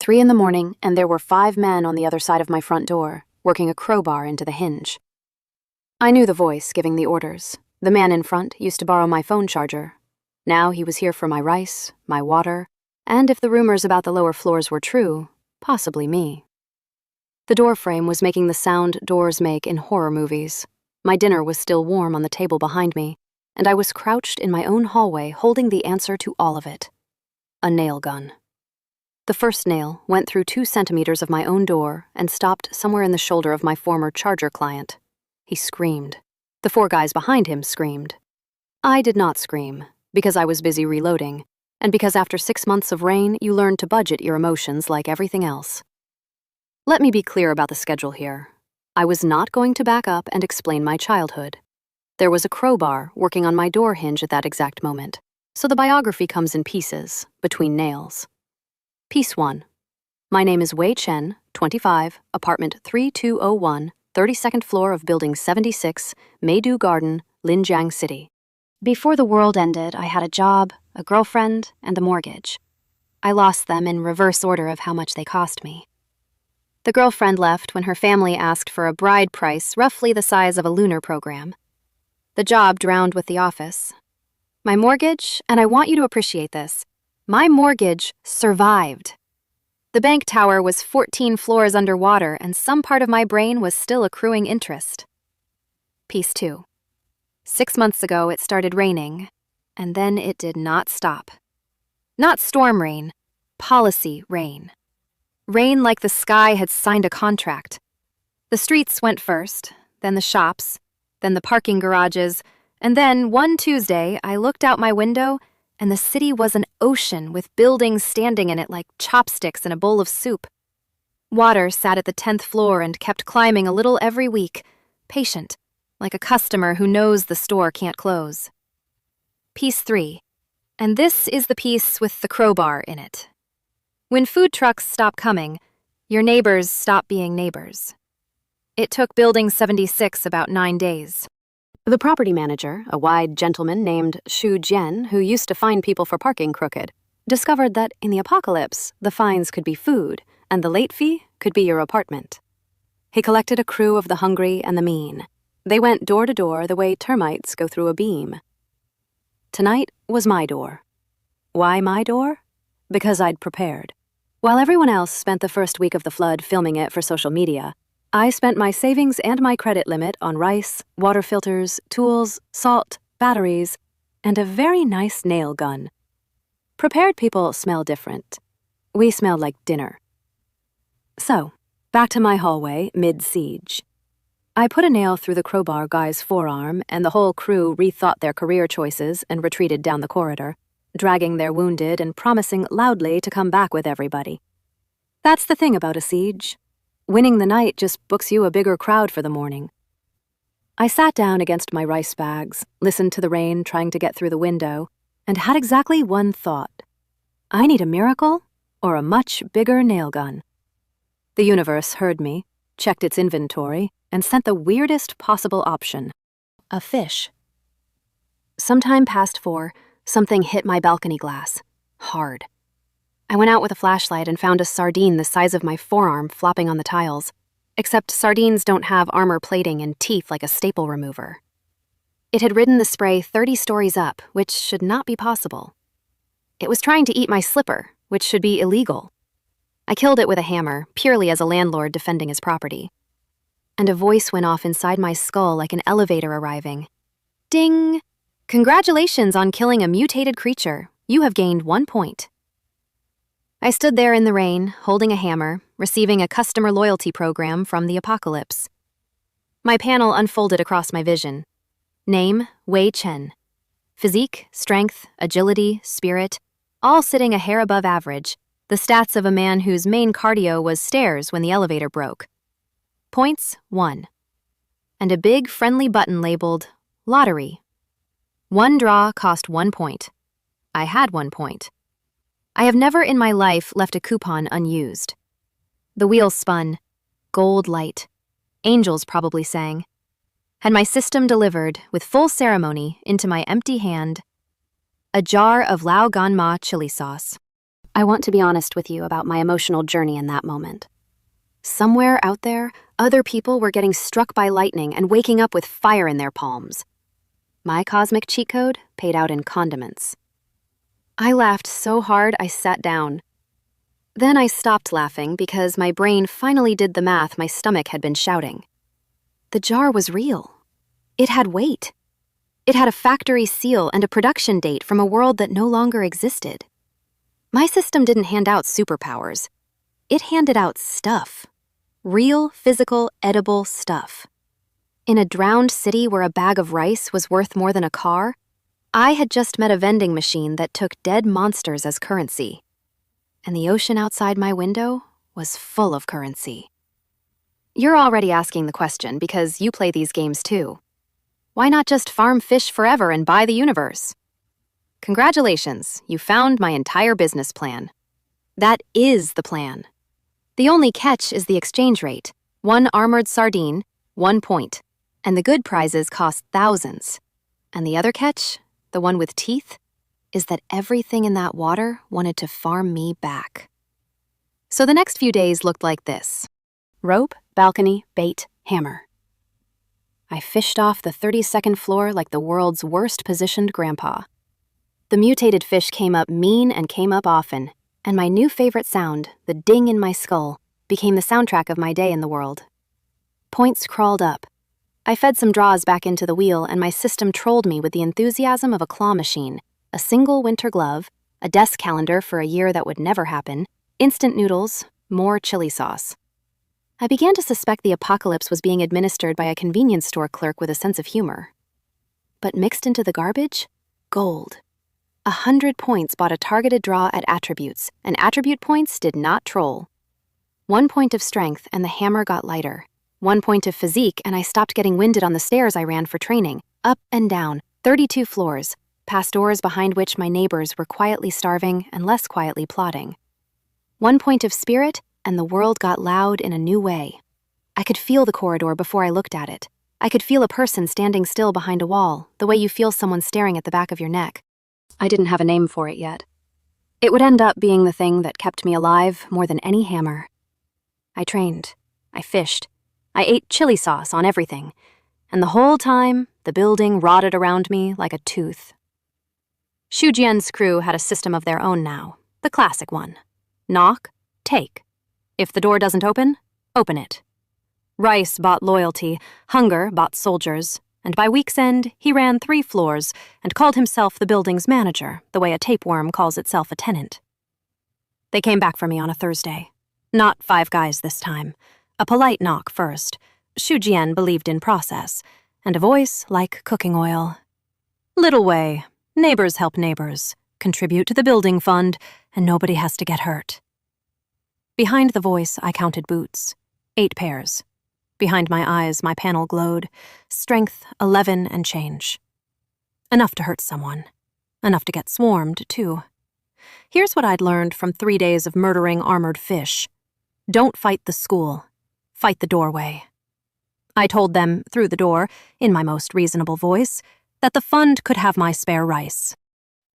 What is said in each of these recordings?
3 in the morning, and there were 5 men on the other side of my front door, working a crowbar into the hinge. I knew the voice giving the orders. The man in front used to borrow my phone charger. Now he was here for my rice, my water, and if the rumors about the lower floors were true, possibly me. The door frame was making the sound doors make in horror movies. My dinner was still warm on the table behind me, and I was crouched in my own hallway holding the answer to all of it. A nail gun. The first nail went through 2 centimeters of my own door and stopped somewhere in the shoulder of my former charger client. He screamed. The 4 guys behind him screamed. I did not scream, because I was busy reloading, and because after 6 months of rain, you learn to budget your emotions like everything else. Let me be clear about the schedule here. I was not going to back up and explain my childhood. There was a crowbar working on my door hinge at that exact moment, so the biography comes in pieces, between nails. Piece 1. My name is Wei Chen, 25, apartment 3201, 32nd floor of building 76, Meidu Garden, Linjiang City. Before the world ended, I had a job, a girlfriend, and a mortgage. I lost them in reverse order of how much they cost me. The girlfriend left when her family asked for a bride price roughly the size of a lunar program. The job drowned with the office. My mortgage, and I want you to appreciate this, my mortgage survived. The bank tower was 14 floors underwater, and some part of my brain was still accruing interest. Piece 2. 6 months ago, it started raining, and then it did not stop. Not storm rain, policy rain. Rain like the sky had signed a contract. The streets went first, then the shops, then the parking garages, and then one Tuesday, I looked out my window and the city was an ocean with buildings standing in it like chopsticks in a bowl of soup. Water sat at the 10th floor and kept climbing a little every week, patient, like a customer who knows the store can't close. Piece 3. And this is the piece with the crowbar in it. When food trucks stop coming, your neighbors stop being neighbors. It took Building 76 about 9 days. The property manager, a wide gentleman named Xu Jian, who used to fine people for parking crooked, discovered that in the apocalypse, the fines could be food, and the late fee could be your apartment. He collected a crew of the hungry and the mean. They went door to door the way termites go through a beam. Tonight was my door. Why my door? Because I'd prepared. While everyone else spent the first week of the flood filming it for social media, I spent my savings and my credit limit on rice, water filters, tools, salt, batteries, and a very nice nail gun. Prepared people smell different. We smelled like dinner. So, back to my hallway, mid-siege. I put a nail through the crowbar guy's forearm, and the whole crew rethought their career choices and retreated down the corridor, dragging their wounded and promising loudly to come back with everybody. That's the thing about a siege. Winning the night just books you a bigger crowd for the morning. I sat down against my rice bags, listened to the rain trying to get through the window, and had exactly one thought. I need a miracle or a much bigger nail gun. The universe heard me, checked its inventory, and sent the weirdest possible option. A fish. Sometime past 4, something hit my balcony glass. Hard. I went out with a flashlight and found a sardine the size of my forearm flopping on the tiles, except sardines don't have armor plating and teeth like a staple remover. It had ridden the spray 30 stories up, which should not be possible. It was trying to eat my slipper, which should be illegal. I killed it with a hammer, purely as a landlord defending his property. And a voice went off inside my skull like an elevator arriving. Ding! Congratulations on killing a mutated creature. You have gained 1 point. I stood there in the rain, holding a hammer, receiving a customer loyalty program from the apocalypse. My panel unfolded across my vision. Name, Wei Chen. Physique, strength, agility, spirit, all sitting a hair above average, the stats of a man whose main cardio was stairs when the elevator broke. Points, 1. And a big, friendly button labeled, Lottery. 1 draw cost 1 point. I had 1 point. I have never in my life left a coupon unused. The wheels spun. Gold light. Angels probably sang. And my system delivered, with full ceremony, into my empty hand, a jar of Lao Gan Ma chili sauce. I want to be honest with you about my emotional journey in that moment. Somewhere out there, other people were getting struck by lightning and waking up with fire in their palms. My cosmic cheat code paid out in condiments. I laughed so hard I sat down. Then I stopped laughing because my brain finally did the math my stomach had been shouting. The jar was real. It had weight. It had a factory seal and a production date from a world that no longer existed. My system didn't hand out superpowers. It handed out stuff. Real, physical, edible stuff. In a drowned city where a bag of rice was worth more than a car, I had just met a vending machine that took dead monsters as currency. And the ocean outside my window was full of currency. You're already asking the question because you play these games too. Why not just farm fish forever and buy the universe? Congratulations, you found my entire business plan. That is the plan. The only catch is the exchange rate. 1 armored sardine, 1 point. And the good prizes cost thousands. And the other catch, the one with teeth, is that everything in that water wanted to farm me back. So the next few days looked like this. Rope, balcony, bait, hammer. I fished off the 32nd floor like the world's worst positioned grandpa. The mutated fish came up mean and came up often, and my new favorite sound, the ding in my skull, became the soundtrack of my day in the world. Points crawled up. I fed some draws back into the wheel, and my system trolled me with the enthusiasm of a claw machine, a single winter glove, a desk calendar for a year that would never happen, instant noodles, more chili sauce. I began to suspect the apocalypse was being administered by a convenience store clerk with a sense of humor. But mixed into the garbage? Gold. 100 points bought a targeted draw at attributes, and attribute points did not troll. 1 point of strength, and the hammer got lighter. 1 point of physique, and I stopped getting winded on the stairs I ran for training, up and down, 32 floors, past doors behind which my neighbors were quietly starving and less quietly plotting. 1 point of spirit, and the world got loud in a new way. I could feel the corridor before I looked at it. I could feel a person standing still behind a wall, the way you feel someone staring at the back of your neck. I didn't have a name for it yet. It would end up being the thing that kept me alive more than any hammer. I trained. I fished. I ate chili sauce on everything. And the whole time, the building rotted around me like a tooth. Xu Jian's crew had a system of their own now, the classic one. Knock, take. If the door doesn't open it. Rice bought loyalty, hunger bought soldiers, and by week's end, he ran 3 floors and called himself the building's manager, the way a tapeworm calls itself a tenant. They came back for me on a Thursday. Not 5 guys this time. A polite knock first. Xu Jian believed in process, and a voice like cooking oil. Little way. Neighbors help neighbors. Contribute to the building fund, and nobody has to get hurt. Behind the voice, I counted boots. 8 pairs. Behind my eyes, my panel glowed. Strength, 11 and change. Enough to hurt someone. Enough to get swarmed, too. Here's what I'd learned from 3 days of murdering armored fish. Don't fight the school. Fight the doorway. I told them, through the door, in my most reasonable voice, that the fund could have my spare rice.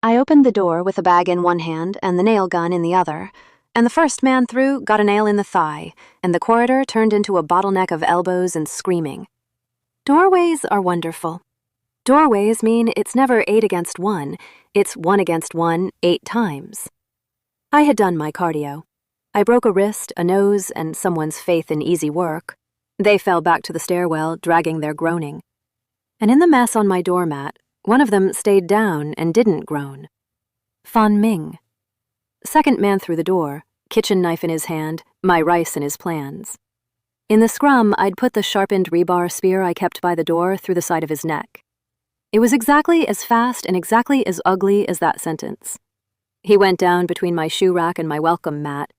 I opened the door with a bag in one hand and the nail gun in the other, and the first man through got a nail in the thigh, and the corridor turned into a bottleneck of elbows and screaming. Doorways are wonderful. Doorways mean it's never 8 against 1, it's 1 against 1 8 times. I had done my cardio. I broke a wrist, a nose, and someone's faith in easy work. They fell back to the stairwell, dragging their groaning. And in the mess on my doormat, one of them stayed down and didn't groan. Fan Ming. Second man through the door, kitchen knife in his hand, my rice in his plans. In the scrum, I'd put the sharpened rebar spear I kept by the door through the side of his neck. It was exactly as fast and exactly as ugly as that sentence. He went down between my shoe rack and my welcome mat,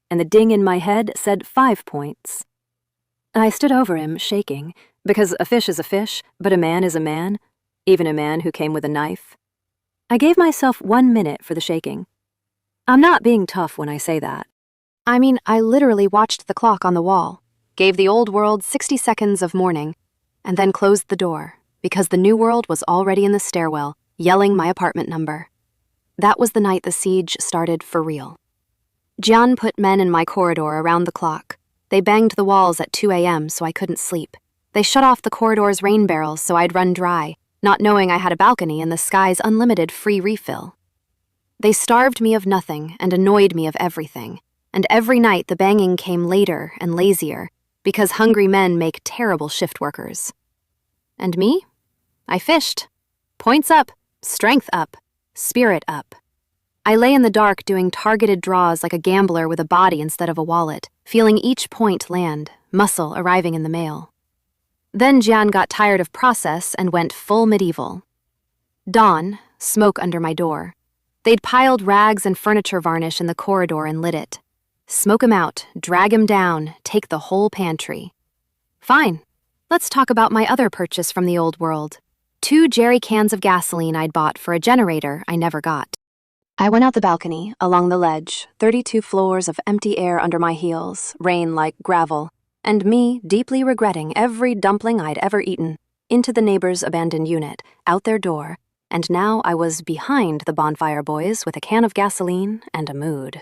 and the ding in my head said 5 points. I stood over him, shaking, because a fish is a fish, but a man is a man, even a man who came with a knife. I gave myself 1 minute for the shaking. I'm not being tough when I say that. I mean, I literally watched the clock on the wall, gave the old world 60 seconds of mourning, and then closed the door, because the new world was already in the stairwell, yelling my apartment number. That was the night the siege started for real. Jian put men in my corridor around the clock. They banged the walls at 2 a.m. so I couldn't sleep. They shut off the corridor's rain barrels so I'd run dry, not knowing I had a balcony and the sky's unlimited free refill. They starved me of nothing and annoyed me of everything, and every night the banging came later and lazier, because hungry men make terrible shift workers. And me? I fished. Points up, strength up, spirit up. I lay in the dark doing targeted draws like a gambler with a body instead of a wallet, feeling each point land, muscle arriving in the mail. Then Jian got tired of process and went full medieval. Dawn, smoke under my door. They'd piled rags and furniture varnish in the corridor and lit it. Smoke him out, drag him down, take the whole pantry. Fine. Let's talk about my other purchase from the old world. 2 jerry cans of gasoline I'd bought for a generator I never got. I went out the balcony, along the ledge, 32 floors of empty air under my heels, rain like gravel, and me deeply regretting every dumpling I'd ever eaten, into the neighbor's abandoned unit, out their door, and now I was behind the bonfire boys with a can of gasoline and a mood.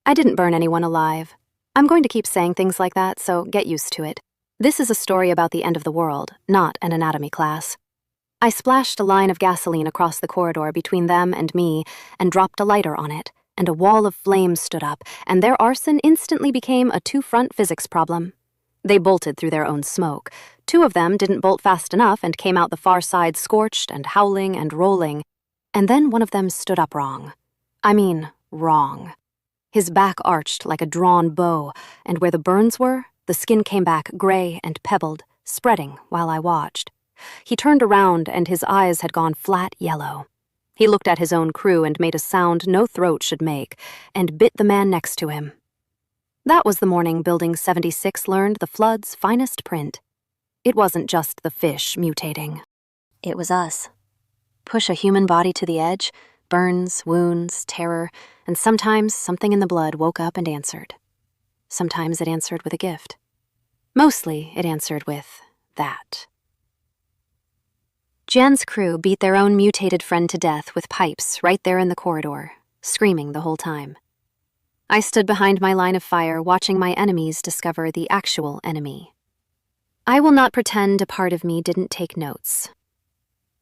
I didn't burn anyone alive. I'm going to keep saying things like that, so get used to it. This is a story about the end of the world, not an anatomy class. I splashed a line of gasoline across the corridor between them and me and dropped a lighter on it, and a wall of flames stood up, and their arson instantly became a 2-front physics problem. They bolted through their own smoke. 2 of them didn't bolt fast enough and came out the far side scorched and howling and rolling. And then one of them stood up wrong. I mean, wrong. His back arched like a drawn bow, and where the burns were, the skin came back gray and pebbled, spreading while I watched. He turned around and his eyes had gone flat yellow. He looked at his own crew and made a sound no throat should make, and bit the man next to him. That was the morning Building 76 learned the flood's finest print. It wasn't just the fish mutating. It was us. Push a human body to the edge, burns, wounds, terror, and sometimes something in the blood woke up and answered. Sometimes it answered with a gift. Mostly it answered with that. Jan's crew beat their own mutated friend to death with pipes right there in the corridor, screaming the whole time. I stood behind my line of fire watching my enemies discover the actual enemy. I will not pretend a part of me didn't take notes.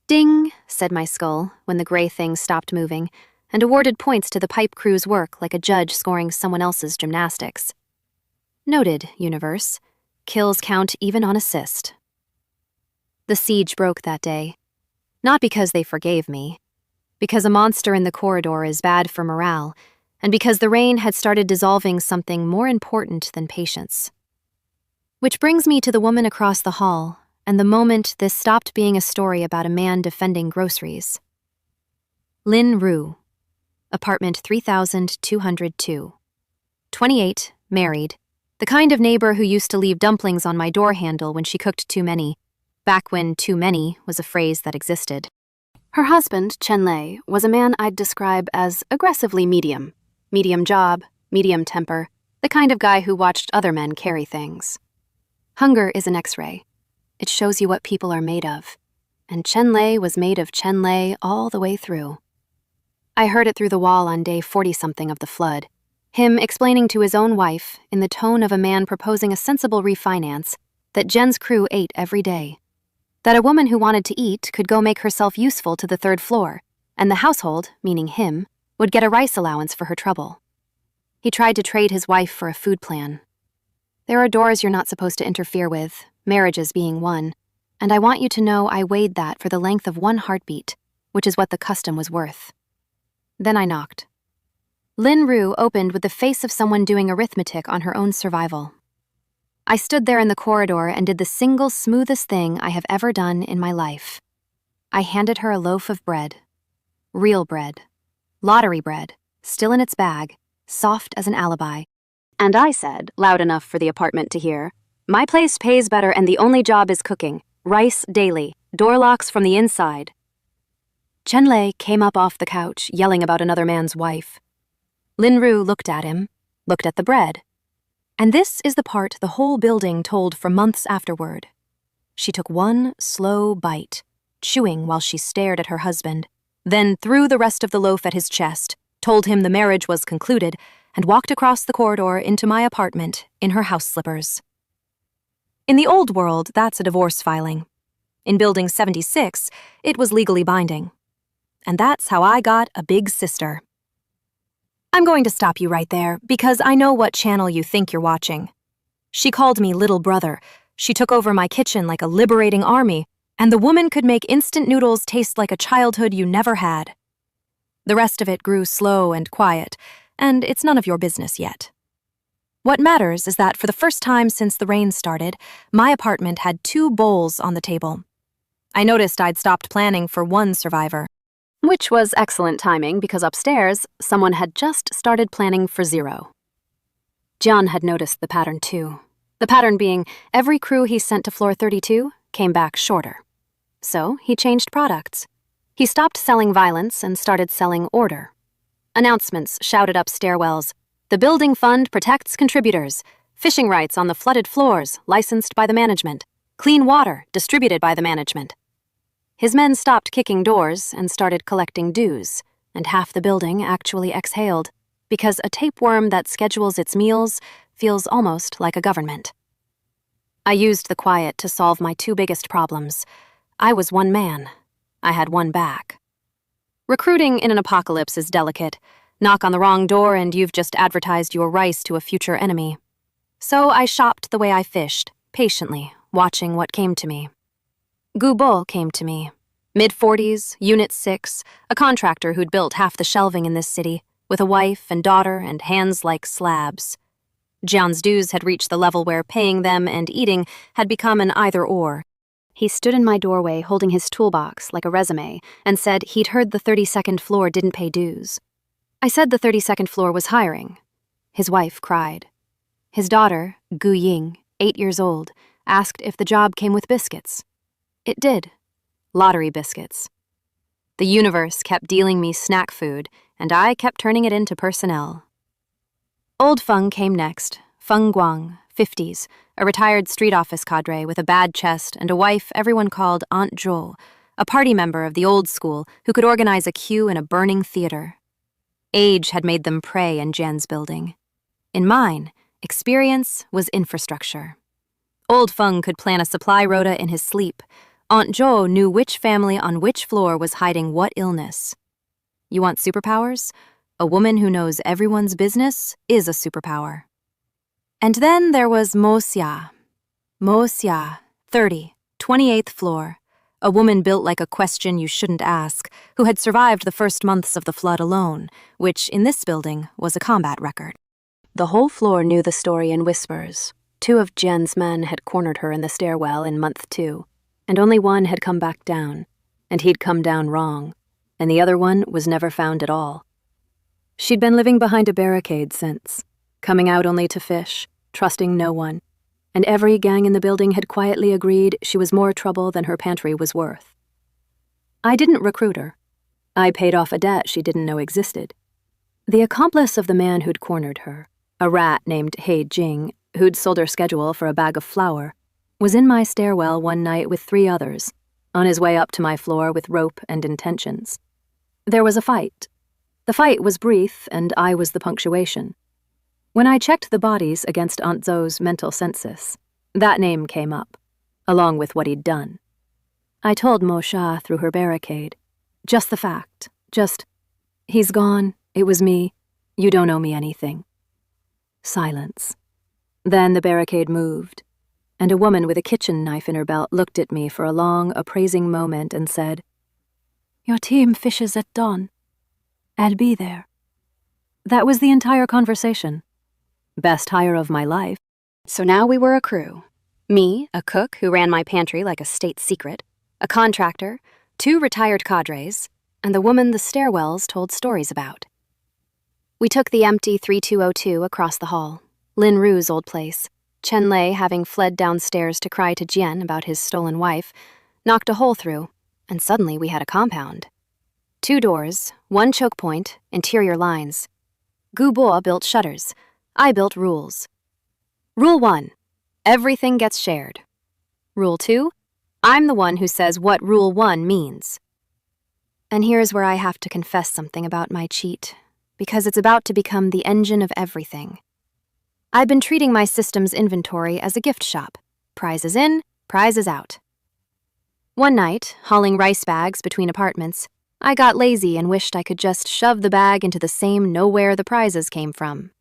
Ding, said my skull when the gray thing stopped moving, and awarded points to the pipe crew's work like a judge scoring someone else's gymnastics. Noted, universe. Kills count even on assist. The siege broke that day. Not because they forgave me, because a monster in the corridor is bad for morale, and because the rain had started dissolving something more important than patience. Which brings me to the woman across the hall, and the moment this stopped being a story about a man defending groceries. Lin Ru, apartment 3202. 28, married, the kind of neighbor who used to leave dumplings on my door handle when she cooked too many, back when too many was a phrase that existed. Her husband, Chen Lei, was a man I'd describe as aggressively medium. Medium job, medium temper, the kind of guy who watched other men carry things. Hunger is an X-ray. It shows you what people are made of. And Chen Lei was made of Chen Lei all the way through. I heard it through the wall on day 40-something of the flood. Him explaining to his own wife, in the tone of a man proposing a sensible refinance, that Jen's crew ate every day. That a woman who wanted to eat could go make herself useful to the 3rd floor, and the household, meaning him, would get a rice allowance for her trouble. He tried to trade his wife for a food plan. There are doors you're not supposed to interfere with, marriages being one, and I want you to know I weighed that for the length of one heartbeat, which is what the custom was worth. Then I knocked. Lin Ru opened with the face of someone doing arithmetic on her own survival. I stood there in the corridor and did the single smoothest thing I have ever done in my life. I handed her a loaf of bread. Real bread. Lottery bread, still in its bag, soft as an alibi. And I said, loud enough for the apartment to hear, "My place pays better and the only job is cooking. Rice daily. Door locks from the inside." Chen Lei came up off the couch, yelling about another man's wife. Lin Ru looked at him, looked at the bread. And this is the part the whole building told for months afterward. She took one slow bite, chewing while she stared at her husband, then threw the rest of the loaf at his chest, told him the marriage was concluded, and walked across the corridor into my apartment in her house slippers. In the old world, that's a divorce filing. In Building 76, it was legally binding. And that's how I got a big sister. I'm going to stop you right there, because I know what channel you think you're watching. She called me little brother. She took over my kitchen like a liberating army, and the woman could make instant noodles taste like a childhood you never had. The rest of it grew slow and quiet, and it's none of your business yet. What matters is that for the first time since the rain started, my apartment had 2 bowls on the table. I noticed I'd stopped planning for one survivor, which was excellent timing because upstairs, someone had just started planning for 0. John had noticed the pattern too. The pattern being every crew he sent to floor 32 came back shorter. So he changed products. He stopped selling violence and started selling order. Announcements shouted up stairwells. The building fund protects contributors. Fishing rights on the flooded floors, licensed by the management. Clean water, distributed by the management. His men stopped kicking doors and started collecting dues, and half the building actually exhaled, because a tapeworm that schedules its meals feels almost like a government. I used the quiet to solve my 2 biggest problems. I was one man. I had one back. Recruiting in an apocalypse is delicate. Knock on the wrong door and you've just advertised your rice to a future enemy. So I shopped the way I fished, patiently, watching what came to me. Gubo came to me. Mid-40s, Unit 6, a contractor who'd built half the shelving in this city, with a wife and daughter and hands like slabs. John's dues had reached the level where paying them and eating had become an either-or. He stood in my doorway holding his toolbox like a resume and said he'd heard the 32nd floor didn't pay dues. I said the 32nd floor was hiring. His wife cried. His daughter, Gu Ying, 8 years old, asked if the job came with biscuits. It did. Lottery biscuits. The universe kept dealing me snack food, and I kept turning it into personnel. Old Feng came next, Feng Guang, 50s, a retired street office cadre with a bad chest and a wife everyone called Aunt Zhou, a party member of the old school who could organize a queue in a burning theater. Age had made them prey in Jen's building. In mine, experience was infrastructure. Old Feng could plan a supply rota in his sleep. Aunt Zhou knew which family on which floor was hiding what illness. You want superpowers? A woman who knows everyone's business is a superpower. And then there was Mo Xia. Mo Xia, 30, 28th floor. A woman built like a question you shouldn't ask, who had survived the first months of the flood alone, which in this building was a combat record. The whole floor knew the story in whispers. 2 of Jen's men had cornered her in the stairwell in month 2, and only one had come back down, and he'd come down wrong, and the other one was never found at all. She'd been living behind a barricade since, coming out only to fish, trusting no one, and every gang in the building had quietly agreed she was more trouble than her pantry was worth. I didn't recruit her. I paid off a debt she didn't know existed. The accomplice of the man who'd cornered her, a rat named He Jing, who'd sold her schedule for a bag of flour, was in my stairwell one night with 3 others, on his way up to my floor with rope and intentions. There was a fight. The fight was brief, and I was the punctuation. When I checked the bodies against Aunt Zhou's mental census, that name came up, along with what he'd done. I told Mo Xia through her barricade. Just the fact. Just, he's gone, it was me, you don't owe me anything. Silence. Then the barricade moved, and a woman with a kitchen knife in her belt looked at me for a long, appraising moment and said, "Your team fishes at dawn. I'll be there." That was the entire conversation. Best hire of my life. So now we were a crew. Me, a cook who ran my pantry like a state secret, a contractor, 2 retired cadres, and the woman the stairwells told stories about. We took the empty 3202 across the hall, Lin Ru's old place. Chen Lei, having fled downstairs to cry to Jian about his stolen wife, knocked a hole through, and suddenly we had a compound. 2 doors, 1 choke point, interior lines. Gu Bo built shutters. I built rules. Rule 1, everything gets shared. Rule 2, I'm the one who says what Rule 1 means. And here's where I have to confess something about my cheat. because it's about to become the engine of everything. I've been treating my system's inventory as a gift shop. Prizes in, prizes out. One night, hauling rice bags between apartments, I got lazy and wished I could just shove the bag into the same nowhere the prizes came from.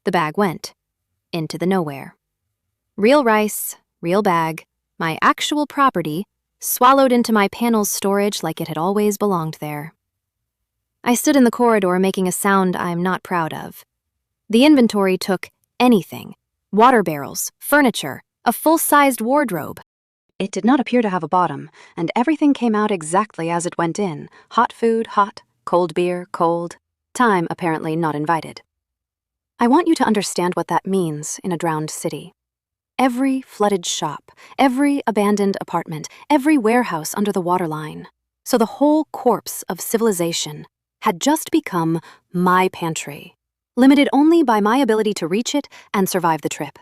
The bag went into the nowhere. Real rice, real bag, my actual property, swallowed into my panel's storage like it had always belonged there. I stood in the corridor making a sound I'm not proud of. The inventory took anything: water barrels, furniture, a full-sized wardrobe. It did not appear to have a bottom, and everything came out exactly as it went in. Hot food, hot; cold beer, cold. Time apparently not invited. I want you to understand what that means in a drowned city. Every flooded shop, every abandoned apartment, every warehouse under the waterline. So the whole corpse of civilization had just become my pantry, limited only by my ability to reach it and survive the trip.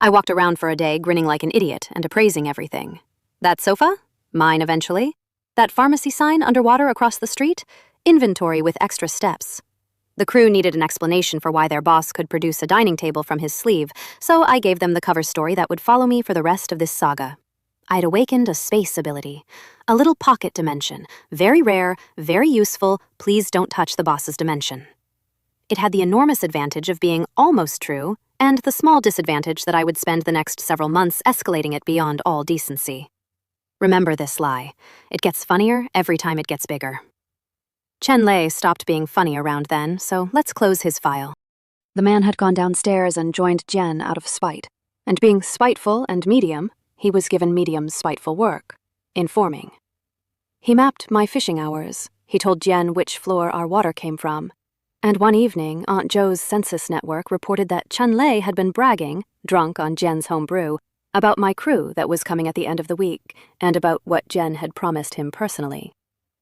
I walked around for a day grinning like an idiot and appraising everything. That sofa? Mine eventually. That pharmacy sign underwater across the street? Inventory with extra steps. The crew needed an explanation for why their boss could produce a dining table from his sleeve, so I gave them the cover story that would follow me for the rest of this saga. I'd awakened a space ability, a little pocket dimension, very rare, very useful, please don't touch the boss's dimension. It had the enormous advantage of being almost true, and the small disadvantage that I would spend the next several months escalating it beyond all decency. Remember this lie. It gets funnier every time it gets bigger. Chen Lei stopped being funny around then, so let's close his file. The man had gone downstairs and joined Jen out of spite, and being spiteful and medium, he was given medium's spiteful work, informing. He mapped my fishing hours. He told Jen which floor our water came from. And one evening, Aunt Jo's census network reported that Chen Lei had been bragging, drunk on Jen's home brew, about my crew that was coming at the end of the week, and about what Jen had promised him personally.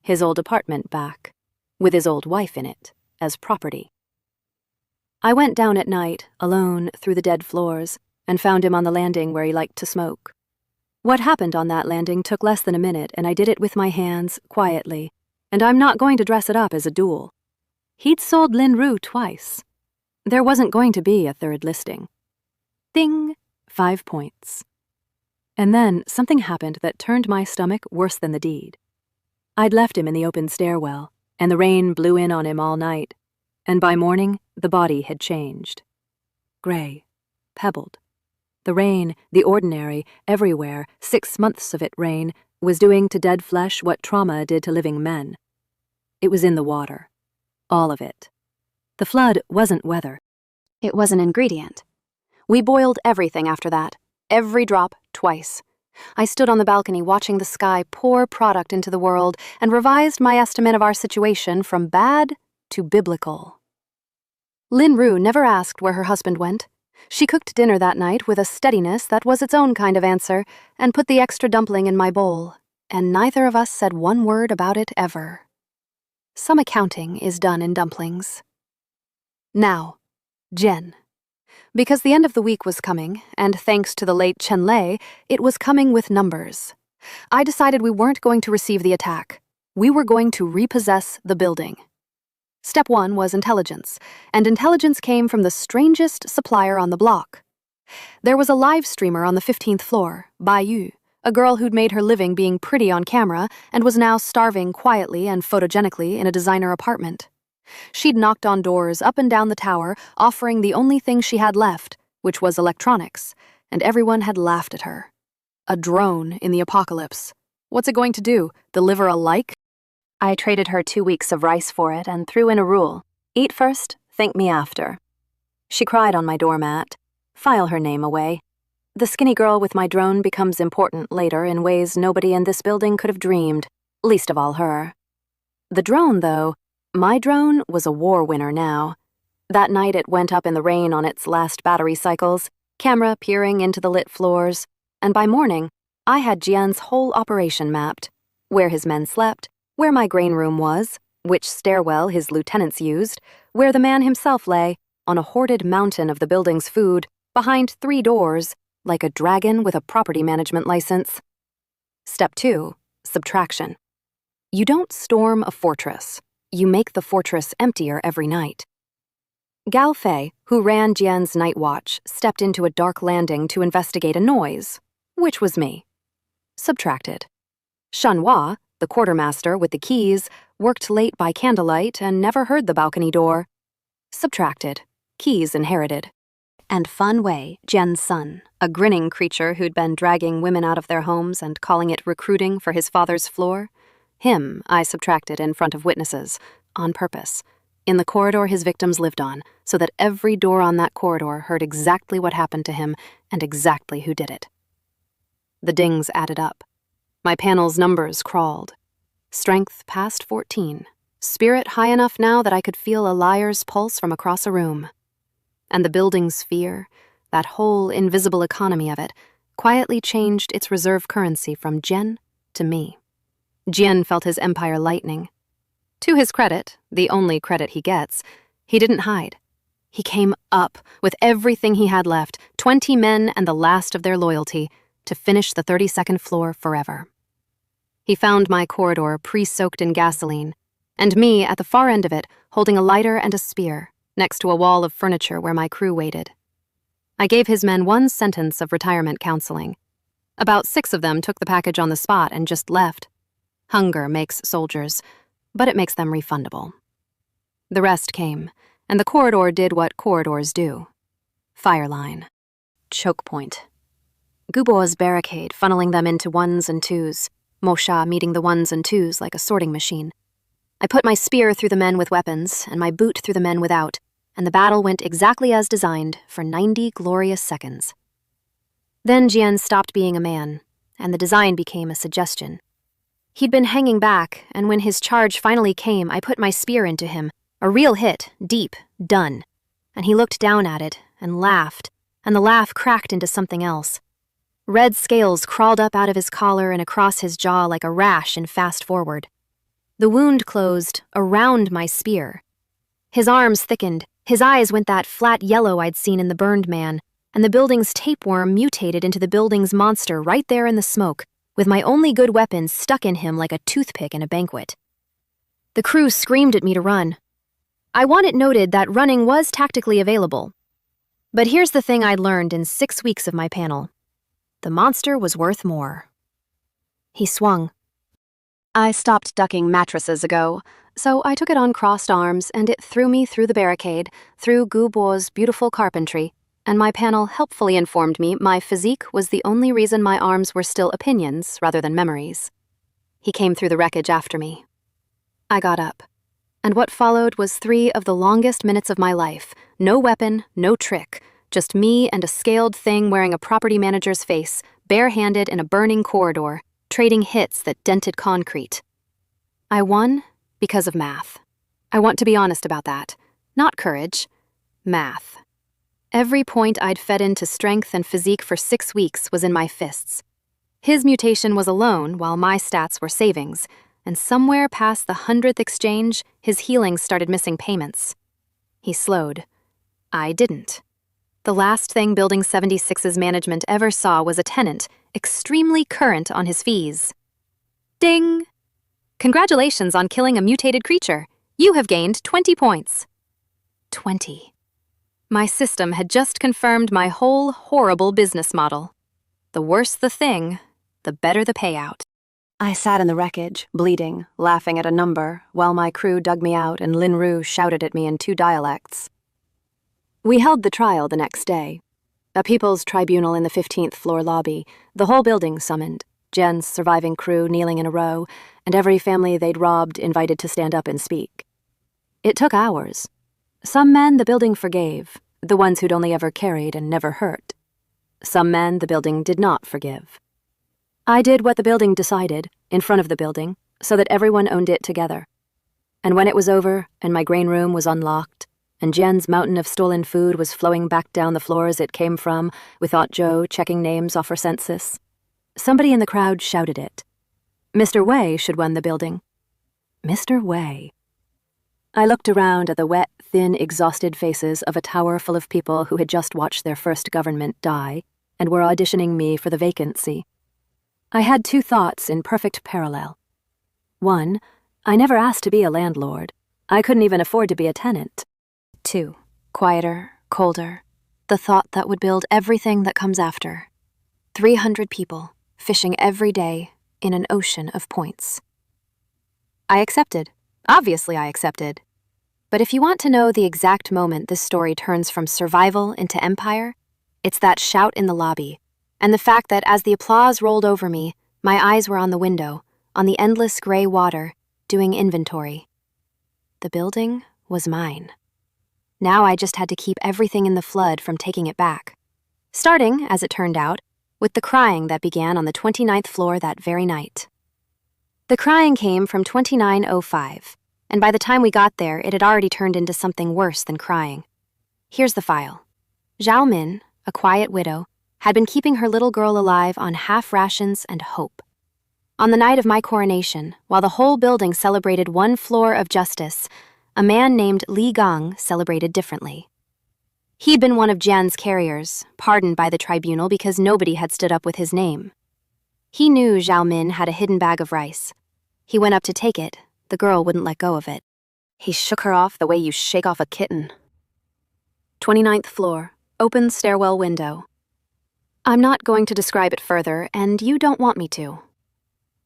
His old apartment back, with his old wife in it, as property. I went down at night, alone, through the dead floors, and found him on the landing where he liked to smoke. What happened on that landing took less than a minute, and I did it with my hands, quietly, and I'm not going to dress it up as a duel. He'd sold Lin Ru twice. There wasn't going to be a third listing. Ding! 5 points. And then something happened that turned my stomach worse than the deed. I'd left him in the open stairwell, and the rain blew in on him all night, and by morning the body had changed. Gray, pebbled. The rain, the ordinary, everywhere, 6 months of it rain, was doing to dead flesh what trauma did to living men. It was in the water. All of it. The flood wasn't weather. It was an ingredient. We boiled everything after that, every drop, twice. I stood on the balcony watching the sky pour product into the world and revised my estimate of our situation from bad to biblical. Lin Ru never asked where her husband went. She cooked dinner that night with a steadiness that was its own kind of answer and put the extra dumpling in my bowl, and neither of us said one word about it ever. Some accounting is done in dumplings. Now, Jen. Because the end of the week was coming, and thanks to the late Chen Lei, it was coming with numbers. I decided we weren't going to receive the attack. We were going to repossess the building. Step 1 was intelligence, and intelligence came from the strangest supplier on the block. There was a live streamer on the 15th floor, Bai Yu, a girl who'd made her living being pretty on camera and was now starving quietly and photogenically in a designer apartment. She'd knocked on doors up and down the tower, offering the only thing she had left, which was electronics, and everyone had laughed at her. A drone in the apocalypse. What's it going to do, deliver a like? I traded her 2 weeks of rice for it and threw in a rule. Eat first, thank me after. She cried on my doormat. File her name away. The skinny girl with my drone becomes important later in ways nobody in this building could have dreamed, least of all her. The drone, though, my drone was a war winner now. That night it went up in the rain on its last battery cycles, camera peering into the lit floors, and by morning, I had Jian's whole operation mapped. Where his men slept, where my grain room was, which stairwell his lieutenants used, where the man himself lay, on a hoarded mountain of the building's food, behind 3 doors, like a dragon with a property management license. Step 2, subtraction. You don't storm a fortress. You make the fortress emptier every night. Gao Fei, who ran Jian's night watch, stepped into a dark landing to investigate a noise, which was me. Subtracted. Shanhua, the quartermaster with the keys, worked late by candlelight and never heard the balcony door. Subtracted. Keys inherited. And Fan Wei, Jian's son, a grinning creature who'd been dragging women out of their homes and calling it recruiting for his father's floor, him I subtracted in front of witnesses, on purpose, in the corridor his victims lived on, so that every door on that corridor heard exactly what happened to him and exactly who did it. The dings added up. My panel's numbers crawled. Strength past 14. Spirit high enough now that I could feel a liar's pulse from across a room. And the building's fear, that whole invisible economy of it, quietly changed its reserve currency from Jian to me. Jian felt his empire lightening. To his credit, the only credit he gets, he didn't hide. He came up with everything he had left, 20 men and the last of their loyalty, to finish the 32nd floor forever. He found my corridor pre-soaked in gasoline, and me at the far end of it holding a lighter and a spear, next to a wall of furniture where my crew waited. I gave his men one sentence of retirement counseling. About 6 of them took the package on the spot and just left. Hunger makes soldiers, but it makes them refundable. The rest came, and the corridor did what corridors do. Fire line. Choke point. Gubo's barricade funneling them into 1s and 2s, Mosha meeting the 1s and 2s like a sorting machine. I put my spear through the men with weapons and my boot through the men without, and the battle went exactly as designed for 90 glorious seconds. Then Jian stopped being a man, and the design became a suggestion. He'd been hanging back, and when his charge finally came, I put my spear into him. A real hit, deep, done. And he looked down at it and laughed, and the laugh cracked into something else. Red scales crawled up out of his collar and across his jaw like a rash in Fast Forward. The wound closed around my spear. His arms thickened, his eyes went that flat yellow I'd seen in The Burned Man, and the building's tapeworm mutated into the building's monster right there in the smoke, with my only good weapon stuck in him like a toothpick in a banquet. The crew screamed at me to run. I want it noted that running was tactically available. But here's the thing I'd learned in 6 weeks of my panel. The monster was worth more. He swung. I stopped ducking mattresses ago, so I took it on crossed arms and it threw me through the barricade, through Gubo's beautiful carpentry, and my panel helpfully informed me my physique was the only reason my arms were still opinions rather than memories. He came through the wreckage after me. I got up, and what followed was 3 of the longest minutes of my life. No weapon, no trick, just me and a scaled thing wearing a property manager's face, barehanded in a burning corridor, trading hits that dented concrete. I won because of math. I want to be honest about that. Not courage. Math. Every point I'd fed into strength and physique for 6 weeks was in my fists. His mutation was a loan while my stats were savings, and somewhere past the 100th exchange, his healing started missing payments. He slowed. I didn't. The last thing Building 76's management ever saw was a tenant, extremely current on his fees. Ding! Congratulations on killing a mutated creature. You have gained 20 points. 20. My system had just confirmed my whole horrible business model. The worse the thing, the better the payout. I sat in the wreckage, bleeding, laughing at a number, while my crew dug me out and Lin Ru shouted at me in 2 dialects. We held the trial the next day. A people's tribunal in the 15th floor lobby, the whole building summoned, Jen's surviving crew kneeling in a row, and every family they'd robbed invited to stand up and speak. It took hours. Some men the building forgave, the ones who'd only ever carried and never hurt. Some men the building did not forgive. I did what the building decided, in front of the building, so that everyone owned it together. And when it was over, and my grain room was unlocked, and Jen's mountain of stolen food was flowing back down the floors it came from, with Aunt Jo checking names off her census, somebody in the crowd shouted it. Mr. Wei should run the building. Mr. Wei. I looked around at the wet, thin, exhausted faces of a tower full of people who had just watched their first government die and were auditioning me for the vacancy. I had 2 thoughts in perfect parallel. 1, I never asked to be a landlord. I couldn't even afford to be a tenant. 2. Quieter, colder. The thought that would build everything that comes after. 300 people, fishing every day in an ocean of points. I accepted. Obviously, I accepted. But if you want to know the exact moment this story turns from survival into empire, it's that shout in the lobby, and the fact that as the applause rolled over me, my eyes were on the window, on the endless gray water, doing inventory. The building was mine. Now I just had to keep everything in the flood from taking it back. Starting, as it turned out, with the crying that began on the 29th floor that very night. The crying came from 2905, and by the time we got there, it had already turned into something worse than crying. Here's the file. Zhao Min, a quiet widow, had been keeping her little girl alive on half rations and hope. On the night of my coronation, while the whole building celebrated one floor of justice, a man named Li Gang celebrated differently. He'd been one of Jian's carriers, pardoned by the tribunal because nobody had stood up with his name. He knew Zhao Min had a hidden bag of rice. He went up to take it. The girl wouldn't let go of it. He shook her off the way you shake off a kitten. 29th floor, open stairwell window. I'm not going to describe it further, and you don't want me to.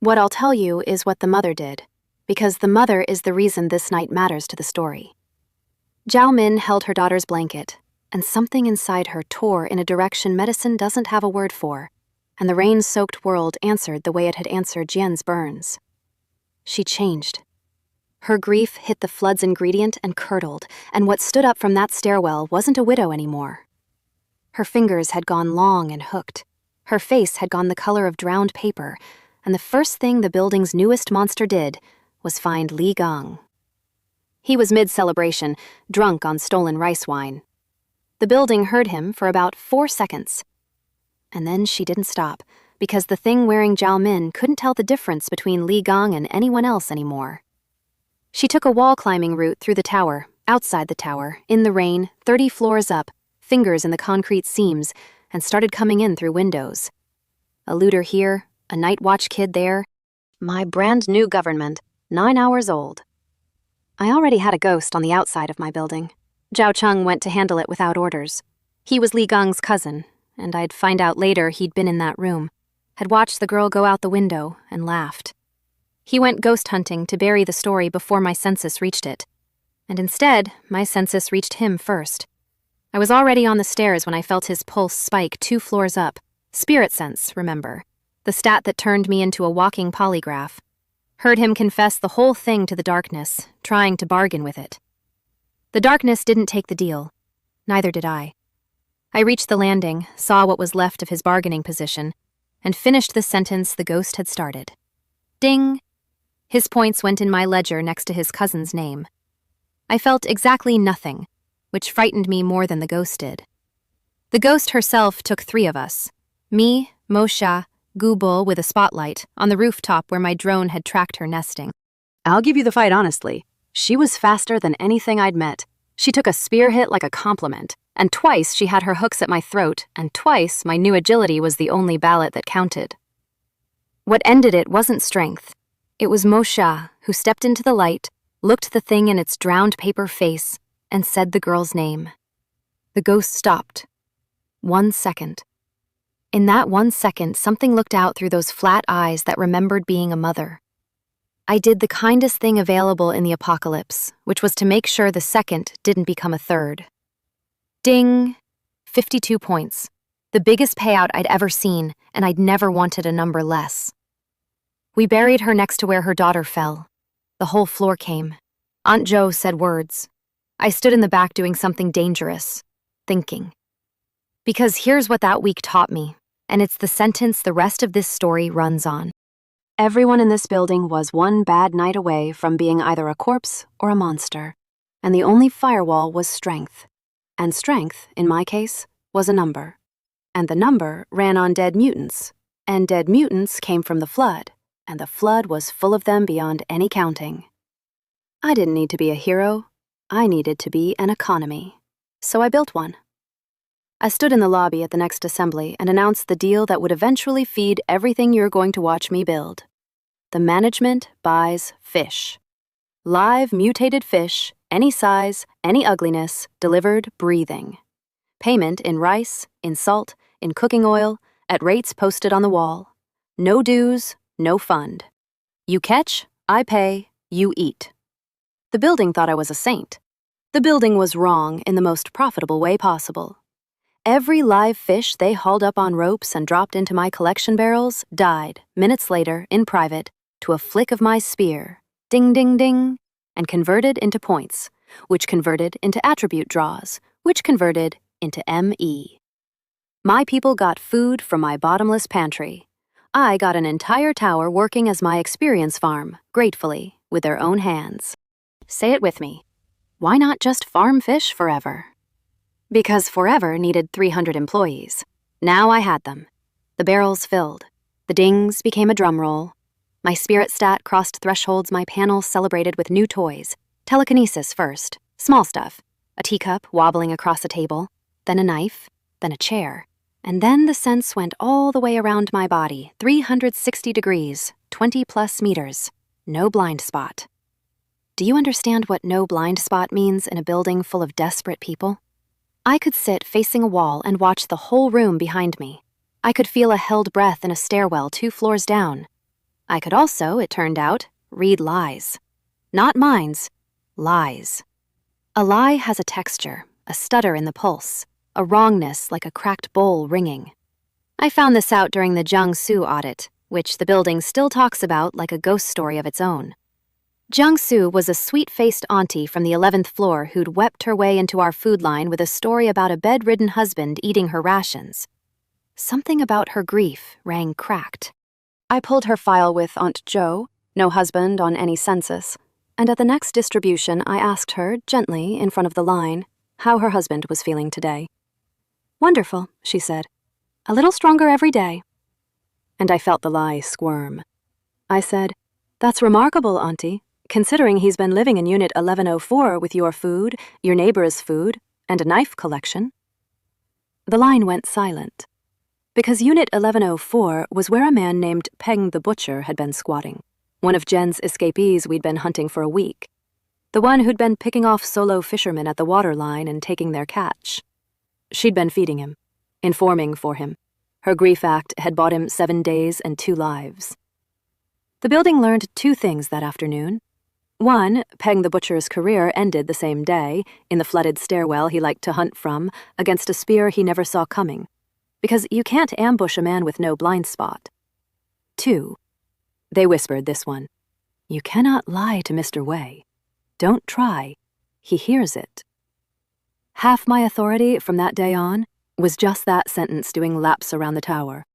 What I'll tell you is what the mother did, because the mother is the reason this night matters to the story. Zhao Min held her daughter's blanket, and something inside her tore in a direction medicine doesn't have a word for, and the rain-soaked world answered the way it had answered Jian's burns. She changed. Her grief hit the flood's ingredient and curdled, and what stood up from that stairwell wasn't a widow anymore. Her fingers had gone long and hooked. Her face had gone the color of drowned paper, and the first thing the building's newest monster did was find Li Gang. He was mid-celebration, drunk on stolen rice wine. The building heard him for about 4 seconds. And then she didn't stop, because the thing wearing Zhao Min couldn't tell the difference between Li Gang and anyone else anymore. She took a wall-climbing route through the tower, outside the tower, in the rain, 30 floors up, fingers in the concrete seams, and started coming in through windows. A looter here, a night watch kid there. My brand new government, 9 hours old. I already had a ghost on the outside of my building. Zhao Cheng went to handle it without orders. He was Li Gang's cousin, and I'd find out later he'd been in that room, had watched the girl go out the window, and laughed. He went ghost hunting to bury the story before my census reached it. And instead, my census reached him first. I was already on the stairs when I felt his pulse spike 2 floors up. Spirit sense, remember. The stat that turned me into a walking polygraph. Heard him confess the whole thing to the darkness, trying to bargain with it. The darkness didn't take the deal. Neither did I. I reached the landing, saw what was left of his bargaining position, and finished the sentence the ghost had started. Ding! His points went in my ledger next to his cousin's name. I felt exactly nothing, which frightened me more than the ghost did. The ghost herself took 3 of us. Me, Mosha, Gubul with a spotlight, on the rooftop where my drone had tracked her nesting. I'll give you the fight honestly. She was faster than anything I'd met. She took a spear hit like a compliment, and twice she had her hooks at my throat, and twice my new agility was the only ballot that counted. What ended it wasn't strength. It was Mosha who stepped into the light, looked the thing in its drowned paper face, and said the girl's name. The ghost stopped. 1 second. In that 1 second, something looked out through those flat eyes that remembered being a mother. I did the kindest thing available in the apocalypse, which was to make sure the second didn't become a third. Ding! 52 points. The biggest payout I'd ever seen, and I'd never wanted a number less. We buried her next to where her daughter fell. The whole floor came. Aunt Jo said words. I stood in the back doing something dangerous, thinking. Because here's what that week taught me, and it's the sentence the rest of this story runs on. Everyone in this building was one bad night away from being either a corpse or a monster, and the only firewall was strength. And strength, in my case, was a number. And the number ran on dead mutants, and dead mutants came from the flood, and the flood was full of them beyond any counting. I didn't need to be a hero. I needed to be an economy. So I built one. I stood in the lobby at the next assembly and announced the deal that would eventually feed everything you're going to watch me build. The management buys fish. Live mutated fish, any size, any ugliness, delivered breathing. Payment in rice, in salt, in cooking oil, at rates posted on the wall. No dues, no fund. You catch, I pay, you eat. The building thought I was a saint. The building was wrong in the most profitable way possible. Every live fish they hauled up on ropes and dropped into my collection barrels died, minutes later, in private, to a flick of my spear, ding ding ding, and converted into points, which converted into attribute draws, which converted into ME. My people got food from my bottomless pantry. I got an entire tower working as my experience farm, gratefully, with their own hands. Say it with me. Why not just farm fish forever? Because forever needed 300 employees. Now I had them. The barrels filled. The dings became a drum roll. My spirit stat crossed thresholds my panel celebrated with new toys. Telekinesis first, small stuff. A teacup wobbling across a table, then a knife, then a chair. And then the sense went all the way around my body, 360 degrees, 20+ meters. No blind spot. Do you understand what no blind spot means in a building full of desperate people? I could sit facing a wall and watch the whole room behind me. I could feel a held breath in a stairwell 2 floors down. I could also, it turned out, read lies. Not minds, lies. A lie has a texture, a stutter in the pulse, a wrongness like a cracked bowl ringing. I found this out during the Jiangsu audit, which the building still talks about like a ghost story of its own. Jiangsu was a sweet-faced auntie from the 11th floor who'd wept her way into our food line with a story about a bedridden husband eating her rations. Something about her grief rang cracked. I pulled her file with Aunt Jo, no husband on any census, and at the next distribution I asked her, gently in front of the line, how her husband was feeling today. "Wonderful," she said. "A little stronger every day." And I felt the lie squirm. I said, "That's remarkable, Auntie, considering he's been living in Unit 1104 with your food, your neighbor's food, and a knife collection." The line went silent. Because Unit 1104 was where a man named Peng the Butcher had been squatting, one of Jen's escapees we'd been hunting for a week, the one who'd been picking off solo fishermen at the water line and taking their catch. She'd been feeding him, informing for him. Her grief act had bought him 7 days and 2 lives. The building learned 2 things that afternoon. 1, Peng the Butcher's career ended the same day, in the flooded stairwell he liked to hunt from, against a spear he never saw coming. Because you can't ambush a man with no blind spot. 2, they whispered this one, "You cannot lie to Mr. Wei. Don't try. He hears it." Half my authority from that day on was just that sentence doing laps around the tower.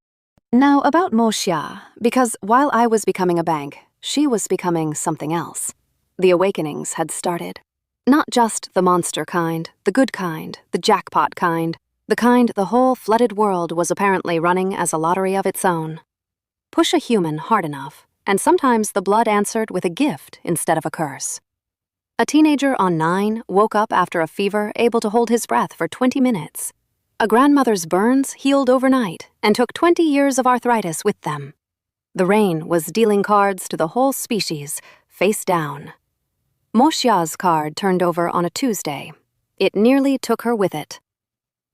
Now about Mo Xia, because while I was becoming a bank, she was becoming something else. The awakenings had started. Not just the monster kind, the good kind, the jackpot kind, the kind the whole flooded world was apparently running as a lottery of its own. Push a human hard enough, and sometimes the blood answered with a gift instead of a curse. A teenager on 9 woke up after a fever, able to hold his breath for 20 minutes. A grandmother's burns healed overnight and took 20 years of arthritis with them. The rain was dealing cards to the whole species, face down. Mo Xia's card turned over on a Tuesday. It nearly took her with it.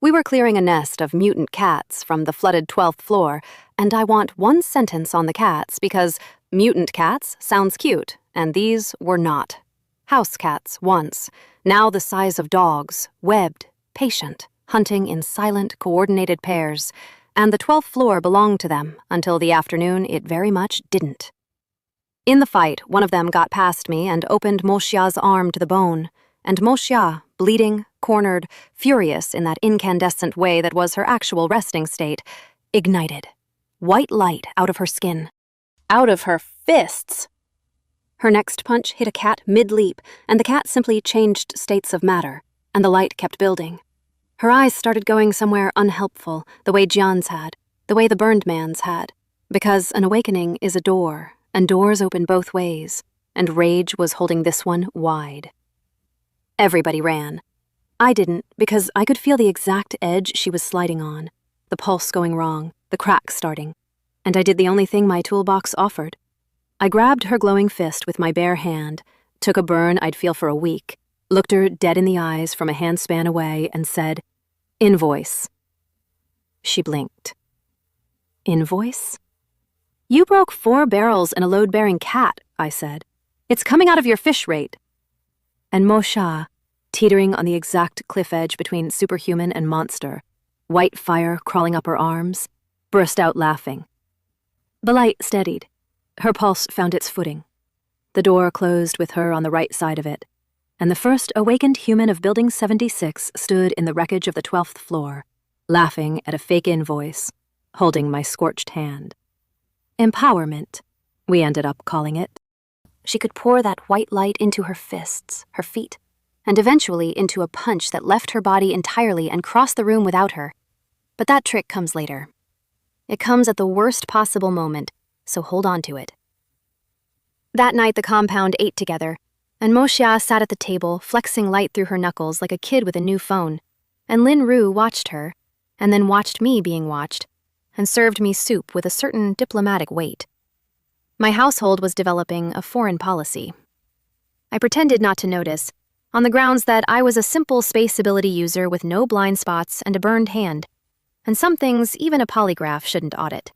We were clearing a nest of mutant cats from the flooded 12th floor, and I want 1 sentence on the cats because mutant cats sounds cute, and these were not. House cats once, now the size of dogs, webbed, patient, hunting in silent, coordinated pairs, and the 12th floor belonged to them until the afternoon it very much didn't. In the fight, one of them got past me and opened Mo Xia's arm to the bone, and Mo Xia, bleeding, cornered, furious in that incandescent way that was her actual resting state, ignited. White light out of her skin. Out of her fists! Her next punch hit a cat mid-leap, and the cat simply changed states of matter, and the light kept building. Her eyes started going somewhere unhelpful, the way Jian's had, the way the burned man's had, because an awakening is a door, and doors open both ways, and rage was holding this one wide. Everybody ran. I didn't, because I could feel the exact edge she was sliding on, the pulse going wrong, the crack starting, and I did the only thing my toolbox offered. I grabbed her glowing fist with my bare hand, took a burn I'd feel for a week, looked her dead in the eyes from a handspan away, and said, "Invoice." She blinked. "Invoice?" "You broke 4 barrels and a load-bearing cat," I said. "It's coming out of your fish rate." And Mosha, teetering on the exact cliff edge between superhuman and monster, white fire crawling up her arms, burst out laughing. The light steadied. Her pulse found its footing. The door closed with her on the right side of it, and the first awakened human of Building 76 stood in the wreckage of the 12th floor, laughing at a fake invoice, holding my scorched hand. Empowerment, we ended up calling it. She could pour that white light into her fists, her feet, and eventually into a punch that left her body entirely and crossed the room without her. But that trick comes later. It comes at the worst possible moment, so hold on to it. That night the compound ate together, and Moxia sat at the table, flexing light through her knuckles like a kid with a new phone, and Lin Ru watched her, and then watched me being watched, and served me soup with a certain diplomatic weight. My household was developing a foreign policy. I pretended not to notice, on the grounds that I was a simple space ability user with no blind spots and a burned hand, and some things even a polygraph shouldn't audit.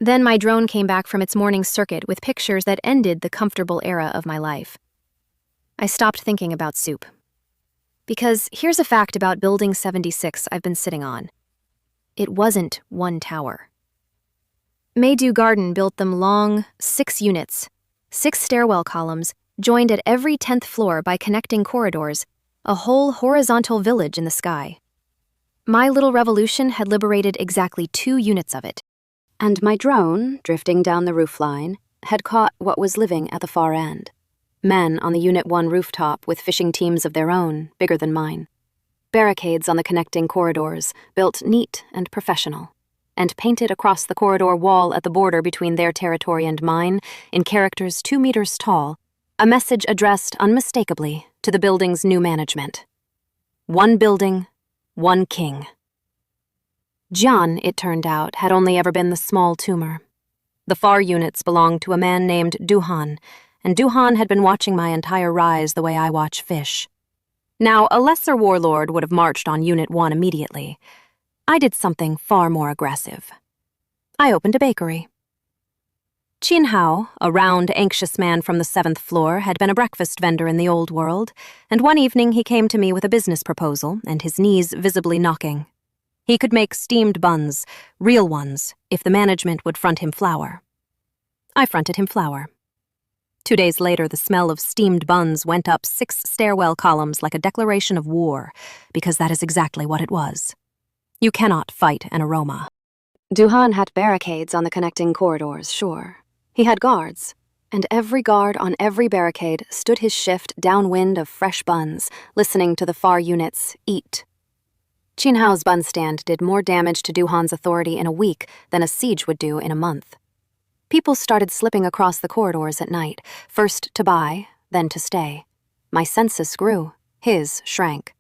Then my drone came back from its morning circuit with pictures that ended the comfortable era of my life. I stopped thinking about soup. Because here's a fact about Building 76 I've been sitting on. It wasn't one tower. Maydew Garden built them long, 6 units, 6 stairwell columns, joined at every 10th floor by connecting corridors, a whole horizontal village in the sky. My little revolution had liberated exactly 2 units of it. And my drone, drifting down the roofline, had caught what was living at the far end. Men on the Unit 1 rooftop with fishing teams of their own, bigger than mine. Barricades on the connecting corridors, built neat and professional, and painted across the corridor wall at the border between their territory and mine, in characters 2 meters tall, a message addressed unmistakably to the building's new management. 1 building, 1 king. Jian, it turned out, had only ever been the small tumor. The far units belonged to a man named Duhan, and Duhan had been watching my entire rise the way I watch fish. Now, a lesser warlord would have marched on Unit 1 immediately. I did something far more aggressive. I opened a bakery. Qin Hao, a round, anxious man from the 7th floor, had been a breakfast vendor in the old world, and one evening he came to me with a business proposal and his knees visibly knocking. He could make steamed buns, real ones, if the management would front him flour. I fronted him flour. 2 days later, the smell of steamed buns went up 6 stairwell columns like a declaration of war, because that is exactly what it was. You cannot fight an aroma. Duhan had barricades on the connecting corridors, sure. He had guards, and every guard on every barricade stood his shift downwind of fresh buns, listening to the far units eat. Qin Hao's bun stand did more damage to Duhan's authority in a week than a siege would do in a month. People started slipping across the corridors at night, first to buy, then to stay. My census grew, his shrank.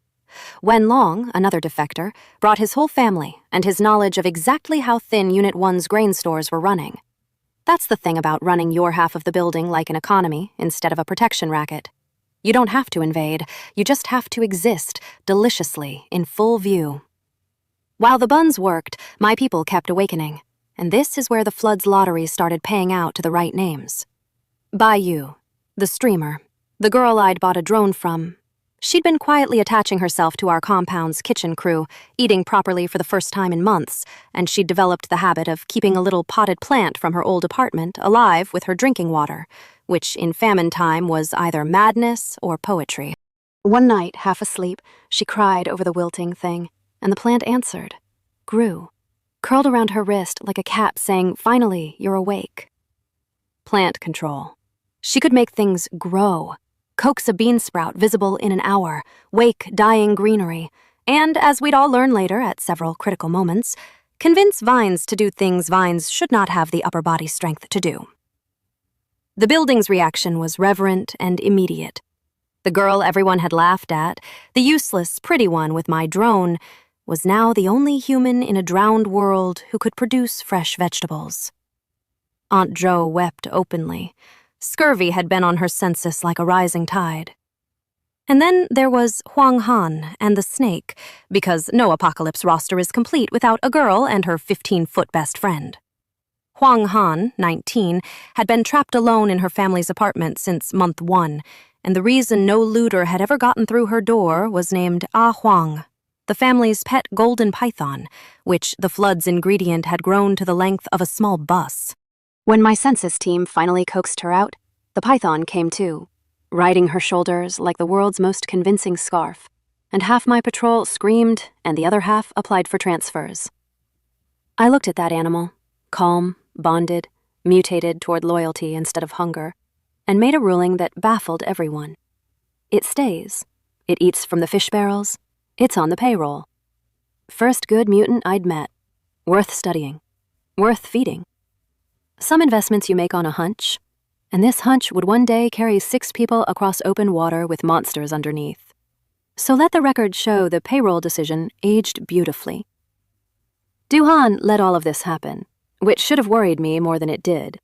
Wen Long, another defector, brought his whole family and his knowledge of exactly how thin Unit 1's grain stores were running. That's the thing about running your half of the building like an economy instead of a protection racket. You don't have to invade, you just have to exist, deliciously, in full view. While the buns worked, my people kept awakening, and this is where the Flood's lottery started paying out to the right names. Baiyu, the streamer, the girl I'd bought a drone from. She'd been quietly attaching herself to our compound's kitchen crew, eating properly for the first time in months, and she'd developed the habit of keeping a little potted plant from her old apartment alive with her drinking water, which in famine time was either madness or poetry. One night, half asleep, she cried over the wilting thing, and the plant answered, grew, curled around her wrist like a cat saying, "Finally, you're awake." Plant control. She could make things grow, coax a bean sprout visible in an hour, wake dying greenery, and, as we'd all learn later at several critical moments, convince vines to do things vines should not have the upper body strength to do. The building's reaction was reverent and immediate. The girl everyone had laughed at, the useless, pretty one with my drone, was now the only human in a drowned world who could produce fresh vegetables. Aunt Jo wept openly. Scurvy had been on her census like a rising tide. And then there was Huang Han and the snake, because no apocalypse roster is complete without a girl and her 15-foot best friend. Huang Han, 19, had been trapped alone in her family's apartment since month 1, and the reason no looter had ever gotten through her door was named Ah Huang, the family's pet golden python, which the flood's ingredient had grown to the length of a small bus. When my census team finally coaxed her out, the python came too, riding her shoulders like the world's most convincing scarf, and half my patrol screamed and the other half applied for transfers. I looked at that animal, calm, bonded, mutated toward loyalty instead of hunger, and made a ruling that baffled everyone. It stays. It eats from the fish barrels. It's on the payroll. First good mutant I'd met. Worth studying. Worth feeding. Some investments you make on a hunch, and this hunch would one day carry 6 people across open water with monsters underneath. So let the record show the payroll decision aged beautifully. Duhan let all of this happen, which should have worried me more than it did.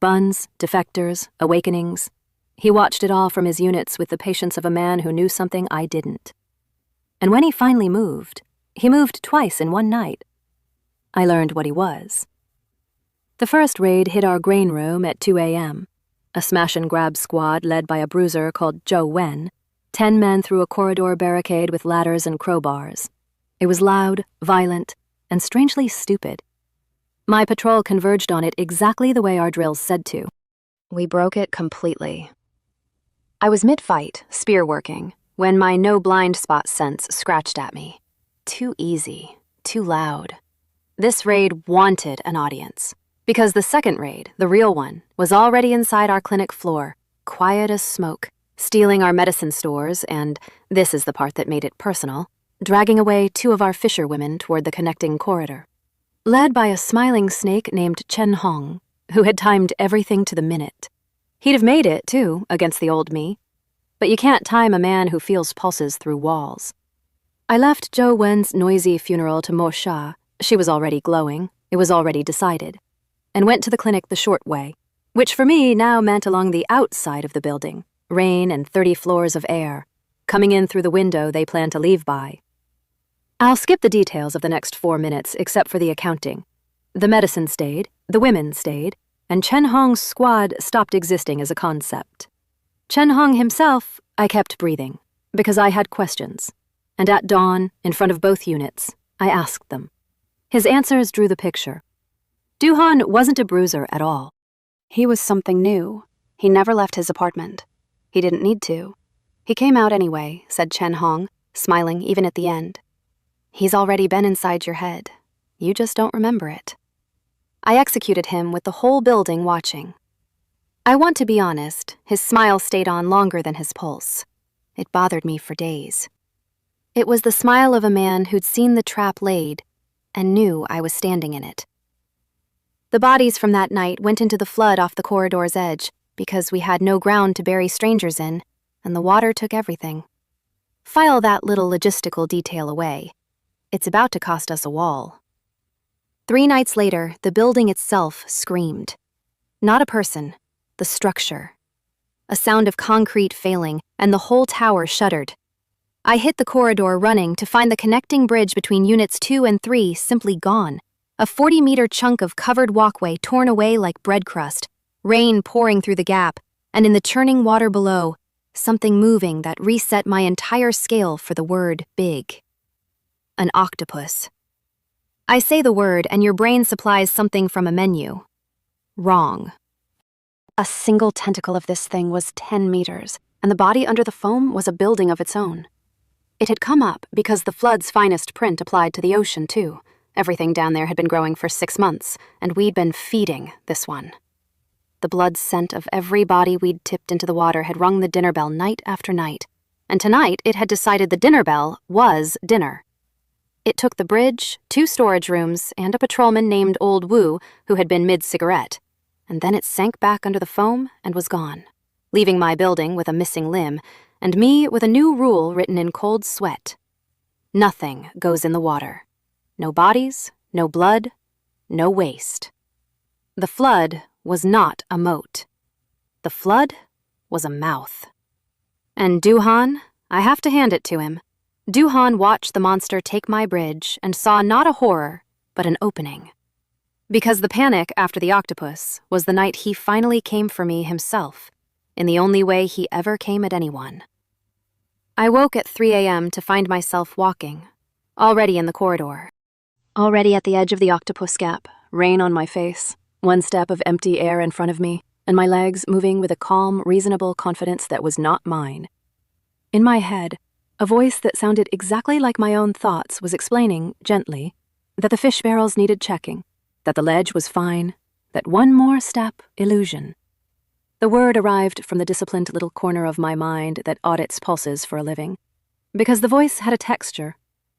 Buns, defectors, awakenings. He watched it all from his units with the patience of a man who knew something I didn't. And when he finally moved, he moved twice in one night. I learned what he was. The first raid hit our grain room at 2 a.m. A smash-and-grab squad led by a bruiser called Zhou Wen, 10 men through a corridor barricade with ladders and crowbars. It was loud, violent, and strangely stupid. My patrol converged on it exactly the way our drills said to. We broke it completely. I was mid-fight, spear working, when my no blind spot sense scratched at me. Too easy, too loud. This raid wanted an audience. Because the second raid, the real one, was already inside our clinic floor, quiet as smoke, stealing our medicine stores and, this is the part that made it personal, dragging away 2 of our fisherwomen toward the connecting corridor. Led by a smiling snake named Chen Hong, who had timed everything to the minute. He'd have made it, too, against the old me. But you can't time a man who feels pulses through walls. I left Zhou Wen's noisy funeral to Mo Sha. She was already glowing. It was already decided. And went to the clinic the short way, which for me now meant along the outside of the building, rain and 30 floors of air, coming in through the window they plan to leave by. I'll skip the details of the next 4 minutes except for the accounting. The medicine stayed, the women stayed, and Chen Hong's squad stopped existing as a concept. Chen Hong himself, I kept breathing, because I had questions. And at dawn, in front of both units, I asked them. His answers drew the picture. Duhan wasn't a bruiser at all. He was something new. He never left his apartment. He didn't need to. He came out anyway, said Chen Hong, smiling even at the end. He's already been inside your head. You just don't remember it. I executed him with the whole building watching. I want to be honest, his smile stayed on longer than his pulse. It bothered me for days. It was the smile of a man who'd seen the trap laid and knew I was standing in it. The bodies from that night went into the flood off the corridor's edge because we had no ground to bury strangers in, and the water took everything. File that little logistical detail away. It's about to cost us a wall. 3 nights later, the building itself screamed. Not a person, the structure. A sound of concrete failing, and the whole tower shuddered. I hit the corridor running to find the connecting bridge between Units 2 and 3 simply gone. A 40-meter chunk of covered walkway torn away like bread crust, rain pouring through the gap, and in the churning water below, something moving that reset my entire scale for the word big. An octopus. I say the word and your brain supplies something from a menu. Wrong. A single tentacle of this thing was 10 meters, and the body under the foam was a building of its own. It had come up because the flood's finest print applied to the ocean, too. Everything down there had been growing for 6 months, and we'd been feeding this one. The blood scent of every body we'd tipped into the water had rung the dinner bell night after night, and tonight it had decided the dinner bell was dinner. It took the bridge, 2 storage rooms, and a patrolman named Old Wu who had been mid-cigarette, and then it sank back under the foam and was gone, leaving my building with a missing limb, and me with a new rule written in cold sweat. Nothing goes in the water. No bodies, no blood, no waste. The flood was not a moat. The flood was a mouth. And Duhan, I have to hand it to him. Duhan watched the monster take my bridge and saw not a horror, but an opening. Because the panic after the octopus was the night he finally came for me himself, in the only way he ever came at anyone. I woke at 3 a.m. to find myself walking, already in the corridor. Already at the edge of the octopus gap, rain on my face, one step of empty air in front of me, and my legs moving with a calm, reasonable confidence that was not mine. In my head, a voice that sounded exactly like my own thoughts was explaining, gently, that the fish barrels needed checking, that the ledge was fine, that one more step, illusion. The word arrived from the disciplined little corner of my mind that audits pulses for a living, because the voice had a texture,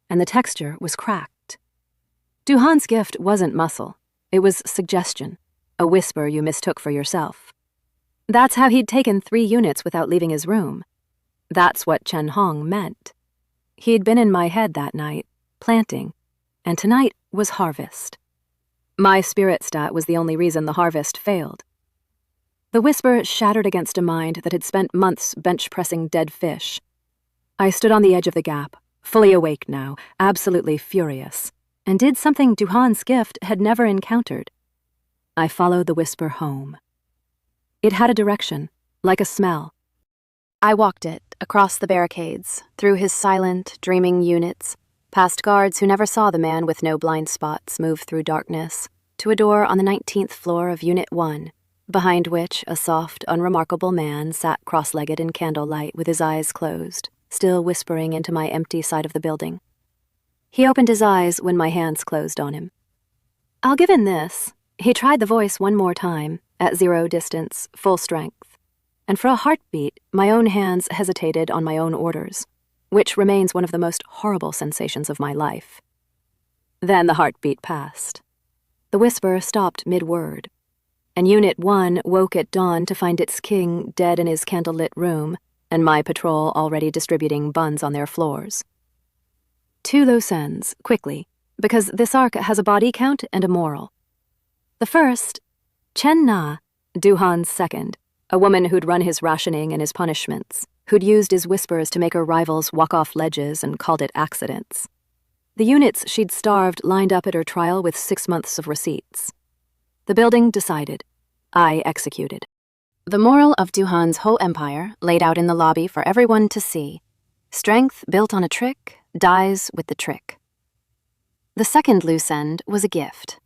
and the texture was cracked. Duhan's gift wasn't muscle. It was suggestion, a whisper you mistook for yourself. That's how he'd taken 3 units without leaving his room. That's what Chen Hong meant. He'd been in my head that night, planting, and tonight was harvest. My spirit stat was the only reason the harvest failed. The whisper shattered against a mind that had spent months bench-pressing dead fish. I stood on the edge of the gap, fully awake now, absolutely furious, and did something Duhan's gift had never encountered. I followed the whisper home. It had a direction, like a smell. I walked it across the barricades, through his silent, dreaming units, past guards who never saw the man with no blind spots move through darkness, to a door on the 19th floor of Unit 1, behind which a soft, unremarkable man sat cross-legged in candlelight with his eyes closed, still whispering into my empty side of the building. He opened his eyes when my hands closed on him. I'll give him this. He tried the voice one more time, at 0 distance, full strength. And for a heartbeat, my own hands hesitated on my own orders, which remains one of the most horrible sensations of my life. Then the heartbeat passed. The whisper stopped mid-word, and Unit 1 woke at dawn to find its king dead in his candlelit room, and my patrol already distributing buns on their floors. 2 loose ends, quickly, because this arc has a body count and a moral. The first, Chen Na, Duhan's second, a woman who'd run his rationing and his punishments, who'd used his whispers to make her rivals walk off ledges and called it accidents. The units she'd starved lined up at her trial with 6 months of receipts. The building decided. I executed. The moral of Duhan's whole empire laid out in the lobby for everyone to see. Strength built on a trick dies with the trick. The second loose end was a gift.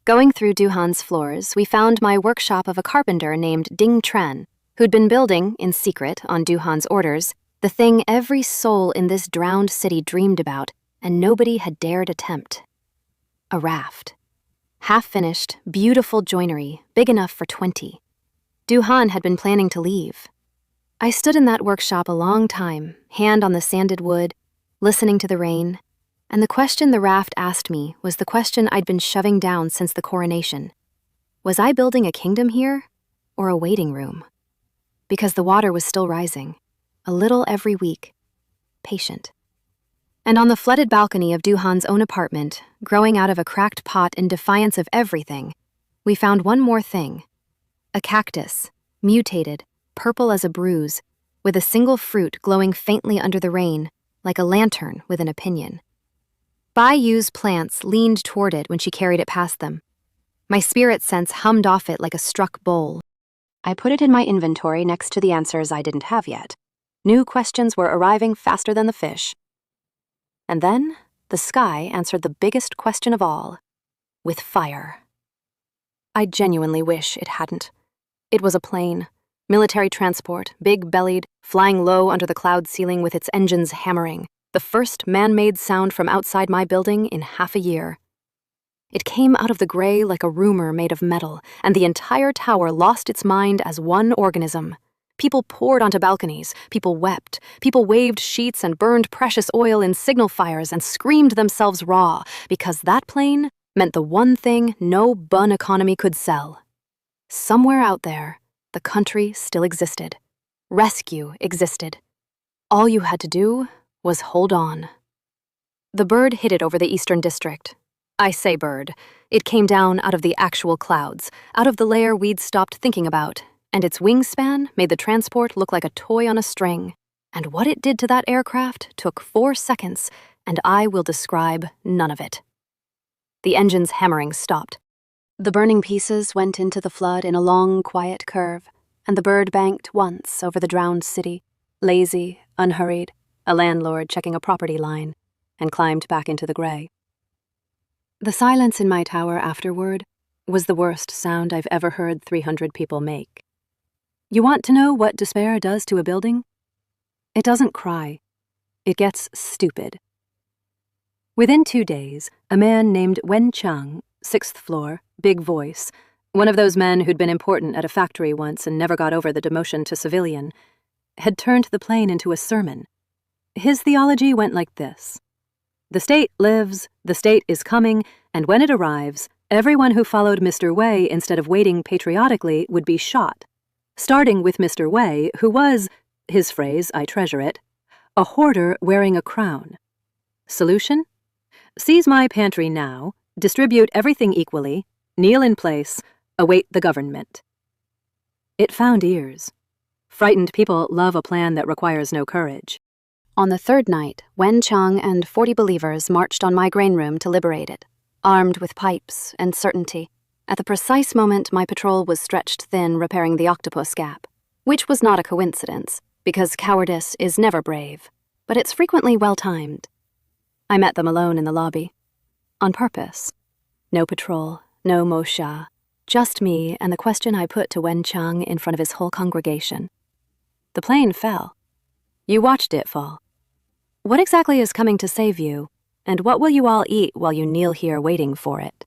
Going through Duhan's floors, we found my workshop of a carpenter named Ding Tren, who'd been building, in secret, on Duhan's orders, the thing every soul in this drowned city dreamed about, and nobody had dared attempt. A raft. Half-finished, beautiful joinery, big enough for 20. Duhan had been planning to leave. I stood in that workshop a long time, hand on the sanded wood, listening to the rain, and the question the raft asked me was the question I'd been shoving down since the coronation. Was I building a kingdom here, or a waiting room? Because the water was still rising, a little every week, patient. And on the flooded balcony of Duhan's own apartment, growing out of a cracked pot in defiance of everything, we found one more thing. A cactus, mutated, purple as a bruise, with a single fruit glowing faintly under the rain, like a lantern with an opinion. Bai Yu's plants leaned toward it when she carried it past them. My spirit sense hummed off it like a struck bowl. I put it in my inventory next to the answers I didn't have yet. New questions were arriving faster than the fish. And then, the sky answered the biggest question of all, with fire. I genuinely wish it hadn't. It was a plane, military transport, big-bellied, flying low under the cloud ceiling with its engines hammering, the first man-made sound from outside my building in half a year. It came out of the gray like a rumor made of metal, and the entire tower lost its mind as one organism. People poured onto balconies, people wept, people waved sheets and burned precious oil in signal fires and screamed themselves raw, because that plane meant the one thing no bun economy could sell. Somewhere out there, the country still existed. Rescue existed. All you had to do was hold on. The bird hit it over the eastern district. I say bird. It came down out of the actual clouds, out of the layer we'd stopped thinking about, and its wingspan made the transport look like a toy on a string. And what it did to that aircraft took 4 seconds, and I will describe none of it. The engine's hammering stopped. The burning pieces went into the flood in a long, quiet curve, and the bird banked once over the drowned city, lazy, unhurried, a landlord checking a property line, and climbed back into the gray. The silence in my tower afterward was the worst sound I've ever heard 300 people make. You want to know what despair does to a building? It doesn't cry. It gets stupid. Within 2 days, a man named Wen Chang, 6th floor, big voice, one of those men who'd been important at a factory once and never got over the demotion to civilian, had turned the plane into a sermon. His theology went like this: the state lives, the state is coming, and when it arrives, everyone who followed Mr. Wei instead of waiting patriotically would be shot, starting with Mr. Wei, who was, his phrase, I treasure it, a hoarder wearing a crown. Solution? Seize my pantry now, distribute everything equally, kneel in place, await the government. It found ears. Frightened people love a plan that requires no courage. On the 3rd night, Wen Chang and 40 believers marched on my grain room to liberate it, armed with pipes and certainty, at the precise moment my patrol was stretched thin repairing the octopus gap, which was not a coincidence, because cowardice is never brave, but it's frequently well-timed. I met them alone in the lobby. On purpose. No patrol, no Mo Xia, just me and the question I put to Wen Chang in front of his whole congregation. The plane fell. You watched it fall. What exactly is coming to save you, and what will you all eat while you kneel here waiting for it?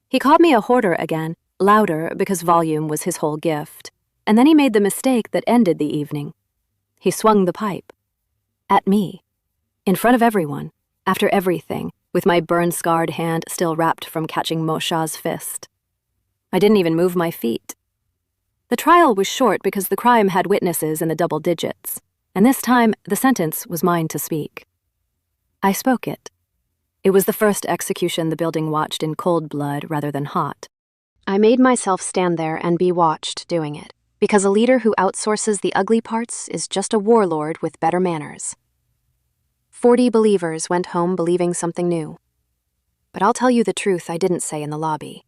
He called me a hoarder again, louder because volume was his whole gift, and then he made the mistake that ended the evening. He swung the pipe. At me. In front of everyone, after everything, with my burn-scarred hand still wrapped from catching Mo Xia's fist. I didn't even move my feet. The trial was short because the crime had witnesses in the double digits, and this time the sentence was mine to speak. I spoke it. It was the first execution the building watched in cold blood rather than hot. I made myself stand there and be watched doing it, because a leader who outsources the ugly parts is just a warlord with better manners. 40 believers went home believing something new. But I'll tell you the truth I didn't say in the lobby.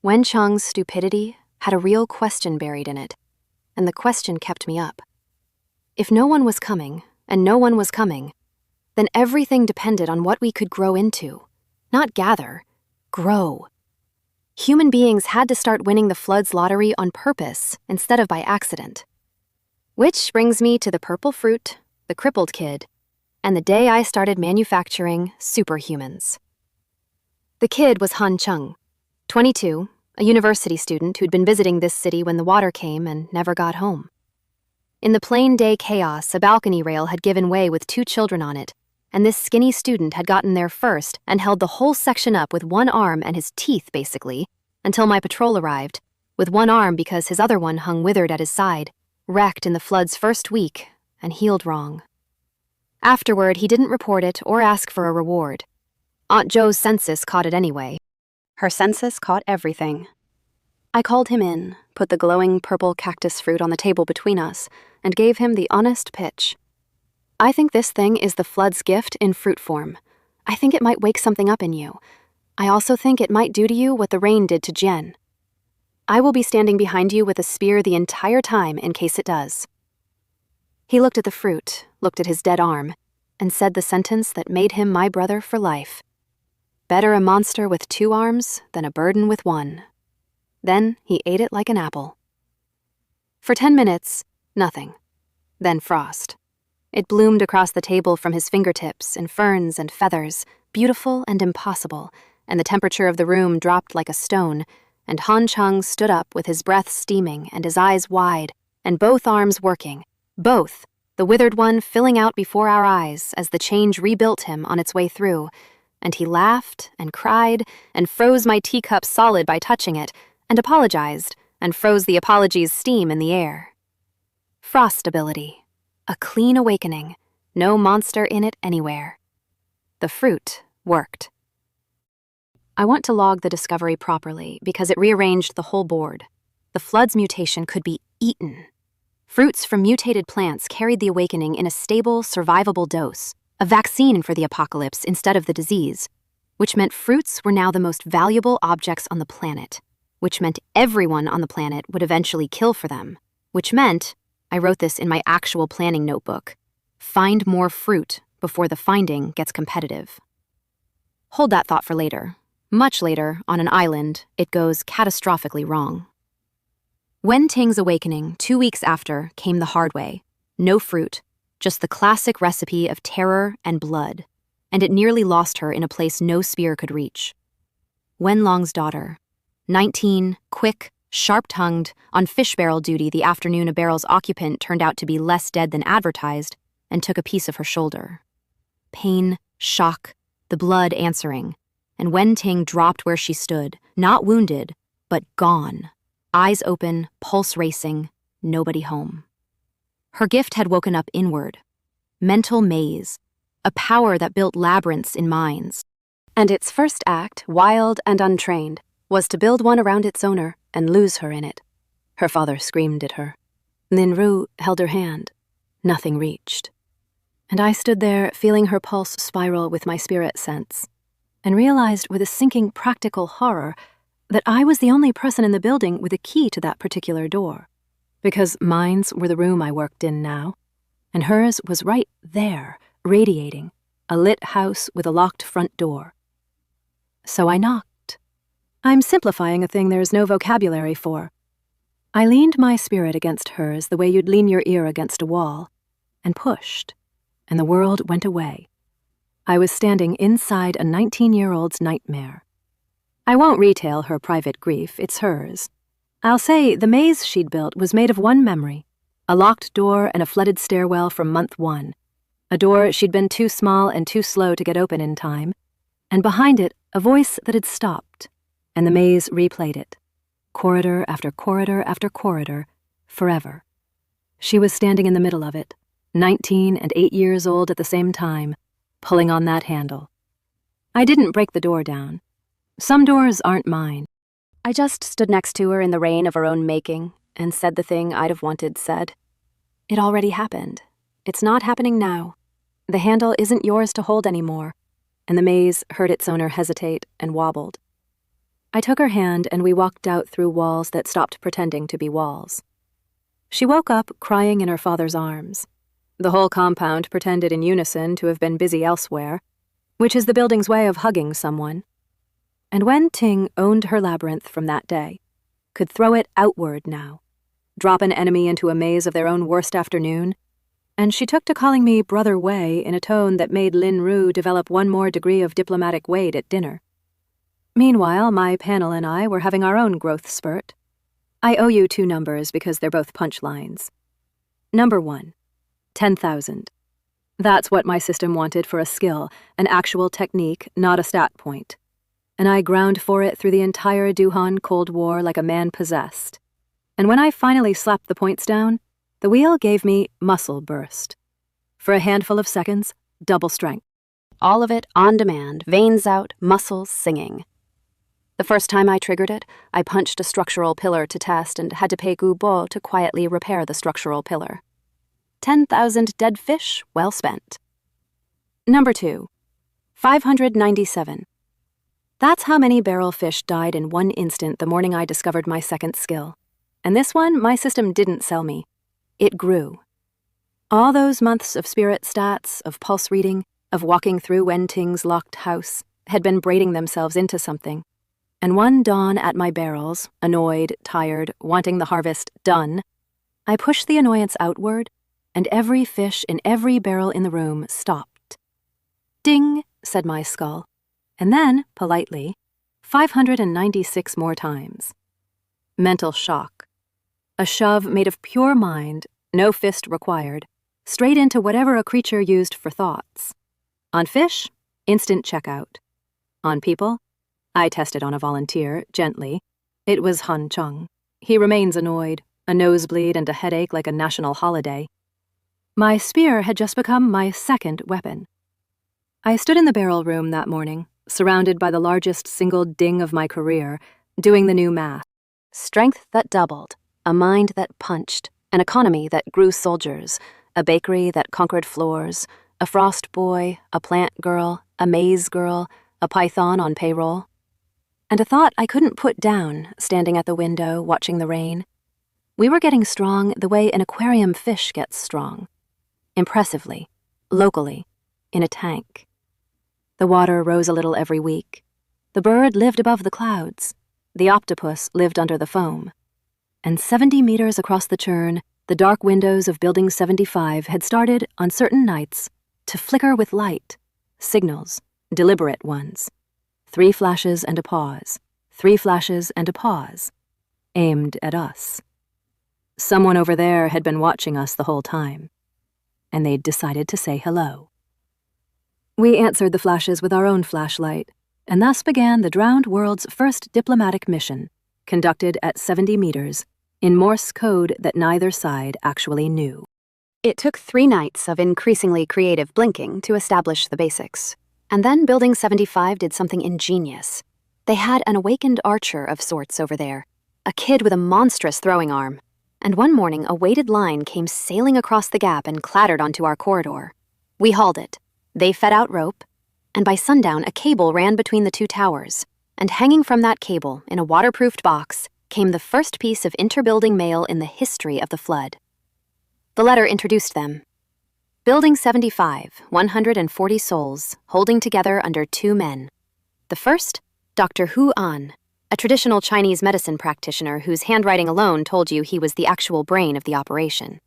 Wen Chang's stupidity had a real question buried in it, and the question kept me up. If no one was coming, and no one was coming, then everything depended on what we could grow into. Not gather, grow. Human beings had to start winning the Flood's lottery on purpose instead of by accident. Which brings me to the purple fruit, the crippled kid, and the day I started manufacturing superhumans. The kid was Han Chung, 22, a university student who'd been visiting this city when the water came and never got home. In the plain day chaos, a balcony rail had given way with 2 children on it, and this skinny student had gotten there first and held the whole section up with one arm and his teeth, basically, until my patrol arrived, with one arm because his other one hung withered at his side, wrecked in the flood's first week, and healed wrong. Afterward, he didn't report it or ask for a reward. Aunt Jo's census caught it anyway. Her census caught everything. I called him in, put the glowing purple cactus fruit on the table between us, and gave him the honest pitch. I think this thing is the Flood's gift in fruit form. I think it might wake something up in you. I also think it might do to you what the rain did to Jen. I will be standing behind you with a spear the entire time in case it does. He looked at the fruit, looked at his dead arm, and said the sentence that made him my brother for life. Better a monster with 2 arms than a burden with 1. Then he ate it like an apple. For 10 minutes, nothing. Then frost. It bloomed across the table from his fingertips in ferns and feathers, beautiful and impossible, and the temperature of the room dropped like a stone, and Han Chung stood up with his breath steaming and his eyes wide, and both arms working, both, the withered one filling out before our eyes as the change rebuilt him on its way through, and he laughed and cried and froze my teacup solid by touching it, and apologized, and froze the apology's steam in the air. Frost ability. A clean awakening. No monster in it anywhere. The fruit worked. I want to log the discovery properly because it rearranged the whole board. The the flood's mutation could be eaten. Fruits from mutated plants carried the awakening in a stable, survivable dose, a vaccine for the apocalypse instead of the disease, which meant fruits were now the most valuable objects on the planet, which meant everyone on the planet would eventually kill for them, which meant, I wrote this in my actual planning notebook, find more fruit before the finding gets competitive. Hold that thought for later. Much later, on an island, it goes catastrophically wrong. Wen Ting's awakening, 2 weeks after, came the hard way. No fruit, just the classic recipe of terror and blood, and it nearly lost her in a place no spear could reach. Wen Long's daughter, 19, quick, sharp-tongued, on fish barrel duty the afternoon a barrel's occupant turned out to be less dead than advertised, and took a piece of her shoulder. Pain, shock, the blood answering, and Wen Ting dropped where she stood, not wounded, but gone. Eyes open, pulse racing, nobody home. Her gift had woken up inward. Mental maze, a power that built labyrinths in minds. And its first act, wild and untrained, was to build one around its owner and lose her in it. Her father screamed at her. Lin Ru held her hand. Nothing reached. And I stood there feeling her pulse spiral with my spirit sense, and realized with a sinking practical horror that I was the only person in the building with a key to that particular door, because mine's were the room I worked in now, and hers was right there, radiating, a lit house with a locked front door. So I knocked. I'm simplifying a thing there's no vocabulary for. I leaned my spirit against hers the way you'd lean your ear against a wall, and pushed, and the world went away. I was standing inside a 19-year-old's nightmare. I won't retail her private grief, it's hers. I'll say the maze she'd built was made of one memory, a locked door and a flooded stairwell from month 1, a door she'd been too small and too slow to get open in time, and behind it, a voice that had stopped, and the maze replayed it, corridor after corridor after corridor, forever. She was standing in the middle of it, 19 and 8 years old at the same time, pulling on that handle. I didn't break the door down. Some doors aren't mine. I just stood next to her in the rain of her own making and said the thing I'd have wanted said. It already happened. It's not happening now. The handle isn't yours to hold anymore, and the maze heard its owner hesitate and wobbled. I took her hand and we walked out through walls that stopped pretending to be walls. She woke up crying in her father's arms. The whole compound pretended in unison to have been busy elsewhere, which is the building's way of hugging someone. And Wen Ting owned her labyrinth from that day, could throw it outward now, drop an enemy into a maze of their own worst afternoon, and she took to calling me Brother Wei in a tone that made Lin Ru develop one more degree of diplomatic weight at dinner. Meanwhile, my panel and I were having our own growth spurt. I owe you 2 numbers because they're both punchlines. Number 1, 10,000. That's what my system wanted for a skill, an actual technique, not a stat point. And I ground for it through the entire Duhan Cold War like a man possessed. And when I finally slapped the points down, the wheel gave me muscle burst. For a handful of seconds, double strength. All of it on demand, veins out, muscles singing. The first time I triggered it, I punched a structural pillar to test and had to pay Gu Bo to quietly repair the structural pillar. 10,000 dead fish, well spent. Number 2, 597. That's how many barrel fish died in one instant the morning I discovered my second skill. And this one, my system didn't sell me. It grew. All those months of spirit stats, of pulse reading, of walking through Wen Ting's locked house, had been braiding themselves into something. And one dawn at my barrels, annoyed, tired, wanting the harvest done, I pushed the annoyance outward, and every fish in every barrel in the room stopped. Ding, said my skull. And then, politely, 596 more times. Mental shock. A shove made of pure mind, no fist required, straight into whatever a creature used for thoughts. On fish, instant checkout. On people, I tested on a volunteer, gently. It was Han Chung. He remains annoyed, a nosebleed and a headache like a national holiday. My spear had just become my second weapon. I stood in the barrel room that morning, surrounded by the largest single ding of my career, doing the new math. Strength that doubled, a mind that punched, an economy that grew soldiers, a bakery that conquered floors, a frost boy, a plant girl, a maze girl, a python on payroll. And a thought I couldn't put down, standing at the window watching the rain. We were getting strong the way an aquarium fish gets strong. Impressively, locally, in a tank. The water rose a little every week. The bird lived above the clouds. The octopus lived under the foam. And 70 meters across the churn, the dark windows of Building 75 had started, on certain nights, to flicker with light, signals, deliberate ones. 3 flashes and a pause, 3 flashes and a pause, aimed at us. Someone over there had been watching us the whole time, and they'd decided to say hello. We answered the flashes with our own flashlight, and thus began the drowned world's first diplomatic mission, conducted at 70 meters, in Morse code that neither side actually knew. It took 3 nights of increasingly creative blinking to establish the basics. And then Building 75 did something ingenious. They had an awakened archer of sorts over there, a kid with a monstrous throwing arm. And one morning, a weighted line came sailing across the gap and clattered onto our corridor. We hauled it. They fed out rope. And by sundown, a cable ran between the 2 towers. And hanging from that cable, in a waterproofed box, came the first piece of interbuilding mail in the history of the flood. The letter introduced them. Building 75, 140 souls, holding together under 2 men. The first, Dr. Hu An, a traditional Chinese medicine practitioner whose handwriting alone told you he was the actual brain of the operation.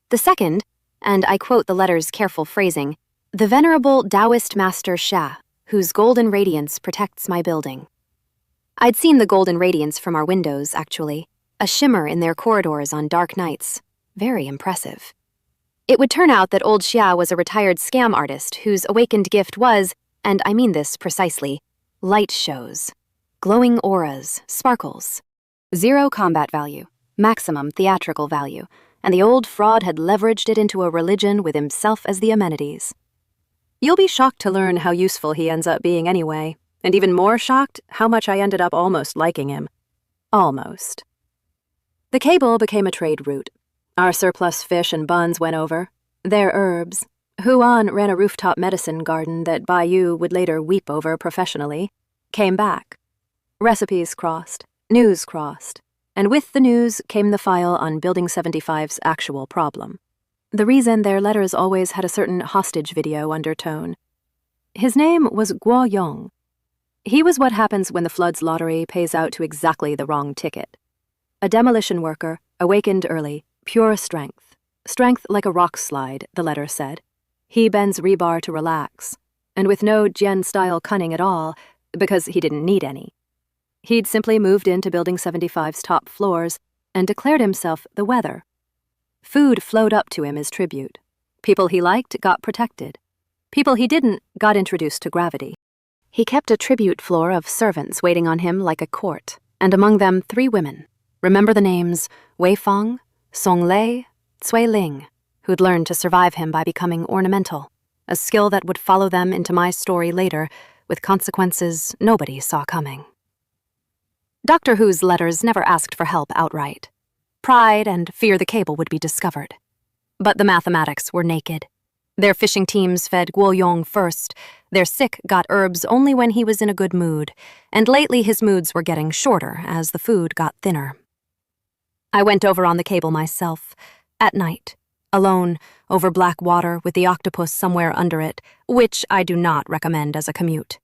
The second, and I quote the letter's careful phrasing, the venerable Taoist master Xia, whose golden radiance protects my building. I'd seen the golden radiance from our windows, actually, a shimmer in their corridors on dark nights. Very impressive. It would turn out that old Xia was a retired scam artist whose awakened gift was, and I mean this precisely, light shows. Glowing auras, sparkles. 0 combat value, maximum theatrical value, and the old fraud had leveraged it into a religion with himself as the amenities. You'll be shocked to learn how useful he ends up being anyway, and even more shocked how much I ended up almost liking him. Almost. The cable became a trade route. Our surplus fish and buns went over. Their herbs. Huan ran a rooftop medicine garden that Bayou would later weep over professionally. Came back. Recipes crossed. News crossed. And with the news came the file on Building 75's actual problem. The reason their letters always had a certain hostage video undertone. His name was Guo Yong. He was what happens when the Flood's lottery pays out to exactly the wrong ticket. A demolition worker, awakened early, pure strength. Strength like a rock slide, the letter said. He bends rebar to relax, and with no Jian-style cunning at all, because he didn't need any. He'd simply moved into Building 75's top floors and declared himself the weather. Food flowed up to him as tribute. People he liked got protected. People he didn't got introduced to gravity. He kept a tribute floor of servants waiting on him like a court, and among them 3 women. Remember the names Wei Fong, Song Lei, Cui Ling, who'd learned to survive him by becoming ornamental, a skill that would follow them into my story later, with consequences nobody saw coming. Dr. Who's letters never asked for help outright. Pride and fear the cable would be discovered. But the mathematics were naked. Their fishing teams fed Guo Yong first. Their sick got herbs only when he was in a good mood, and lately his moods were getting shorter as the food got thinner. I went over on the cable myself, at night, alone, over black water with the octopus somewhere under it, which I do not recommend as a commute.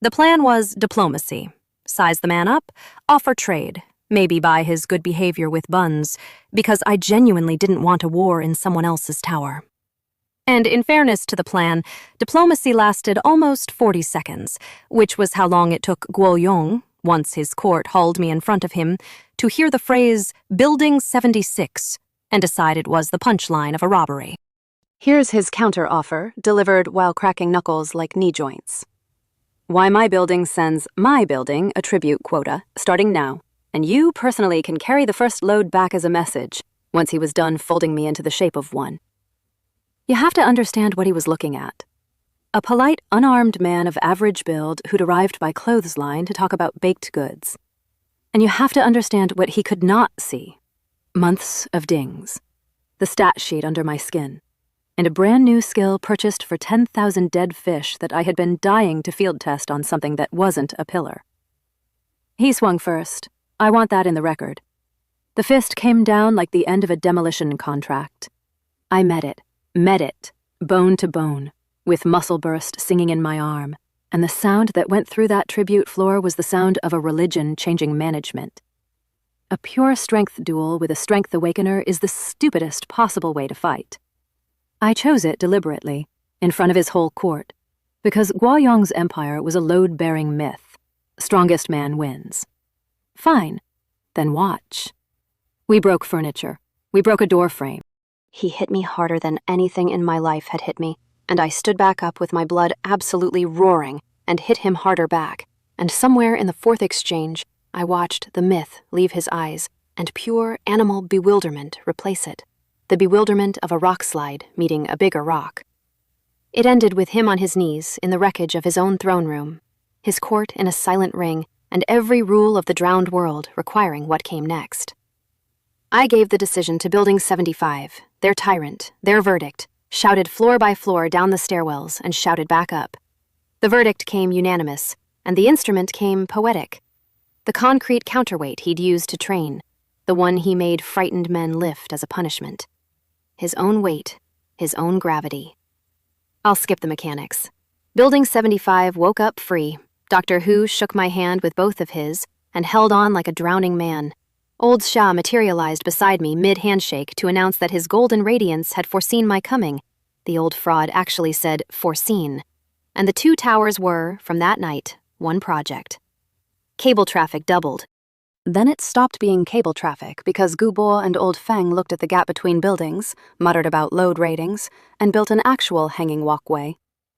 The plan was diplomacy. Size the man up, offer trade, maybe buy his good behavior with buns, because I genuinely didn't want a war in someone else's tower. And in fairness to the plan, diplomacy lasted almost 40 seconds, which was how long it took Guo Yong, once his court hauled me in front of him, to hear the phrase, Building 76, and decide it was the punchline of a robbery. Here's his counter-offer, delivered while cracking knuckles like knee joints. Why my building sends my building a tribute quota, starting now, and you personally can carry the first load back as a message, once he was done folding me into the shape of one. You have to understand what he was looking at. A polite, unarmed man of average build who'd arrived by clothesline to talk about baked goods. And you have to understand what he could not see. Months of dings, the stat sheet under my skin, and a brand new skill purchased for 10,000 dead fish that I had been dying to field test on something that wasn't a pillar. He swung first. I want that in the record. The fist came down like the end of a demolition contract. I met it, bone to bone, with muscle burst singing in my arm, and the sound that went through that tribute floor was the sound of a religion changing management. A pure strength duel with a strength awakener is the stupidest possible way to fight. I chose it deliberately, in front of his whole court, because Guoyong's empire was a load-bearing myth. Strongest man wins. Fine, then watch. We broke furniture. We broke a door frame. He hit me harder than anything in my life had hit me, and I stood back up with my blood absolutely roaring and hit him harder back, and somewhere in the fourth exchange, I watched the myth leave his eyes and pure animal bewilderment replace it. The bewilderment of a rock slide meeting a bigger rock. It ended with him on his knees in the wreckage of his own throne room, his court in a silent ring, and every rule of the drowned world requiring what came next. I gave the decision to Building 75, their tyrant, their verdict, shouted floor by floor down the stairwells and shouted back up. The verdict came unanimous, and the instrument came poetic. The concrete counterweight he'd used to train, the one he made frightened men lift as a punishment. His own weight, his own gravity. I'll skip the mechanics. Building 75 woke up free. Dr. Hu shook my hand with both of his and held on like a drowning man. Old Shah materialized beside me mid-handshake to announce that his golden radiance had foreseen my coming. The old fraud actually said foreseen. And the two towers were, from that night, one project. Cable traffic doubled. Then it stopped being cable traffic because Gubo and Old Feng looked at the gap between buildings, muttered about load ratings, and built an actual hanging walkway.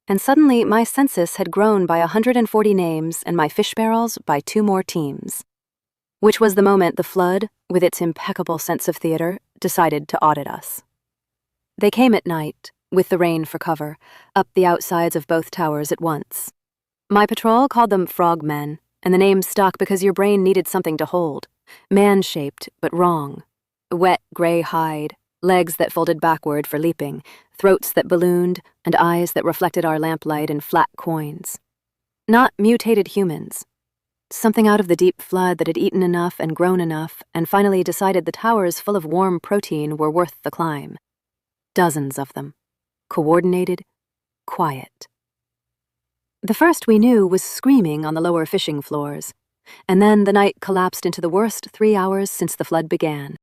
And suddenly my census had grown by 140 names and my fish barrels by 2 more teams. Which was the moment the flood, with its impeccable sense of theater, decided to audit us. They came at night, with the rain for cover, up the outsides of both towers at once. My patrol called them frogmen, and the name stuck because your brain needed something to hold. Man-shaped, but wrong. Wet gray hide, legs that folded backward for leaping, throats that ballooned, and eyes that reflected our lamplight in flat coins. Not mutated humans. Something out of the deep flood that had eaten enough and grown enough and finally decided the towers full of warm protein were worth the climb. Dozens of them. Coordinated, quiet. The first we knew was screaming on the lower fishing floors, and then the night collapsed into the worst 3 hours since the flood began.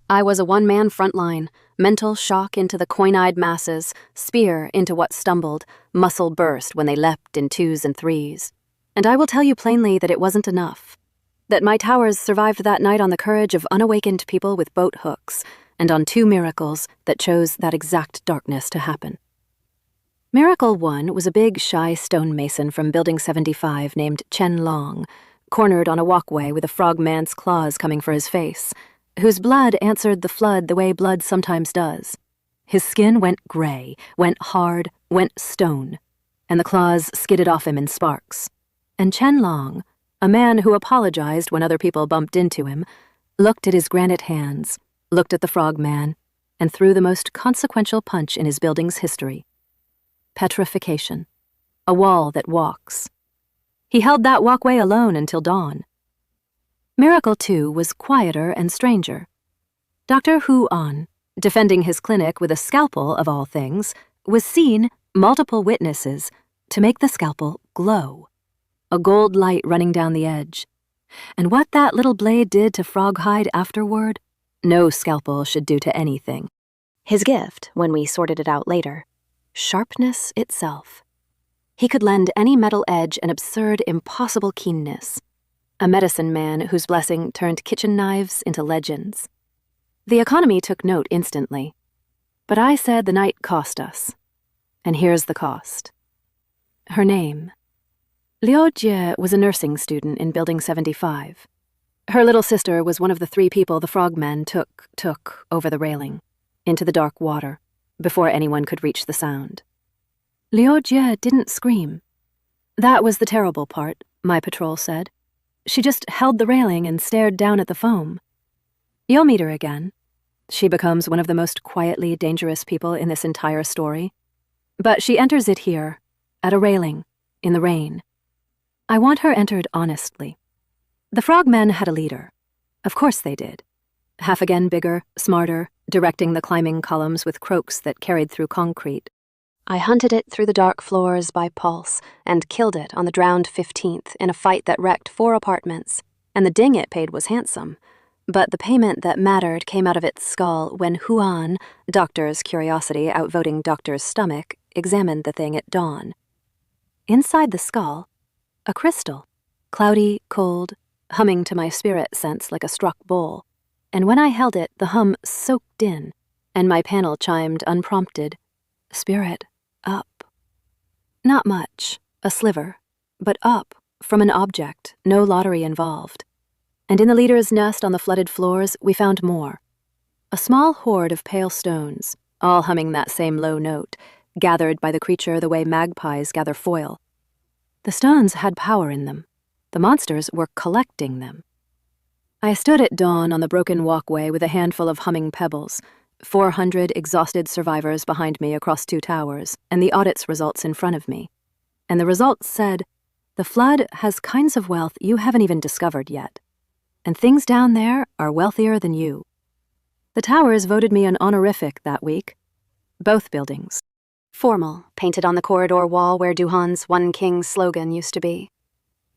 I was a one-man front line, mental shock into the coin-eyed masses, spear into what stumbled, muscle burst when they leapt in 2s and 3s. And I will tell you plainly that it wasn't enough. That my towers survived that night on the courage of unawakened people with boat hooks, and on 2 miracles that chose that exact darkness to happen. Miracle 1 was a big, shy stonemason from Building 75 named Chen Long, cornered on a walkway with a frogman's claws coming for his face, whose blood answered the flood the way blood sometimes does. His skin went gray, went hard, went stone, and the claws skidded off him in sparks. And Chen Long, a man who apologized when other people bumped into him, looked at his granite hands, looked at the frogman, and threw the most consequential punch in his building's history. Petrification. A wall that walks. He held that walkway alone until dawn. Miracle 2 was quieter and stranger. Dr. Hu An, defending his clinic with a scalpel of all things, was seen, multiple witnesses, to make the scalpel glow. A gold light running down the edge. And what that little blade did to Froghide afterward, no scalpel should do to anything. His gift, when we sorted it out later, sharpness itself. He could lend any metal edge an absurd, impossible keenness. A medicine man whose blessing turned kitchen knives into legends. The economy took note instantly. But I said the night cost us. And here's the cost. Her name. Liu Jie was a nursing student in Building 75. Her little sister was one of the 3 people the frogmen took over the railing, into the dark water, before anyone could reach the sound. Liu Jie didn't scream. That was the terrible part, my patrol said. She just held the railing and stared down at the foam. You'll meet her again. She becomes one of the most quietly dangerous people in this entire story. But she enters it here, at a railing, in the rain. I want her entered honestly. The frogmen had a leader. Of course they did. Half again bigger, smarter, directing the climbing columns with croaks that carried through concrete. I hunted it through the dark floors by pulse and killed it on the drowned 15th in a fight that wrecked 4 apartments, and the ding it paid was handsome. But the payment that mattered came out of its skull when Huan, Doctor's curiosity outvoting Doctor's stomach, examined the thing at dawn. Inside the skull, a crystal, cloudy, cold, humming to my spirit sense like a struck bowl, and when I held it, the hum soaked in, and my panel chimed unprompted, "Spirit, up." Not much, a sliver, but up, from an object, no lottery involved. And in the leader's nest on the flooded floors, we found more. A small hoard of pale stones, all humming that same low note, gathered by the creature the way magpies gather foil. The stones had power in them. The monsters were collecting them. I stood at dawn on the broken walkway with a handful of humming pebbles, 400 exhausted survivors behind me across 2 towers, and the audit's results in front of me. And the results said, the flood has kinds of wealth you haven't even discovered yet. And things down there are wealthier than you. The towers voted me an honorific that week. Both buildings. Formal, painted on the corridor wall where Duhan's One King slogan used to be.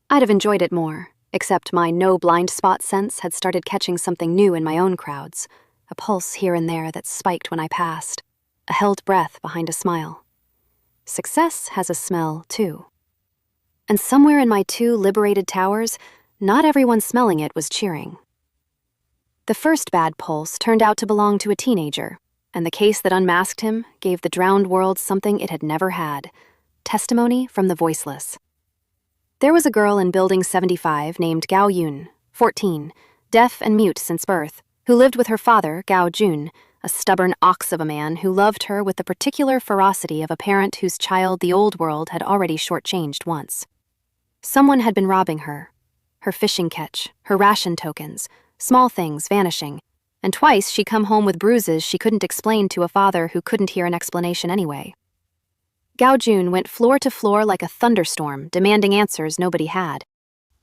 I'd have enjoyed it more, except my no blind spot sense had started catching something new in my own crowds, a pulse here and there that spiked when I passed, a held breath behind a smile. Success has a smell, too. And somewhere in my 2 liberated towers, not everyone smelling it was cheering. The first bad pulse turned out to belong to a teenager, and the case that unmasked him gave the drowned world something it had never had, testimony from the voiceless. There was a girl in Building 75 named Gao Yun, 14, deaf and mute since birth, who lived with her father, Gao Jun, a stubborn ox of a man who loved her with the particular ferocity of a parent whose child the old world had already shortchanged once. Someone had been robbing her fishing catch, her ration tokens, small things vanishing, and twice she'd come home with bruises she couldn't explain to a father who couldn't hear an explanation anyway. Gao Jun went floor to floor like a thunderstorm, demanding answers nobody had.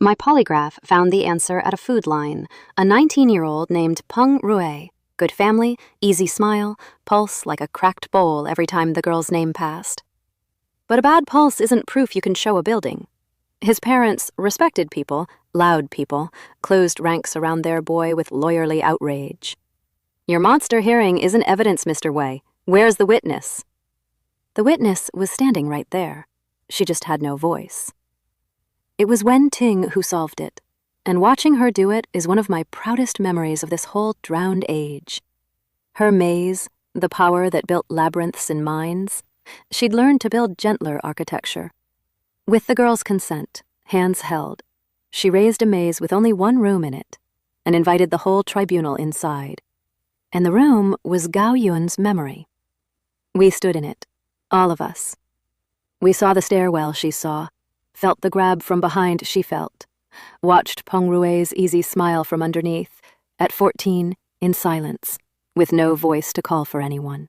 My polygraph found the answer at a food line, a 19-year-old named Peng Rue, good family, easy smile, pulse like a cracked bowl every time the girl's name passed. But a bad pulse isn't proof you can show a building. His parents, respected people, loud people, closed ranks around their boy with lawyerly outrage. Your monster hearing isn't evidence, Mr. Wei. Where's the witness? The witness was standing right there. She just had no voice. It was Wen Ting who solved it, and watching her do it is one of my proudest memories of this whole drowned age. Her maze, the power that built labyrinths in minds, she'd learned to build gentler architecture. With the girl's consent, hands held, she raised a maze with only 1 room in it, and invited the whole tribunal inside. And the room was Gao Yun's memory. We stood in it, all of us. We saw the stairwell she saw, felt the grab from behind she felt, watched Peng Rue's easy smile from underneath, at 14, in silence, with no voice to call for anyone.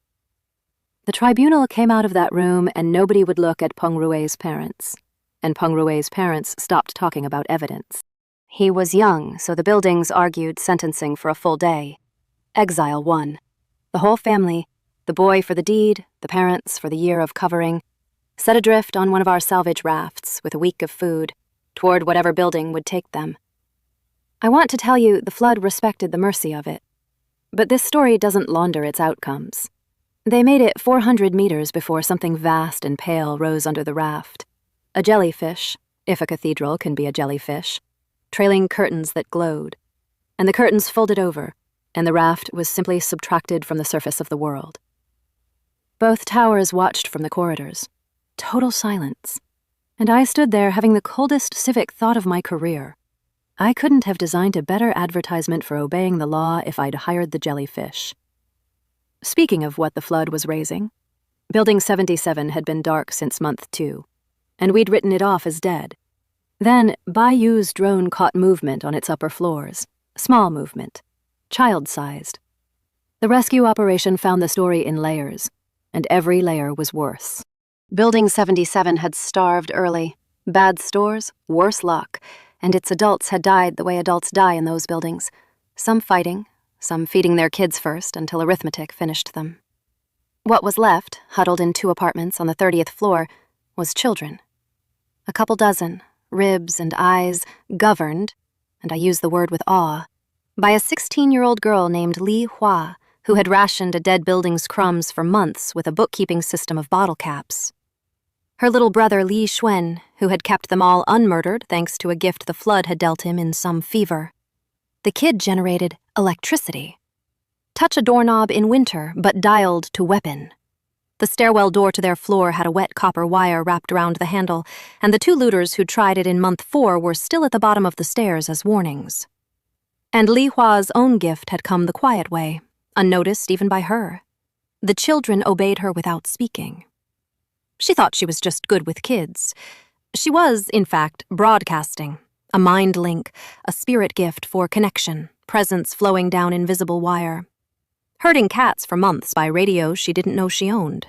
The tribunal came out of that room and nobody would look at Peng Rue's parents, and Peng Rue's parents stopped talking about evidence. He was young, so the buildings argued sentencing for a full day. Exile won. The whole family, the boy for the deed, the parents for the year of covering, set adrift on one of our salvage rafts with a week of food, toward whatever building would take them. I want to tell you the flood respected the mercy of it, but this story doesn't launder its outcomes. They made it 400 meters before something vast and pale rose under the raft. A jellyfish, if a cathedral can be a jellyfish, trailing curtains that glowed. And the curtains folded over, and the raft was simply subtracted from the surface of the world. Both towers watched from the corridors. Total silence. And I stood there having the coldest civic thought of my career. I couldn't have designed a better advertisement for obeying the law if I'd hired the jellyfish. Speaking of what the flood was raising, Building 77 had been dark since month 2, and we'd written it off as dead. Then, Bayou's drone caught movement on its upper floors. Small movement. Child-sized. The rescue operation found the story in layers, and every layer was worse. Building 77 had starved early. Bad stores, worse luck, and its adults had died the way adults die in those buildings. Some fighting, some feeding their kids first until arithmetic finished them. What was left, huddled in 2 apartments on the 30th floor, was children. A couple dozen, ribs and eyes, governed, and I use the word with awe, by a 16-year-old girl named Li Hua, who had rationed a dead building's crumbs for months with a bookkeeping system of bottle caps. Her little brother Li Xuan, who had kept them all unmurdered thanks to a gift the flood had dealt him in some fever. The kid generated electricity. Touch a doorknob in winter, but dialed to weapon. The stairwell door to their floor had a wet copper wire wrapped around the handle, and the 2 looters who'd tried it in month 4 were still at the bottom of the stairs as warnings. And Li Hua's own gift had come the quiet way, unnoticed even by her. The children obeyed her without speaking. She thought she was just good with kids. She was, in fact, broadcasting, a mind link, a spirit gift for connection, presence flowing down invisible wire. Herding cats for months by radios she didn't know she owned.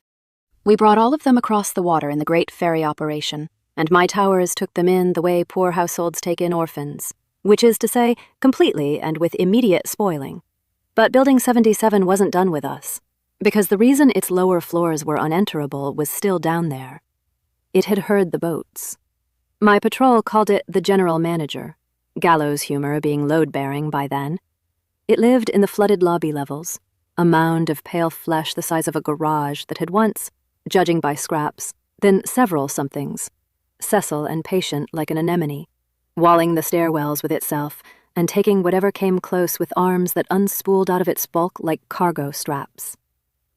We brought all of them across the water in the great ferry operation, and my towers took them in the way poor households take in orphans, which is to say, completely and with immediate spoiling. But Building 77 wasn't done with us, because the reason its lower floors were unenterable was still down there. It had heard the boats. My patrol called it the general manager, gallows humor being load-bearing by then. It lived in the flooded lobby levels, a mound of pale flesh the size of a garage that had once, judging by scraps, then several somethings, sessile and patient like an anemone, walling the stairwells with itself and taking whatever came close with arms that unspooled out of its bulk like cargo straps.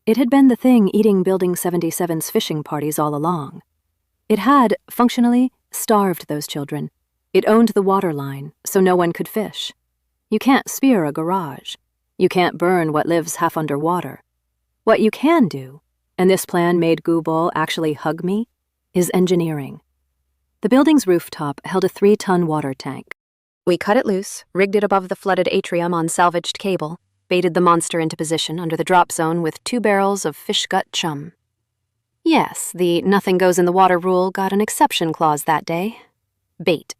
It had been the thing eating Building 77's fishing parties all along. It had, functionally, starved those children. It owned the water line, so no one could fish. You can't spear a garage. You can't burn what lives half underwater. What you can do, and this plan made Gubo actually hug me, is engineering. The building's rooftop held a 3-ton water tank. We cut it loose, rigged it above the flooded atrium on salvaged cable, baited the monster into position under the drop zone with 2 barrels of fish gut chum. Yes, the nothing goes in the water rule got an exception clause that day. Bait.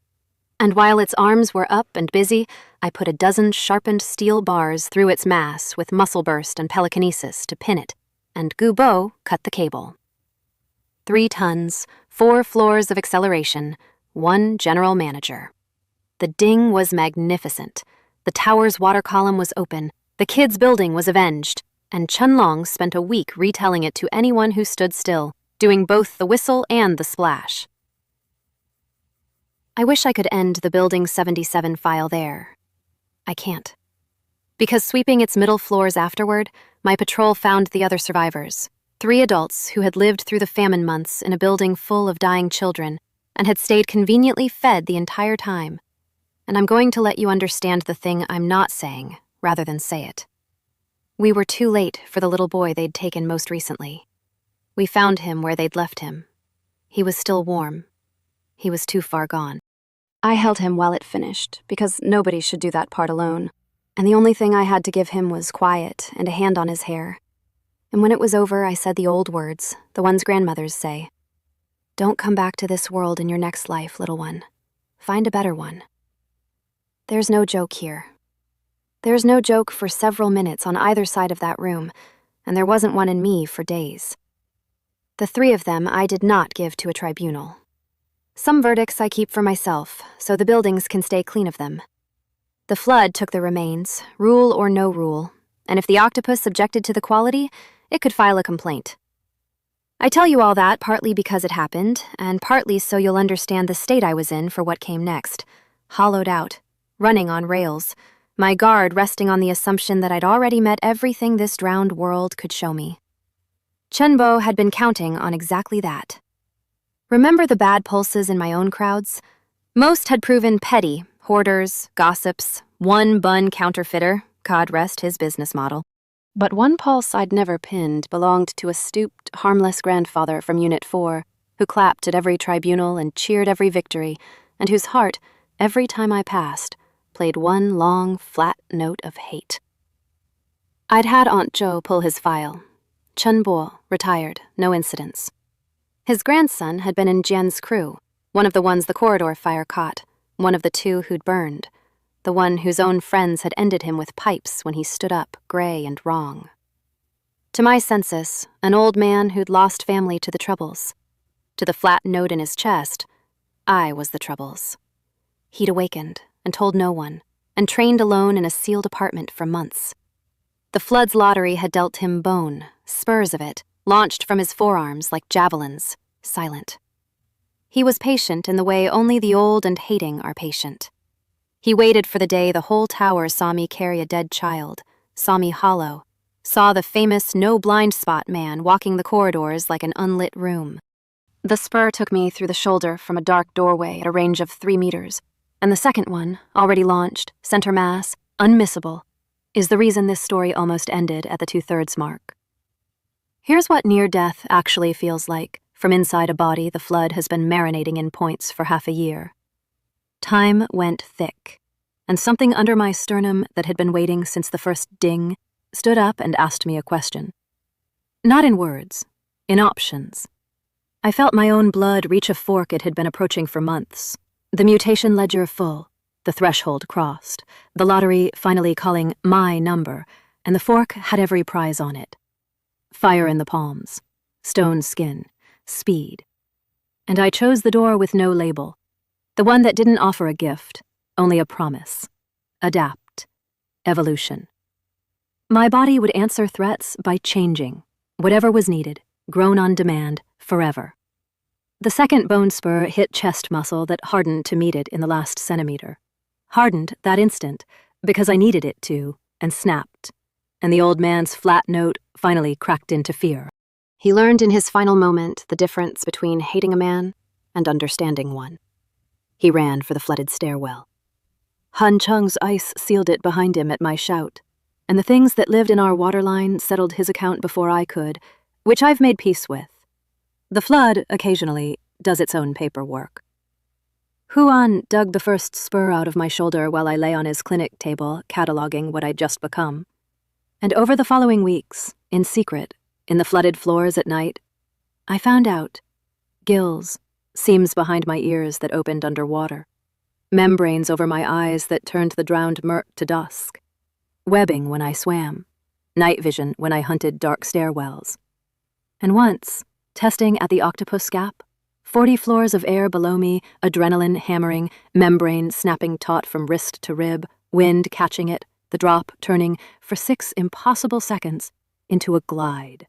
And while its arms were up and busy, I put a dozen sharpened steel bars through its mass with muscle burst and telekinesis to pin it, and Gubo cut the cable. 3 tons, 4 floors of acceleration, 1 general manager. The ding was magnificent. The tower's water column was open, the kids' building was avenged, and Chunlong spent a week retelling it to anyone who stood still, doing both the whistle and the splash. I wish I could end the Building 77 file there. I can't. Because sweeping its middle floors afterward, my patrol found the other survivors, 3 adults who had lived through the famine months in a building full of dying children and had stayed conveniently fed the entire time. And I'm going to let you understand the thing I'm not saying, rather than say it. We were too late for the little boy they'd taken most recently. We found him where they'd left him. He was still warm. He was too far gone. I held him while it finished, because nobody should do that part alone, and the only thing I had to give him was quiet and a hand on his hair. And when it was over, I said the old words, the ones grandmothers say. Don't come back to this world in your next life, little one. Find a better one. There's no joke here. There's no joke for several minutes on either side of that room, and there wasn't one in me for days. The 3 of them I did not give to a tribunal. Some verdicts I keep for myself, so the buildings can stay clean of them. The flood took the remains, rule or no rule, and if the octopus objected to the quality, it could file a complaint. I tell you all that partly because it happened, and partly so you'll understand the state I was in for what came next. Hollowed out, running on rails, my guard resting on the assumption that I'd already met everything this drowned world could show me. Chenbo had been counting on exactly that. Remember the bad pulses in my own crowds? Most had proven petty, hoarders, gossips, one bun counterfeiter, God rest his business model. But one pulse I'd never pinned belonged to a stooped, harmless grandfather from Unit 4, who clapped at every tribunal and cheered every victory, and whose heart, every time I passed, played one long, flat note of hate. I'd had Aunt Jo pull his file. Chun Bo, retired, no incidents. His grandson had been in Jian's crew, one of the ones the corridor fire caught, one of the two who'd burned, the one whose own friends had ended him with pipes when he stood up, gray and wrong. To my census, an old man who'd lost family to the Troubles. To the flat note in his chest, I was the Troubles. He'd awakened and told no one, and trained alone in a sealed apartment for months. The Flood's lottery had dealt him bone, spurs of it, launched from his forearms like javelins, silent. He was patient in the way only the old and hating are patient. He waited for the day the whole tower saw me carry a dead child, saw me hollow, saw the famous no blind spot man walking the corridors like an unlit room. The spur took me through the shoulder from a dark doorway at a range of 3 meters, and the second one, already launched, center mass, unmissable, is the reason this story almost ended at the 2/3 mark. Here's what near death actually feels like. From inside a body the Flood has been marinating in points for half a year. Time went thick, and something under my sternum that had been waiting since the first ding stood up and asked me a question. Not in words, in options. I felt my own blood reach a fork it had been approaching for months. The mutation ledger full, the threshold crossed, the lottery finally calling my number, and the fork had every prize on it. Fire in the palms, stone skin, speed. And I chose the door with no label, the one that didn't offer a gift, only a promise. Adapt. Evolution. My body would answer threats by changing, whatever was needed, grown on demand, forever. The second bone spur hit chest muscle that hardened to meet it in the last centimeter. Hardened that instant, because I needed it to, and snapped. And the old man's flat note finally cracked into fear. He learned in his final moment the difference between hating a man and understanding one. He ran for the flooded stairwell. Han Chung's ice sealed it behind him at my shout, and the things that lived in our waterline settled his account before I could, which I've made peace with. The Flood, occasionally, does its own paperwork. Huan dug the first spur out of my shoulder while I lay on his clinic table, cataloging what I'd just become. And over the following weeks, in secret, in the flooded floors at night, I found out. Gills, seams behind my ears that opened underwater, membranes over my eyes that turned the drowned murk to dusk, webbing when I swam, night vision when I hunted dark stairwells. And once, testing at the octopus gap, 40 floors of air below me, adrenaline hammering, membrane snapping taut from wrist to rib, wind catching it, the drop turning, for 6 impossible seconds, into a glide.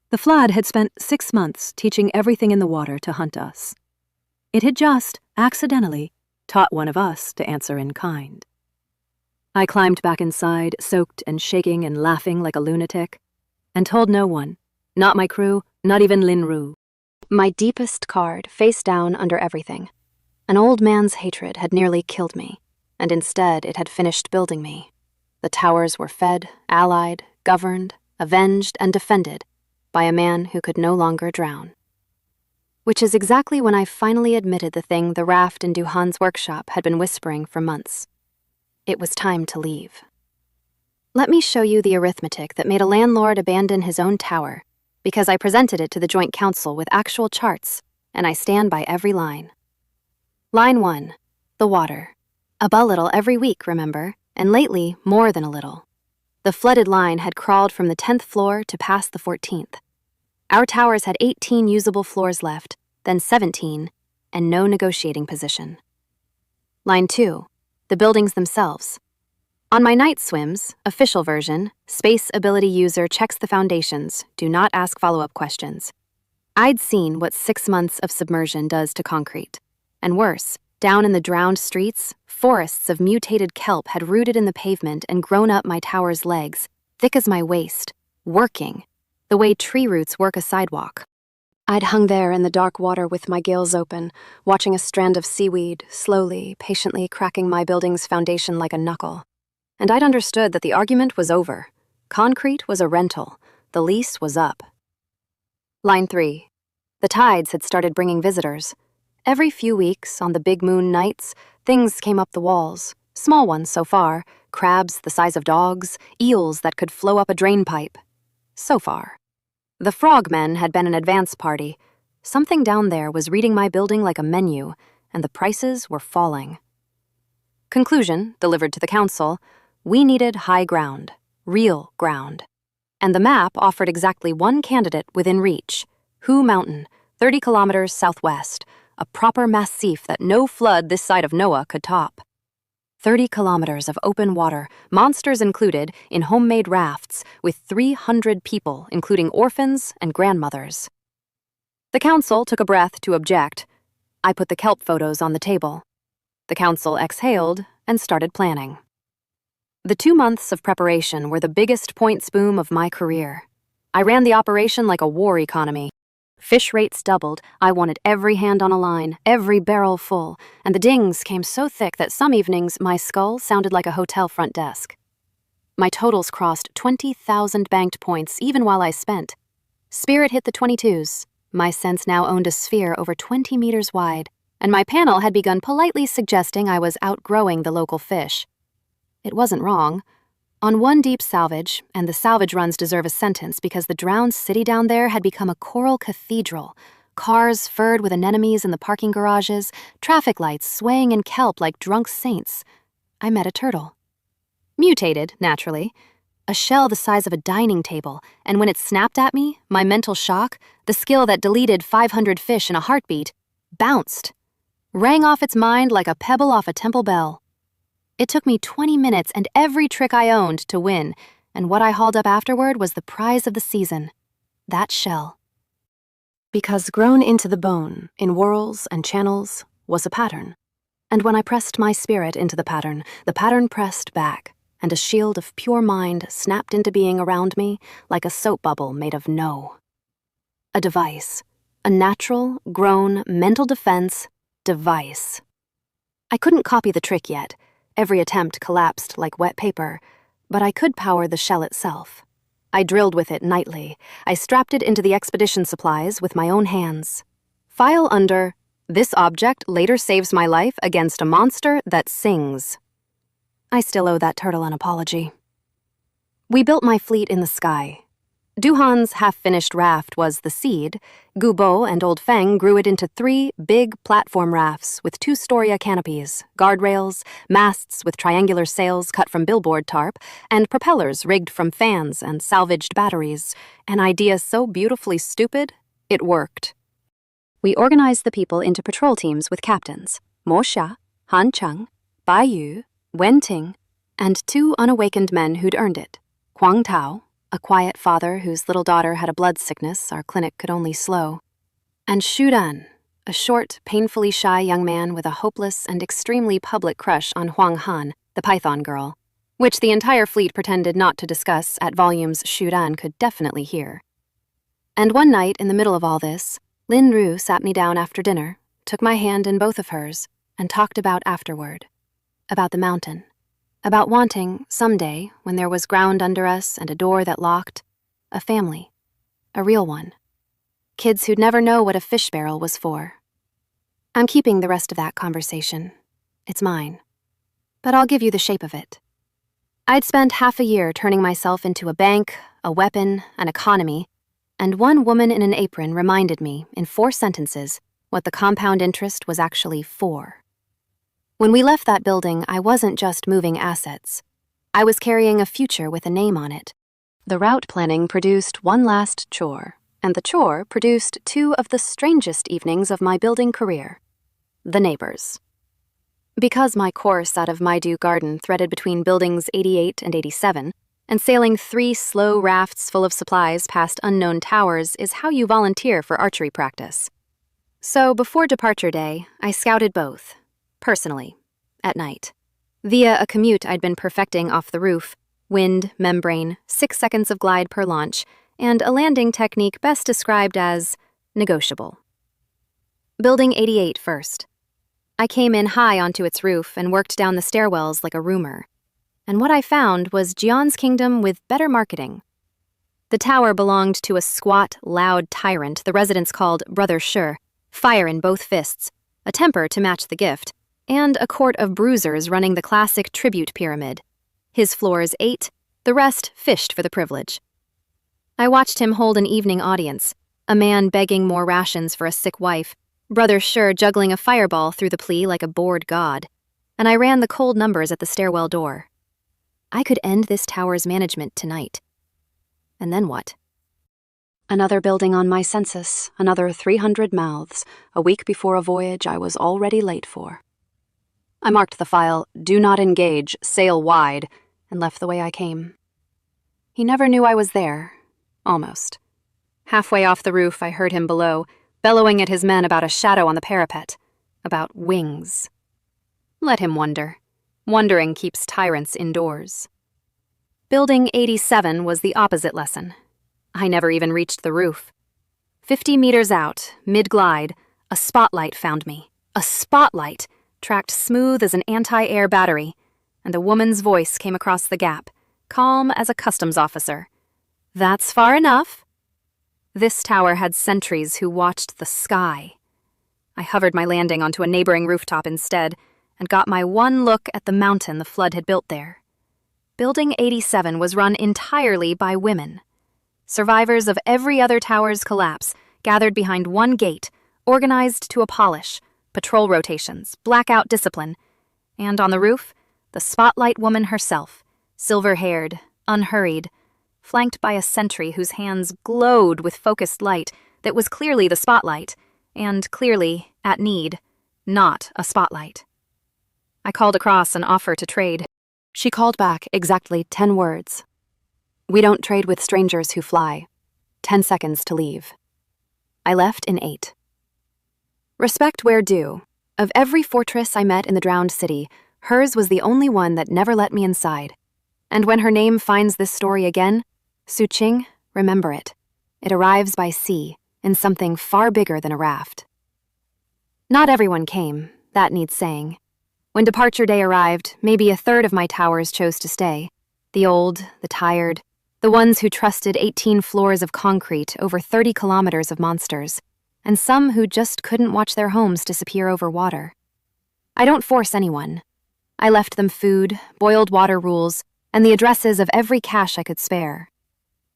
The Flood had spent 6 months teaching everything in the water to hunt us. It had just, accidentally, taught one of us to answer in kind. I climbed back inside, soaked and shaking and laughing like a lunatic, and told no one, not my crew, not even Lin Ru. My deepest card, face down under everything. An old man's hatred had nearly killed me, and instead it had finished building me. The towers were fed, allied, governed, avenged, and defended by a man who could no longer drown. Which is exactly when I finally admitted the thing the raft in Duhan's workshop had been whispering for months. It was time to leave. Let me show you the arithmetic that made a landlord abandon his own tower, because I presented it to the Joint Council with actual charts, and I stand by every line. Line 1, the water. Up a little every week, remember, and lately more than a little. The flooded line had crawled from the 10th floor to past the 14th. Our towers had 18 usable floors left, then 17, and no negotiating position. Line 2, the buildings themselves. On my night swims, official version, space ability user checks the foundations, do not ask follow-up questions. I'd seen what 6 months of submersion does to concrete. And worse, down in the drowned streets, forests of mutated kelp had rooted in the pavement and grown up my tower's legs, thick as my waist, working, the way tree roots work a sidewalk. I'd hung there in the dark water with my gills open, watching a strand of seaweed slowly, patiently cracking my building's foundation like a knuckle. And I'd understood that the argument was over. Concrete was a rental. The lease was up. Line 3. The tides had started bringing visitors. Every few weeks, on the big moon nights, things came up the walls. Small ones so far, crabs the size of dogs, eels that could flow up a drain pipe. So far. The frogmen had been an advance party. Something down there was reading my building like a menu, and the prices were falling. Conclusion, delivered to the council, we needed high ground, real ground. And the map offered exactly one candidate within reach, Hu Mountain, 30 kilometers southwest, a proper massif that no flood this side of Noah could top. 30 kilometers of open water, monsters included, in homemade rafts, with 300 people, including orphans and grandmothers. The council took a breath to object. I put the kelp photos on the table. The council exhaled and started planning. The 2 months of preparation were the biggest points boom of my career. I ran the operation like a war economy. Fish rates doubled. I wanted every hand on a line, every barrel full, and the dings came so thick that some evenings my skull sounded like a hotel front desk. My totals crossed 20,000 banked points even while I spent. Spirit hit the 22s. My sense now owned a sphere over 20 meters wide, and my panel had begun politely suggesting I was outgrowing the local fish. It wasn't wrong. On one deep salvage, and the salvage runs deserve a sentence because the drowned city down there had become a coral cathedral, cars furred with anemones in the parking garages, traffic lights swaying in kelp like drunk saints. I met a turtle. Mutated, naturally. A shell the size of a dining table, and when it snapped at me, my mental shock, the skill that deleted 500 fish in a heartbeat, bounced. Rang off its mind like a pebble off a temple bell. It took me 20 minutes and every trick I owned to win, and what I hauled up afterward was the prize of the season, that shell. Because grown into the bone, in whorls and channels, was a pattern. And when I pressed my spirit into the pattern pressed back, and a shield of pure mind snapped into being around me like a soap bubble made of no. A device, a natural, grown, mental defense device. I couldn't copy the trick yet. Every attempt collapsed like wet paper, but I could power the shell itself. I drilled with it nightly. I strapped it into the expedition supplies with my own hands. File under, this object later saves my life against a monster that sings. I still owe that turtle an apology. We built my fleet in the sky. Duhan's half-finished raft was the seed. Gubo and Old Feng grew it into 3 big platform rafts with 2-story canopies, guardrails, masts with triangular sails cut from billboard tarp, and propellers rigged from fans and salvaged batteries. An idea so beautifully stupid, it worked. We organized the people into patrol teams with captains, Mo Xia, Han Cheng, Bai Yu, Wen Ting, and 2 unawakened men who'd earned it, Huang Tao, a quiet father whose little daughter had a blood sickness our clinic could only slow, and Xu Dan, a short, painfully shy young man with a hopeless and extremely public crush on Huang Han, the Python girl, which the entire fleet pretended not to discuss at volumes Xu Dan could definitely hear. And one night, in the middle of all this, Lin Ru sat me down after dinner, took my hand in both of hers, and talked about afterward. About the mountain. About wanting, someday, when there was ground under us and a door that locked, a family. A real one. Kids who'd never know what a fish barrel was for. I'm keeping the rest of that conversation. It's mine. But I'll give you the shape of it. I'd spent half a year turning myself into a bank, a weapon, an economy, and one woman in an apron reminded me, in 4 sentences, what the compound interest was actually for. When we left that building, I wasn't just moving assets. I was carrying a future with a name on it. The route planning produced one last chore, and the chore produced 2 of the strangest evenings of my building career. The neighbors. Because my course out of Maidu Garden threaded between buildings 88 and 87, and sailing 3 slow rafts full of supplies past unknown towers is how you volunteer for archery practice. So before departure day, I scouted both. Personally, at night, via a commute I'd been perfecting off the roof, wind, membrane, 6 seconds of glide per launch, and a landing technique best described as negotiable. Building 88 first. I came in high onto its roof and worked down the stairwells like a roomer. And what I found was Jian's kingdom with better marketing. The tower belonged to a squat, loud tyrant the residents called Brother Shi, fire in both fists, a temper to match the gift, and a court of bruisers running the classic tribute pyramid. His floors ate, the rest fished for the privilege. I watched him hold an evening audience, a man begging more rations for a sick wife, Brother Sure juggling a fireball through the plea like a bored god, and I ran the cold numbers at the stairwell door. I could end this tower's management tonight. And then what? Another building on my census, another 300 mouths, a week before a voyage I was already late for. I marked the file, "Do not engage, sail wide," and left the way I came. He never knew I was there. Almost. Halfway off the roof, I heard him below, bellowing at his men about a shadow on the parapet, about wings. Let him wonder. Wondering keeps tyrants indoors. Building 87 was the opposite lesson. I never even reached the roof. 50 meters out, mid-glide, a spotlight found me. A spotlight, tracked smooth as an anti-air battery, and a woman's voice came across the gap, calm as a customs officer. "That's far enough." This tower had sentries who watched the sky. I hovered my landing onto a neighboring rooftop instead, and got my one look at the mountain the flood had built there. Building 87 was run entirely by women. Survivors of every other tower's collapse gathered behind one gate, organized to a polish, patrol rotations, blackout discipline, and on the roof, the spotlight woman herself, silver-haired, unhurried, flanked by a sentry whose hands glowed with focused light that was clearly the spotlight, and clearly, at need, not a spotlight. I called across an offer to trade. She called back exactly 10 words. "We don't trade with strangers who fly. 10 seconds to leave." I left in 8. Respect where due. Of every fortress I met in the drowned city, hers was the only one that never let me inside. And when her name finds this story again, Suqing, remember it. It arrives by sea, in something far bigger than a raft. Not everyone came, that needs saying. When departure day arrived, maybe a third of my towers chose to stay. The old, the tired, the ones who trusted 18 floors of concrete over 30 kilometers of monsters, and some who just couldn't watch their homes disappear over water. I don't force anyone. I left them food, boiled water rules, and the addresses of every cache I could spare.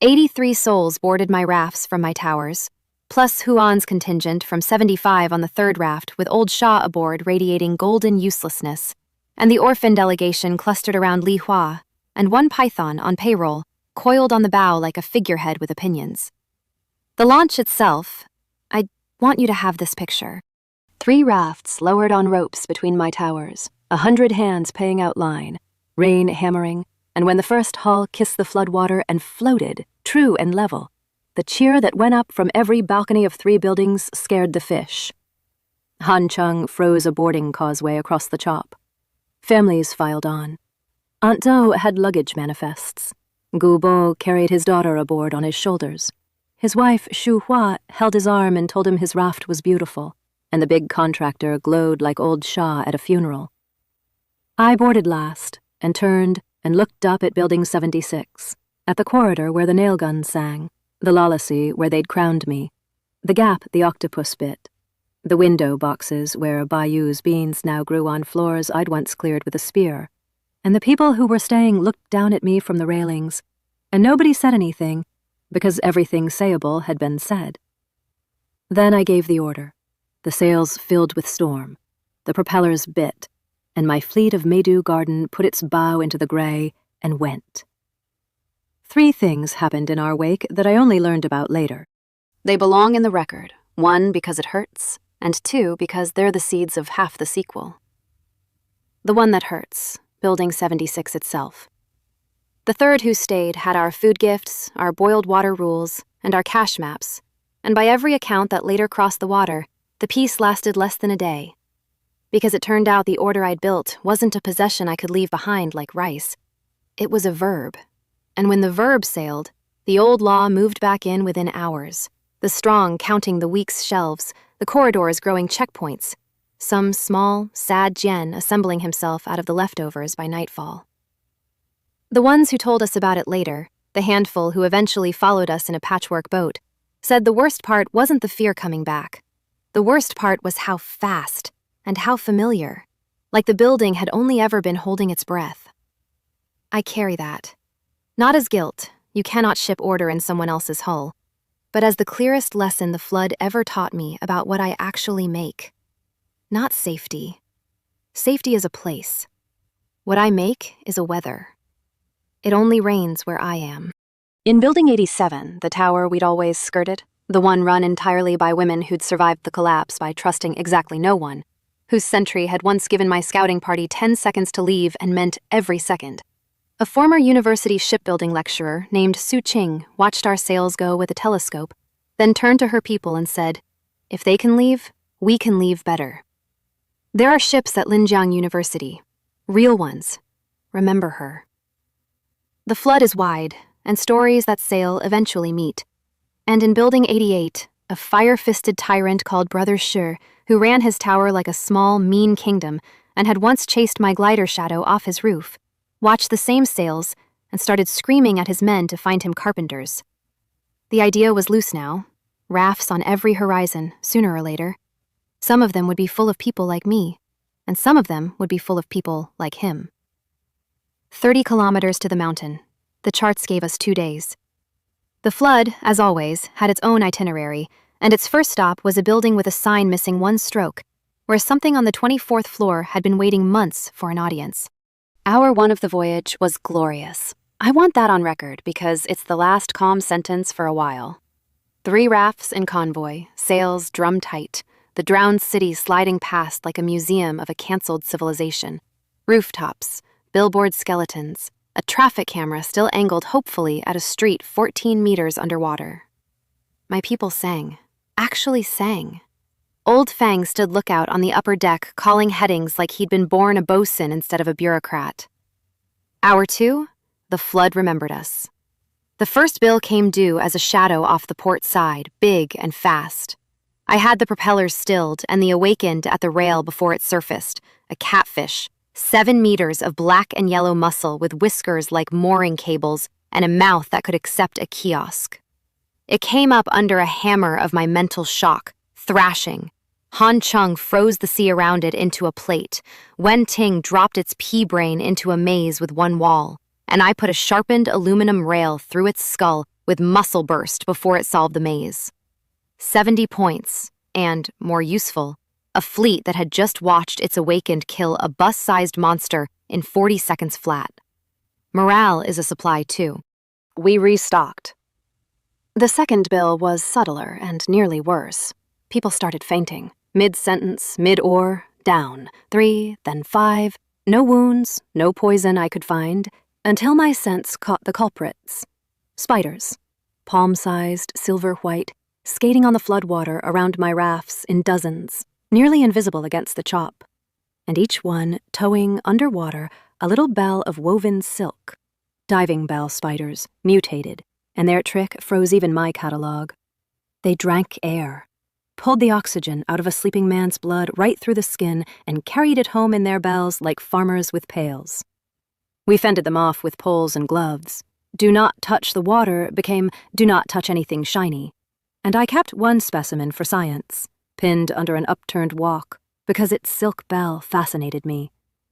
83 souls boarded my rafts from my towers, plus Huan's contingent from 75 on the third raft with old Shah aboard radiating golden uselessness, and the orphan delegation clustered around Li Hua, and one python on payroll, coiled on the bow like a figurehead with opinions. The launch itself, I want you to have this picture. 3 rafts lowered on ropes between my towers, 100 hands paying out line, rain hammering, and when the first hull kissed the floodwater and floated, true and level, the cheer that went up from every balcony of 3 buildings scared the fish. Han Chung froze a boarding causeway across the chop. Families filed on. Aunt Do had luggage manifests. Gu Bo carried his daughter aboard on his shoulders. His wife, Shu Hua, held his arm and told him his raft was beautiful, and the big contractor glowed like old Shah at a funeral. I boarded last, and turned and looked up at Building 76, at the corridor where the nail guns sang, the lalasi where they'd crowned me, the gap the octopus bit, the window boxes where Bayou's beans now grew on floors I'd once cleared with a spear, and the people who were staying looked down at me from the railings, and nobody said anything, because everything sayable had been said. Then I gave the order. The sails filled with storm, the propellers bit, and my fleet of Maydew Garden put its bow into the gray and went. 3 things happened in our wake that I only learned about later. They belong in the record, 1 because it hurts, and 2 because they're the seeds of half the sequel. The one that hurts, Building 76 itself. The third who stayed had our food gifts, our boiled water rules, and our cache maps, and by every account that later crossed the water, the peace lasted less than a day. Because it turned out the order I'd built wasn't a possession I could leave behind like rice. It was a verb. And when the verb sailed, the old law moved back in within hours, the strong counting the weak's shelves, the corridors growing checkpoints, some small, sad Jian assembling himself out of the leftovers by nightfall. The ones who told us about it later, the handful who eventually followed us in a patchwork boat, said the worst part wasn't the fear coming back. The worst part was how fast, And how familiar. Like the building had only ever been holding its breath. I carry that. Not as guilt, you cannot ship order in someone else's hull, but as the clearest lesson the flood ever taught me about what I actually make. Not safety. Safety is a place. What I make is a weather. It only rains where I am. In Building 87, the tower we'd always skirted, the one run entirely by women who'd survived the collapse by trusting exactly no one, whose sentry had once given my scouting party 10 seconds to leave and meant every second. A former university shipbuilding lecturer named Su Ching watched our sails go with a telescope, then turned to her people and said, "If they can leave, we can leave better." There are ships at Linjiang University. Real ones. Remember her. The flood is wide, and stories that sail eventually meet. And in Building 88, a fire-fisted tyrant called Brother Shi, who ran his tower like a small, mean kingdom and had once chased my glider shadow off his roof, watched the same sails and started screaming at his men to find him carpenters. The idea was loose now. Rafts on every horizon, sooner or later. Some of them would be full of people like me, and some of them would be full of people like him. 30 kilometers to the mountain. The charts gave us 2 days. The flood, as always, had its own itinerary, and its first stop was a building with a sign missing one stroke, where something on the 24th floor had been waiting months for an audience. Hour 1 of the voyage was glorious. I want that on record because it's the last calm sentence for a while. 3 rafts in convoy, sails drum-tight, the drowned city sliding past like a museum of a cancelled civilization. Rooftops, billboard skeletons, a traffic camera still angled hopefully at a street 14 meters underwater. My people sang. Actually sang. Old Fang stood lookout on the upper deck, calling headings like he'd been born a bosun instead of a bureaucrat. Hour 2, the flood remembered us. The first bill came due as a shadow off the port side, big and fast. I had the propellers stilled and the awakened at the rail before it surfaced, a catfish, 7 meters of black and yellow muscle with whiskers like mooring cables and a mouth that could accept a kiosk. It came up under a hammer of my mental shock, thrashing. Han Chung froze the sea around it into a plate. Wen Ting dropped its pea-brain into a maze with one wall, and I put a sharpened aluminum rail through its skull with muscle burst before it solved the maze. 70 points, and, more useful, a fleet that had just watched its awakened kill a bus-sized monster in 40 seconds flat. Morale is a supply, too. We restocked. The second bill was subtler and nearly worse. People started fainting. Mid-sentence, mid-oar, down. 3, then 5. No wounds, no poison I could find, until my sense caught the culprits. Spiders. Palm-sized, silver-white, skating on the floodwater around my rafts in dozens, nearly invisible against the chop, and each one towing underwater a little bell of woven silk. Diving bell spiders, mutated, and their trick froze even my catalog. They drank air, pulled the oxygen out of a sleeping man's blood right through the skin and carried it home in their bells like farmers with pails. We fended them off with poles and gloves. Do not touch the water became do not touch anything shiny, and I kept one specimen for science, pinned under an upturned walk, because its silk bell fascinated me.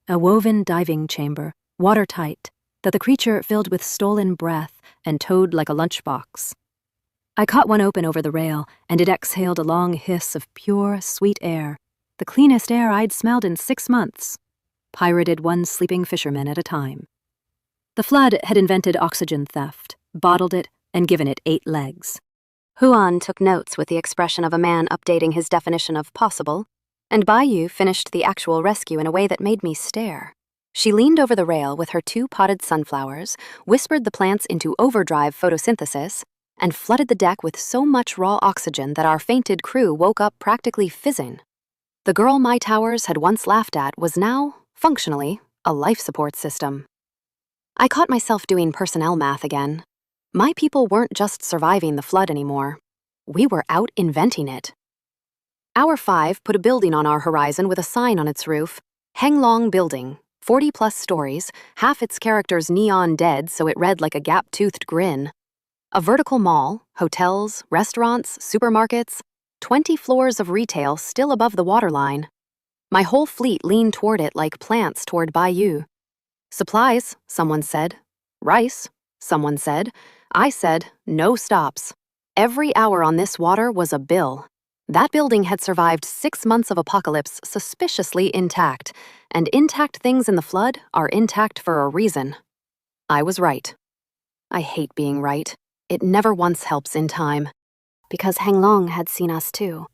A woven diving chamber, watertight, that the creature filled with stolen breath and towed like a lunchbox. I caught one open over the rail, and it exhaled a long hiss of pure, sweet air, the cleanest air I'd smelled in 6 months. Pirated one sleeping fisherman at a time. The flood had invented oxygen theft, bottled it, and given it 8 legs. Huan took notes with the expression of a man updating his definition of possible, and Baiyu finished the actual rescue in a way that made me stare. She leaned over the rail with her 2 potted sunflowers, whispered the plants into overdrive photosynthesis, and flooded the deck with so much raw oxygen that our fainted crew woke up practically fizzing. The girl my towers had once laughed at was now, functionally, a life support system. I caught myself doing personnel math again. My people weren't just surviving the flood anymore. We were out inventing it. Hour 5 put a building on our horizon with a sign on its roof. Henglong Building, 40-plus stories, half its characters neon dead so it read like a gap-toothed grin. A vertical mall, hotels, restaurants, supermarkets, 20 floors of retail still above the waterline. My whole fleet leaned toward it like plants toward bayou. Supplies, someone said. Rice, someone said. I said, no stops. Every hour on this water was a bill. That building had survived 6 months of apocalypse suspiciously intact, and intact things in the flood are intact for a reason. I was right. I hate being right. It never once helps in time. Because Henglong had seen us too.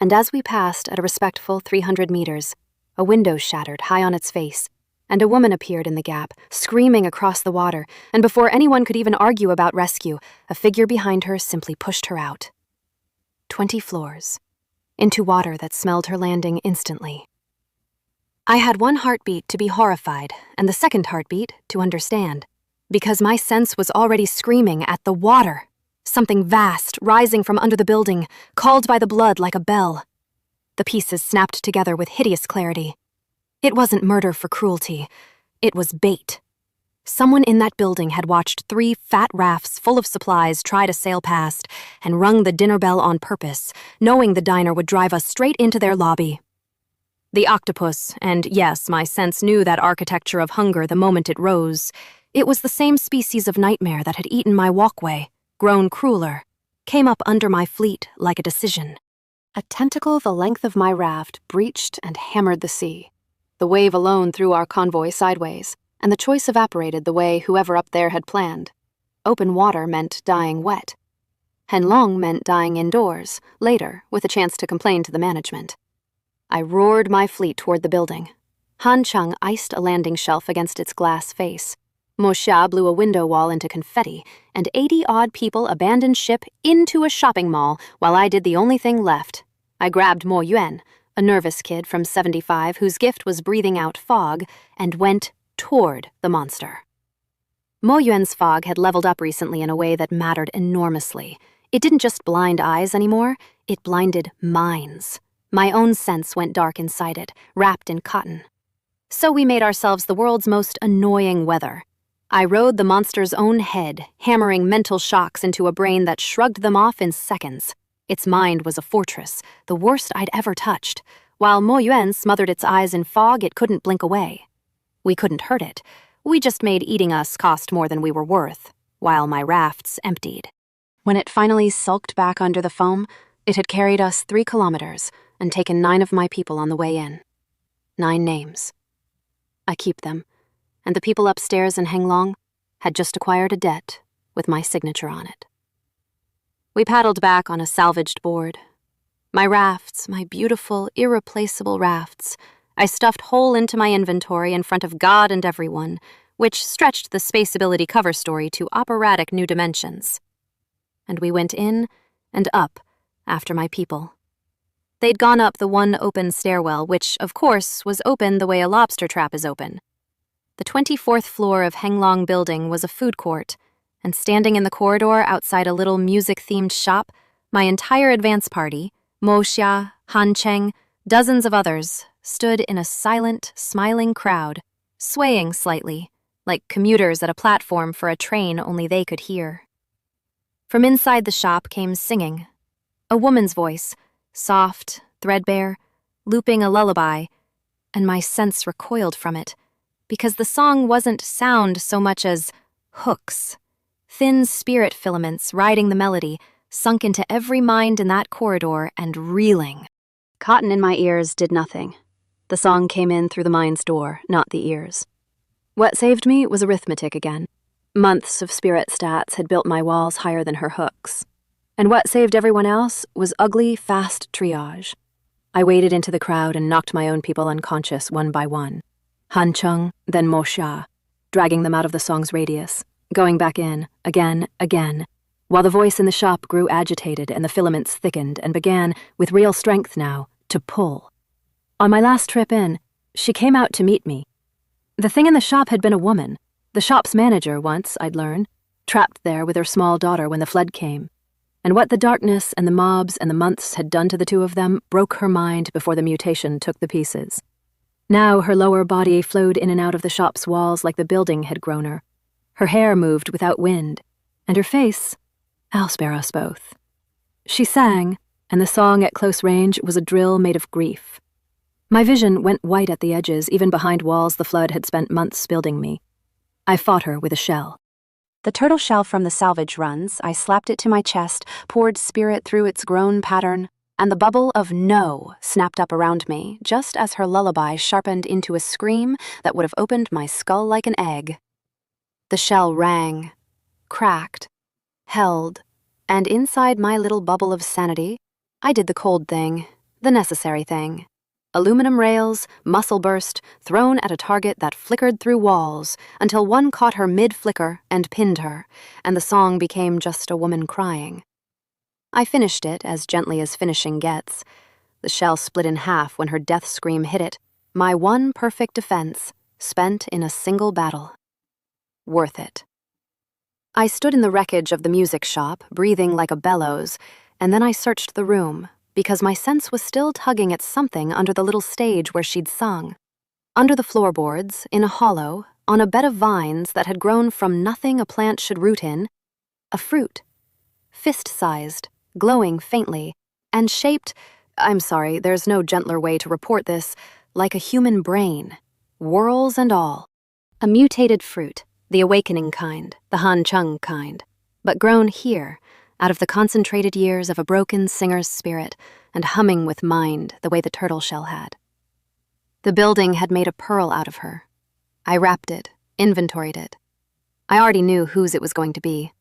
And as we passed at a respectful 300 meters, a window shattered high on its face, and a woman appeared in the gap, screaming across the water, and before anyone could even argue about rescue, a figure behind her simply pushed her out. 20 floors, into water that smelled her landing instantly. I had one heartbeat to be horrified, and the second heartbeat to understand, because my sense was already screaming at the water. Something vast, rising from under the building, called by the blood like a bell. The pieces snapped together with hideous clarity. It wasn't murder for cruelty. It was bait. Someone in that building had watched 3 fat rafts full of supplies try to sail past and rung the dinner bell on purpose, knowing the diner would drive us straight into their lobby. The octopus, and yes, my sense knew that architecture of hunger the moment it rose. It was the same species of nightmare that had eaten my walkway, grown crueler, came up under my fleet like a decision. A tentacle the length of my raft breached and hammered the sea. The wave alone threw our convoy sideways, and the choice evaporated the way whoever up there had planned. Open water meant dying wet. Henlong meant dying indoors, later, with a chance to complain to the management. I roared my fleet toward the building. Han Chung iced a landing shelf against its glass face. Mo Xia blew a window wall into confetti, and 80-odd people abandoned ship into a shopping mall while I did the only thing left. I grabbed Mo Yuan, a nervous kid from 75 whose gift was breathing out fog, and went toward the monster. Mo Yuan's fog had leveled up recently in a way that mattered enormously. It didn't just blind eyes anymore, it blinded minds. My own sense went dark inside it, wrapped in cotton. So we made ourselves the world's most annoying weather. I rode the monster's own head, hammering mental shocks into a brain that shrugged them off in seconds. Its mind was a fortress, the worst I'd ever touched. While Mo Yuan smothered its eyes in fog it couldn't blink away. We couldn't hurt it. We just made eating us cost more than we were worth, while my rafts emptied. When it finally sulked back under the foam, it had carried us 3 kilometers and taken 9 of my people on the way in. 9 names. I keep them, and the people upstairs in Henglong had just acquired a debt with my signature on it. We paddled back on a salvaged board. My rafts, my beautiful, irreplaceable rafts, I stuffed whole into my inventory in front of God and everyone, which stretched the Spaceability cover story to operatic new dimensions. And we went in and up after my people. They'd gone up the one open stairwell, which, of course, was open the way a lobster trap is open. The 24th floor of Henglong Building was a food court, and standing in the corridor outside a little music-themed shop, my entire advance party, Mo Xia, Han Cheng, dozens of others, stood in a silent, smiling crowd, swaying slightly, like commuters at a platform for a train only they could hear. From inside the shop came singing. A woman's voice, soft, threadbare, looping a lullaby, and my sense recoiled from it, because the song wasn't sound so much as hooks. Thin spirit filaments riding the melody, sunk into every mind in that corridor and reeling. Cotton in my ears did nothing. The song came in through the mind's door, not the ears. What saved me was arithmetic again. Months of spirit stats had built my walls higher than her hooks. And what saved everyone else was ugly, fast triage. I waded into the crowd and knocked my own people unconscious one by one. Han Chung, then Mo Xia, dragging them out of the song's radius, going back in, again, while the voice in the shop grew agitated and the filaments thickened and began, with real strength now, to pull. On my last trip in, she came out to meet me. The thing in the shop had been a woman, the shop's manager once, I'd learned, trapped there with her small daughter when the flood came. And what the darkness and the mobs and the months had done to the two of them broke her mind before the mutation took the pieces. Now her lower body flowed in and out of the shop's walls like the building had grown her. Her hair moved without wind, and her face, I'll spare us both. She sang, and the song at close range was a drill made of grief. My vision went white at the edges, even behind walls the flood had spent months building me. I fought her with a shell. The turtle shell from the salvage runs, I slapped it to my chest, poured spirit through its groan pattern, and the bubble of no snapped up around me, just as her lullaby sharpened into a scream that would have opened my skull like an egg. The shell rang, cracked, held, and inside my little bubble of sanity, I did the cold thing, the necessary thing. Aluminum rails, muscle burst, thrown at a target that flickered through walls until one caught her mid-flicker and pinned her, and the song became just a woman crying. I finished it as gently as finishing gets. The shell split in half when her death scream hit it, my one perfect defense, spent in a single battle. Worth it. I stood in the wreckage of the music shop, breathing like a bellows, and then I searched the room, because my sense was still tugging at something under the little stage where she'd sung. Under the floorboards, in a hollow, on a bed of vines that had grown from nothing a plant should root in, a fruit, fist-sized, glowing faintly, and shaped, I'm sorry, there's no gentler way to report this, like a human brain, whorls and all. A mutated fruit, the awakening kind, the Han Chung kind, but grown here, out of the concentrated years of a broken singer's spirit and humming with mind the way the turtle shell had. The building had made a pearl out of her. I wrapped it, inventoried it. I already knew whose it was going to be.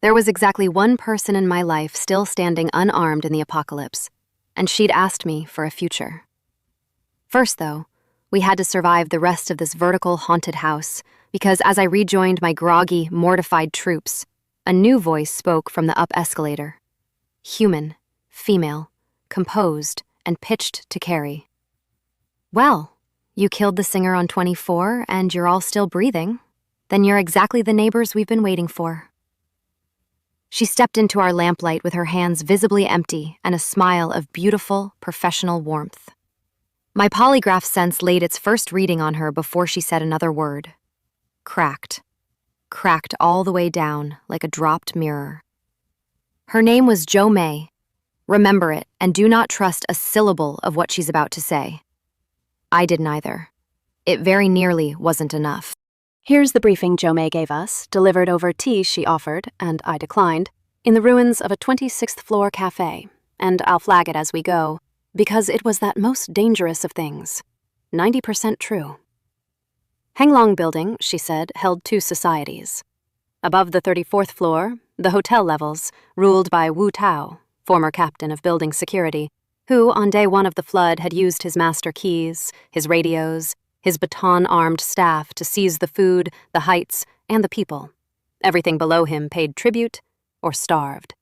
There was exactly one person in my life still standing unarmed in the apocalypse, and she'd asked me for a future. First, though, we had to survive the rest of this vertical haunted house, because as I rejoined my groggy, mortified troops, a new voice spoke from the up escalator. Human, female, composed, and pitched to carry. Well, you killed the singer on 24 and you're all still breathing. Then you're exactly the neighbors we've been waiting for. She stepped into our lamplight with her hands visibly empty and a smile of beautiful, professional warmth. My polygraph sense laid its first reading on her before she said another word. Cracked all the way down like a dropped mirror. Her name was Jo May. Remember it and do not trust a syllable of what she's about to say. I didn't either. It very nearly wasn't enough. Here's the briefing Jo May gave us, delivered over tea she offered, and I declined, in the ruins of a 26th floor cafe, and I'll flag it as we go, because it was that most dangerous of things, 90% true. Henglong Building, she said, held two societies. Above the 34th floor, the hotel levels, ruled by Wu Tao, former captain of building security, who, on day one of the flood, had used his master keys, his radios, his baton-armed staff to seize the food, the heights, and the people. Everything below him paid tribute or starved.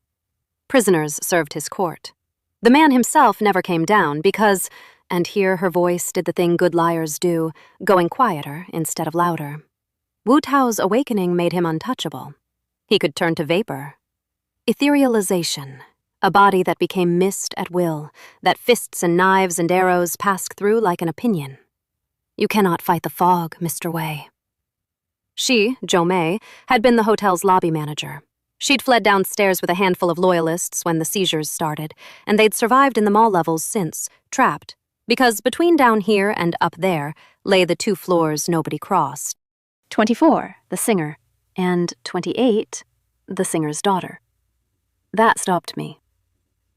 Prisoners served his court. The man himself never came down because, and here her voice did the thing good liars do, going quieter instead of louder. Wu Tao's awakening made him untouchable. He could turn to vapor. Etherealization, a body that became mist at will, that fists and knives and arrows passed through like an opinion. You cannot fight the fog, Mr. Wei. She, Jo May, had been the hotel's lobby manager. She'd fled downstairs with a handful of loyalists when the seizures started, and they'd survived in the mall levels since, trapped, because between down here and up there lay the two floors nobody crossed. 24, the singer, and 28, the singer's daughter. That stopped me.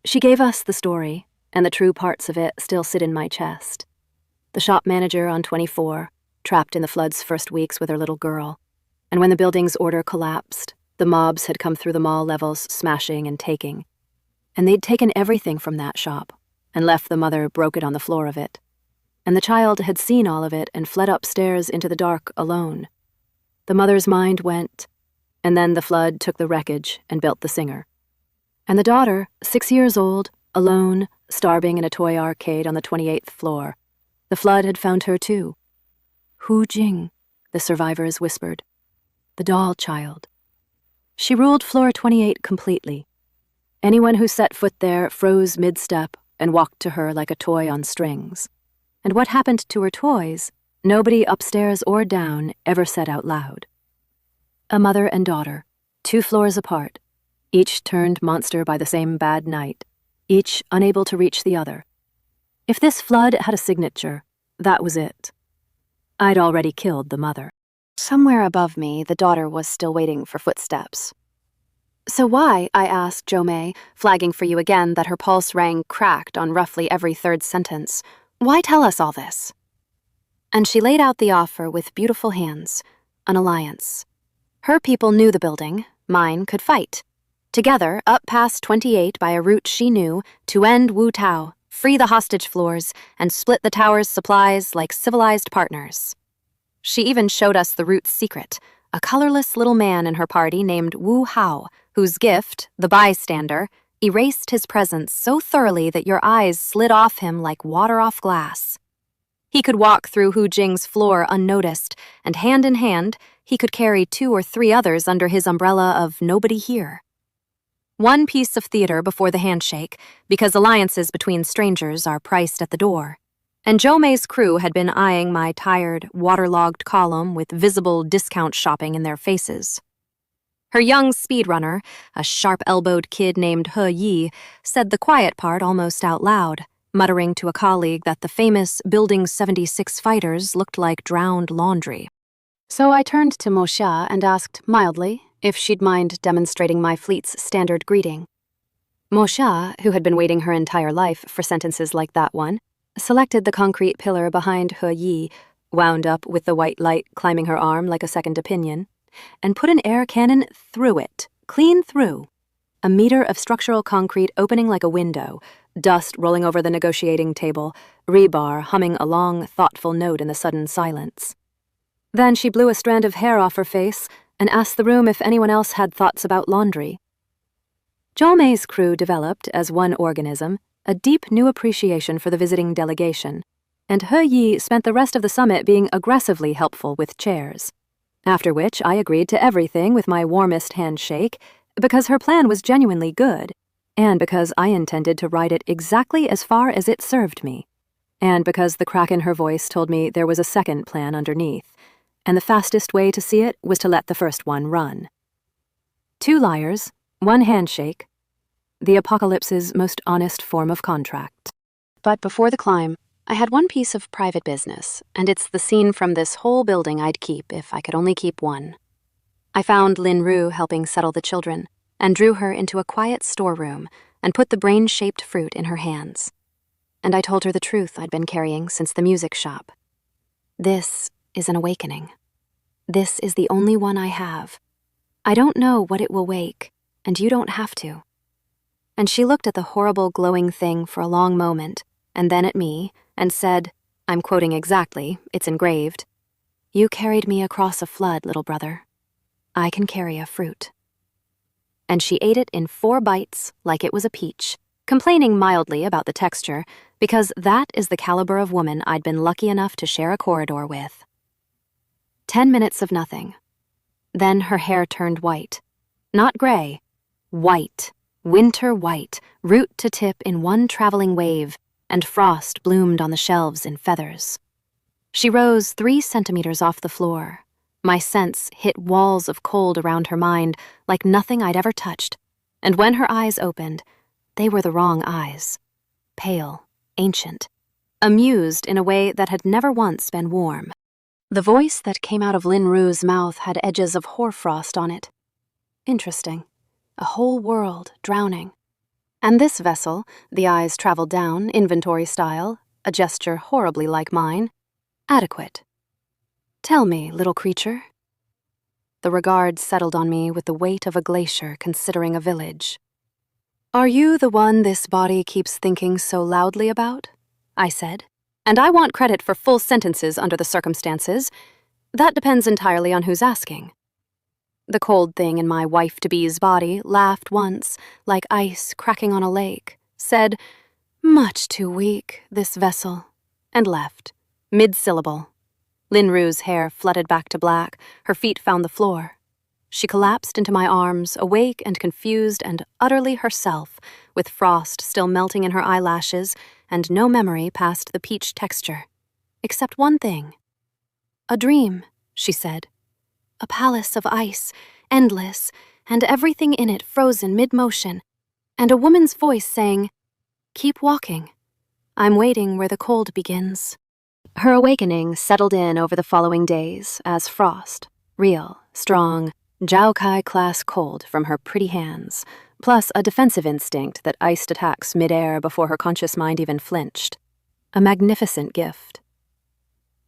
She gave us the story, and the true parts of it still sit in my chest. The shop manager on 24, trapped in the flood's first weeks with her little girl, and when the building's order collapsed, the mobs had come through the mall levels smashing and taking, and they'd taken everything from that shop and left the mother broken on the floor of it. And the child had seen all of it and fled upstairs into the dark alone. The mother's mind went, and then the flood took the wreckage and built the singer. And the daughter, 6 years old, alone, starving in a toy arcade on the 28th floor. The flood had found her too. Hu Jing, the survivors whispered. The doll child. She ruled floor 28 completely. Anyone who set foot there froze mid-step and walked to her like a toy on strings. And what happened to her toys, nobody upstairs or down ever said out loud. A mother and daughter, 2 floors apart, each turned monster by the same bad night, each unable to reach the other. If this flood had a signature, that was it. I'd already killed the mother. Somewhere above me, the daughter was still waiting for footsteps. "So why," I asked Jo-May, flagging for you again that her pulse rang cracked on roughly every third sentence, "why tell us all this?" And she laid out the offer with beautiful hands, an alliance. Her people knew the building, mine could fight. Together, up past 28 by a route she knew, to end Wu Tao, free the hostage floors, and split the tower's supplies like civilized partners. She even showed us the route's secret, a colorless little man in her party named Wu Hao, whose gift, the bystander, erased his presence so thoroughly that your eyes slid off him like water off glass. He could walk through Hu Jing's floor unnoticed, and hand in hand, he could carry 2 or 3 others under his umbrella of nobody here. One piece of theater before the handshake, because alliances between strangers are priced at the door. And Jo-May's crew had been eyeing my tired, waterlogged column with visible discount shopping in their faces. Her young speedrunner, a sharp-elbowed kid named He Yi, said the quiet part almost out loud, muttering to a colleague that the famous Building 76 fighters looked like drowned laundry. So I turned to Mo Xia and asked mildly if she'd mind demonstrating my fleet's standard greeting. Mo Xia, who had been waiting her entire life for sentences like that one, selected the concrete pillar behind He Yi, wound up with the white light climbing her arm like a second opinion, and put an air cannon through it, clean through. A meter of structural concrete opening like a window, dust rolling over the negotiating table, rebar humming a long, thoughtful note in the sudden silence. Then she blew a strand of hair off her face and asked the room if anyone else had thoughts about laundry. Jo-May's crew developed, as one organism, a deep new appreciation for the visiting delegation, and He Yi spent the rest of the summit being aggressively helpful with chairs. After which I agreed to everything with my warmest handshake, because her plan was genuinely good, and because I intended to ride it exactly as far as it served me, and because the crack in her voice told me there was a second plan underneath, and the fastest way to see it was to let the first one run. 2 liars, 1 handshake, the apocalypse's most honest form of contract. But before the climb, I had one piece of private business, and it's the scene from this whole building I'd keep if I could only keep one. I found Lin Ru helping settle the children, and drew her into a quiet storeroom and put the brain-shaped fruit in her hands. And I told her the truth I'd been carrying since the music shop. This is an awakening. This is the only one I have. I don't know what it will wake, and you don't have to. And she looked at the horrible glowing thing for a long moment, and then at me, and said, I'm quoting exactly, it's engraved, "You carried me across a flood, little brother. I can carry a fruit." And she ate it in 4 bites like it was a peach, complaining mildly about the texture, because that is the caliber of woman I'd been lucky enough to share a corridor with. 10 minutes of nothing. Then her hair turned white. Not gray. White. Winter white, root to tip in one traveling wave, and frost bloomed on the shelves in feathers. She rose 3 centimeters off the floor. My sense hit walls of cold around her mind like nothing I'd ever touched, and when her eyes opened, they were the wrong eyes. Pale, ancient, amused in a way that had never once been warm. The voice that came out of Lin Ru's mouth had edges of hoarfrost on it. Interesting. A whole world drowning. And this vessel, the eyes traveled down, inventory style, a gesture horribly like mine, adequate. Tell me, little creature. The regard settled on me with the weight of a glacier considering a village. Are you the one this body keeps thinking so loudly about? I said. And I want credit for full sentences under the circumstances. That depends entirely on who's asking. The cold thing in my wife-to-be's body laughed once, like ice cracking on a lake, said, "Much too weak, this vessel," and left, mid-syllable. Lin Ru's hair flooded back to black, her feet found the floor. She collapsed into my arms, awake and confused and utterly herself, with frost still melting in her eyelashes and no memory past the peach texture. Except one thing. "A dream," she said. "A palace of ice, endless, and everything in it frozen mid-motion, and a woman's voice saying, 'Keep walking. I'm waiting where the cold begins. Her awakening settled in over the following days as frost, real, strong, Jiaokai class cold from her pretty hands, plus a defensive instinct that iced attacks midair before her conscious mind even flinched. A magnificent gift.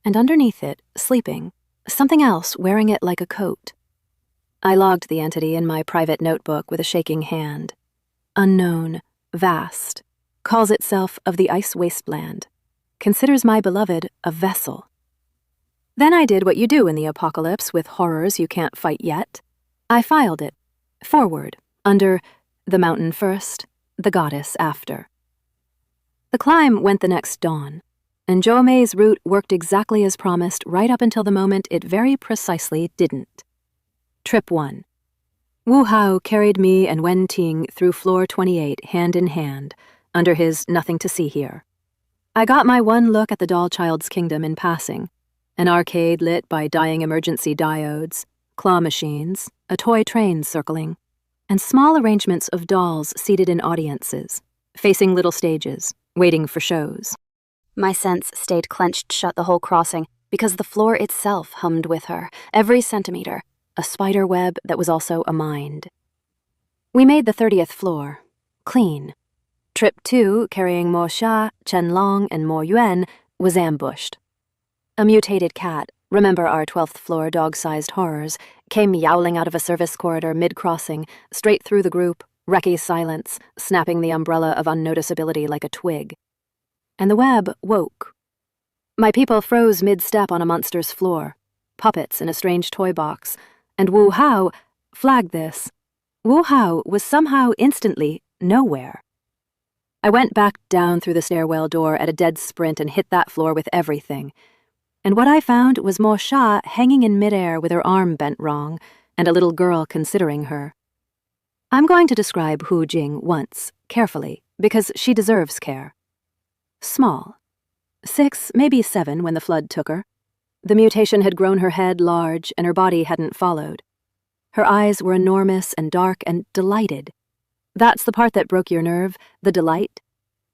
And underneath it, sleeping, something else wearing it like a coat. I logged the entity in my private notebook with a shaking hand. Unknown, vast, calls itself of the ice wasteland, considers my beloved a vessel. Then I did what you do in the apocalypse with horrors you can't fight yet. I filed it, forward, under the mountain first, the goddess after. The climb went the next dawn, and Zhou route worked exactly as promised right up until the moment it very precisely didn't. Trip 1. Wu Hao carried me and Wen Ting through floor 28 hand in hand, under his nothing to see here. I got my one look at the doll child's kingdom in passing, an arcade lit by dying emergency diodes, claw machines, a toy train circling, and small arrangements of dolls seated in audiences, facing little stages, waiting for shows. My sense stayed clenched shut the whole crossing because the floor itself hummed with her, every centimeter, a spider web that was also a mind. We made the 30th floor, clean. Trip 2, carrying Mo Xia, Chen Long, and Mo Yuan, was ambushed. A mutated cat, remember our 12th floor dog-sized horrors, came yowling out of a service corridor mid-crossing, straight through the group, wrecky silence, snapping the umbrella of unnoticeability like a twig. And the web woke. My people froze mid-step on a monster's floor, puppets in a strange toy box, and Wu Hao flagged this. Wu Hao was somehow instantly nowhere. I went back down through the stairwell door at a dead sprint and hit that floor with everything. And what I found was Mo Xia hanging in midair with her arm bent wrong, and a little girl considering her. I'm going to describe Hu Jing once, carefully, because she deserves care. Small. 6, maybe 7 when the flood took her. The mutation had grown her head large, and her body hadn't followed. Her eyes were enormous and dark and delighted. That's the part that broke your nerve, the delight.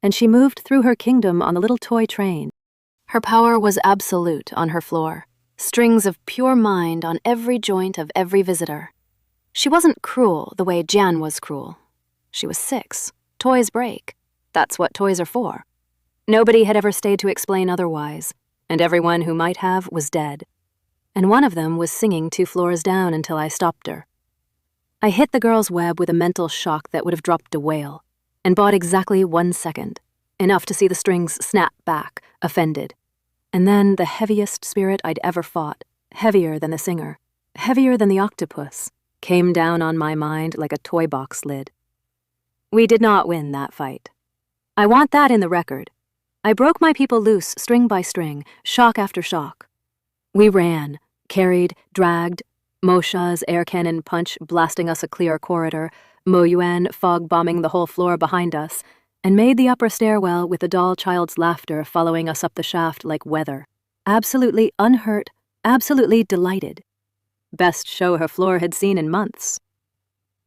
And she moved through her kingdom on the little toy train. Her power was absolute on her floor, strings of pure mind on every joint of every visitor. She wasn't cruel the way Jian was cruel. She was 6. Toys break. That's what toys are for. Nobody had ever stayed to explain otherwise, and everyone who might have was dead. And one of them was singing 2 floors down until I stopped her. I hit the girl's web with a mental shock that would have dropped a whale, and bought exactly 1 second, enough to see the strings snap back, offended. And then the heaviest spirit I'd ever fought, heavier than the singer, heavier than the octopus, came down on my mind like a toy box lid. We did not win that fight. I want that in the record. I broke my people loose string by string, shock after shock. We ran, carried, dragged, Mo Xia's air cannon punch blasting us a clear corridor, Mo Yuan fog bombing the whole floor behind us, and made the upper stairwell with the doll child's laughter following us up the shaft like weather. Absolutely unhurt, absolutely delighted. Best show her floor had seen in months.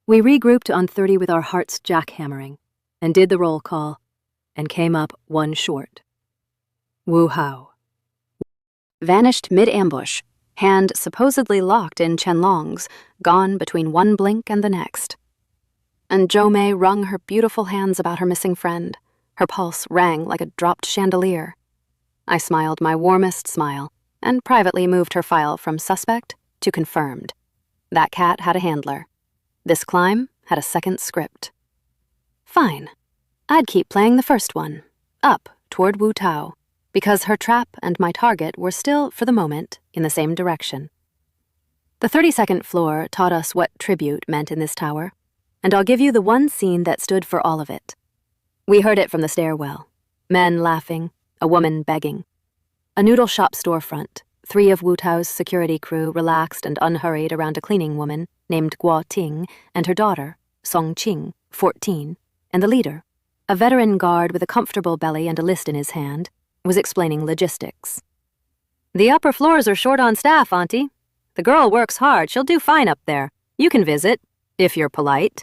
We regrouped on 30 with our hearts jackhammering, and did the roll call, and came up 1 short. Wu Hao vanished mid-ambush, hand supposedly locked in Qianlong's, gone between one blink and the next. And Zhou Mei wrung her beautiful hands about her missing friend. Her pulse rang like a dropped chandelier. I smiled my warmest smile, and privately moved her file from suspect to confirmed. That cat had a handler. This climb had a second script. Fine. I'd keep playing the first one, up toward Wu Tao, because her trap and my target were still, for the moment, in the same direction. The 32nd floor taught us what tribute meant in this tower, and I'll give you the one scene that stood for all of it. We heard it from the stairwell. Men laughing, a woman begging. A noodle shop storefront, 3 of Wu Tao's security crew relaxed and unhurried around a cleaning woman named Guo Ting and her daughter, Song Qing, 14, and the leader, a veteran guard with a comfortable belly and a list in his hand, was explaining logistics. The upper floors are short on staff, Auntie. The girl works hard. She'll do fine up there. You can visit, if you're polite.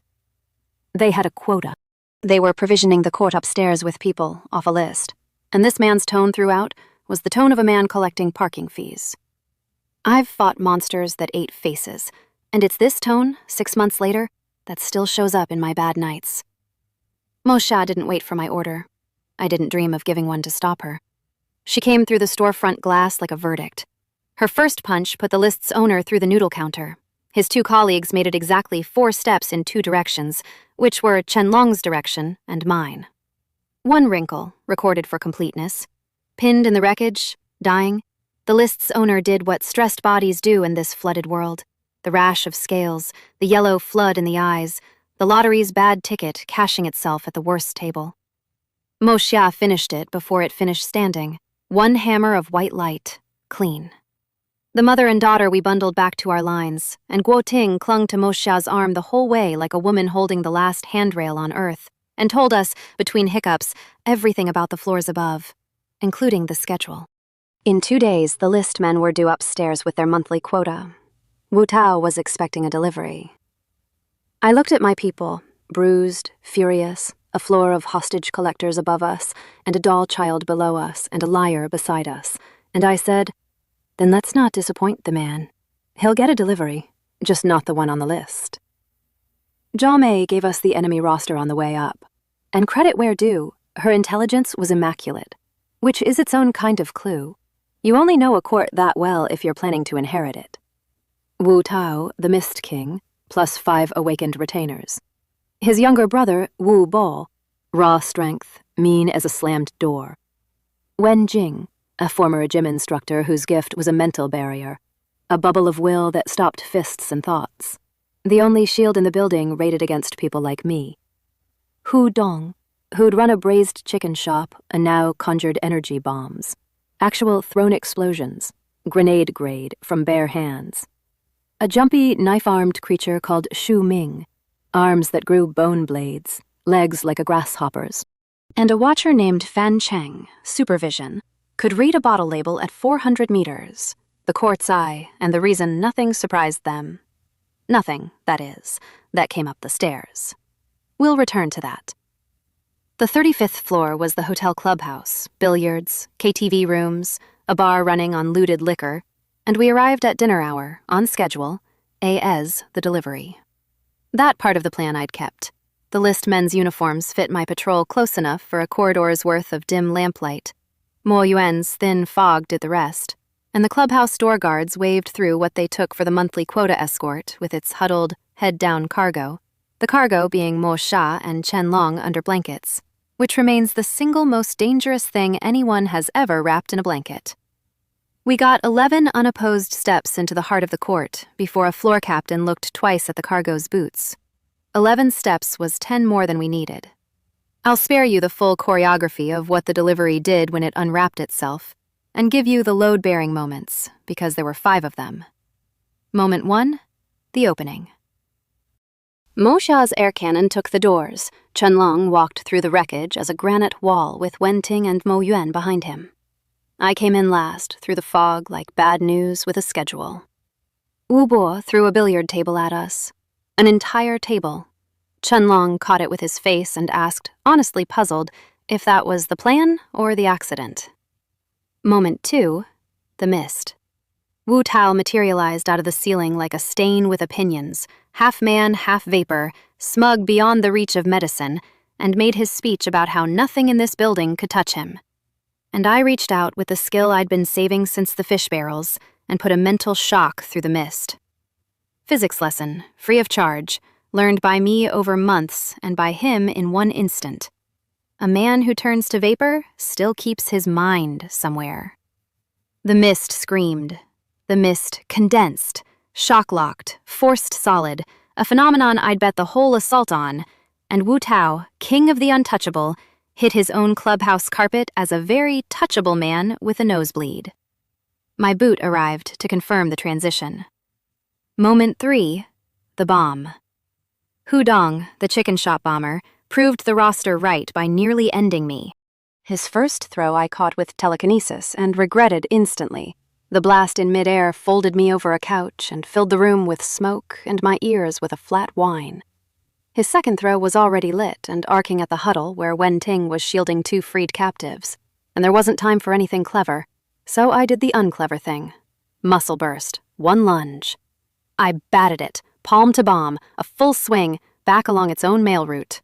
They had a quota. They were provisioning the court upstairs with people, off a list. And this man's tone throughout was the tone of a man collecting parking fees. I've fought monsters that ate faces, and it's this tone, 6 months later, that still shows up in my bad nights. Mo Xia didn't wait for my order. I didn't dream of giving one to stop her. She came through the storefront glass like a verdict. Her first punch put the list's owner through the noodle counter. His 2 colleagues made it exactly 4 steps in 2 directions, which were Chenlong's direction and mine. 1 wrinkle, recorded for completeness. Pinned in the wreckage, dying, the list's owner did what stressed bodies do in this flooded world. The rash of scales, the yellow flood in the eyes, the lottery's bad ticket cashing itself at the worst table. Mo Xia finished it before it finished standing. 1 hammer of white light, clean. The mother and daughter we bundled back to our lines, and Guo Ting clung to Mo Xia's arm the whole way like a woman holding the last handrail on earth, and told us, between hiccups, everything about the floors above, including the schedule. In 2 days, the list men were due upstairs with their monthly quota. Wu Tao was expecting a delivery. I looked at my people, bruised, furious, a floor of hostage collectors above us, and a doll child below us, and a liar beside us, and I said, "Then let's not disappoint the man. He'll get a delivery, just not the one on the list." Zhao Mei gave us the enemy roster on the way up, and credit where due, her intelligence was immaculate, which is its own kind of clue. You only know a court that well if you're planning to inherit it. Wu Tao, the Mist King, plus 5 awakened retainers. His younger brother, Wu Bo, raw strength, mean as a slammed door. Wen Jing, a former gym instructor whose gift was a mental barrier, a bubble of will that stopped fists and thoughts. The only shield in the building rated against people like me. Hu Dong, who'd run a braised chicken shop and now conjured energy bombs. Actual thrown explosions, grenade grade from bare hands. A jumpy, knife-armed creature called Shu Ming, arms that grew bone blades, legs like a grasshopper's. And a watcher named Fan Cheng, supervision, could read a bottle label at 400 meters, the court's eye, and the reason nothing surprised them. Nothing, that is, that came up the stairs. We'll return to that. The 35th floor was the hotel clubhouse, billiards, KTV rooms, a bar running on looted liquor, and we arrived at dinner hour, on schedule, as the delivery. That part of the plan I'd kept. The list men's uniforms fit my patrol close enough for a corridor's worth of dim lamplight. Mo Yuan's thin fog did the rest, and the clubhouse door guards waved through what they took for the monthly quota escort with its huddled, head-down cargo, the cargo being Mo Xia and Chen Long under blankets, which remains the single most dangerous thing anyone has ever wrapped in a blanket. We got 11 unopposed steps into the heart of the court before a floor captain looked twice at the cargo's boots. 11 steps was 10 more than we needed. I'll spare you the full choreography of what the delivery did when it unwrapped itself, and give you the load-bearing moments, because there were 5 of them. Moment 1, the opening. Mo Xia's air cannon took the doors. Chen Long walked through the wreckage as a granite wall with Wen Ting and Mo Yuan behind him. I came in last, through the fog like bad news with a schedule. Wu Bo threw a billiard table at us. An entire table. Chen Long caught it with his face and asked, honestly puzzled, if that was the plan or the accident. Moment 2, the mist. Wu Tao materialized out of the ceiling like a stain with opinions, half man, half vapor, smug beyond the reach of medicine, and made his speech about how nothing in this building could touch him. And I reached out with the skill I'd been saving since the fish barrels and put a mental shock through the mist. Physics lesson, free of charge, learned by me over months and by him in 1 instant. A man who turns to vapor still keeps his mind somewhere. The mist screamed. The mist condensed, shock-locked, forced solid, a phenomenon I'd bet the whole assault on, and Wu Tao, king of the untouchable, hit his own clubhouse carpet as a very touchable man with a nosebleed. My boot arrived to confirm the transition. Moment 3, the bomb. Hu Dong, the chicken shop bomber, proved the roster right by nearly ending me. His first throw I caught with telekinesis and regretted instantly. The blast in midair folded me over a couch and filled the room with smoke and my ears with a flat whine. His second throw was already lit and arcing at the huddle where Wen Ting was shielding 2 freed captives. and there wasn't time for anything clever, so I did the unclever thing. Muscle burst, one lunge. I batted it, palm to bomb, a full swing, back along its own mail route.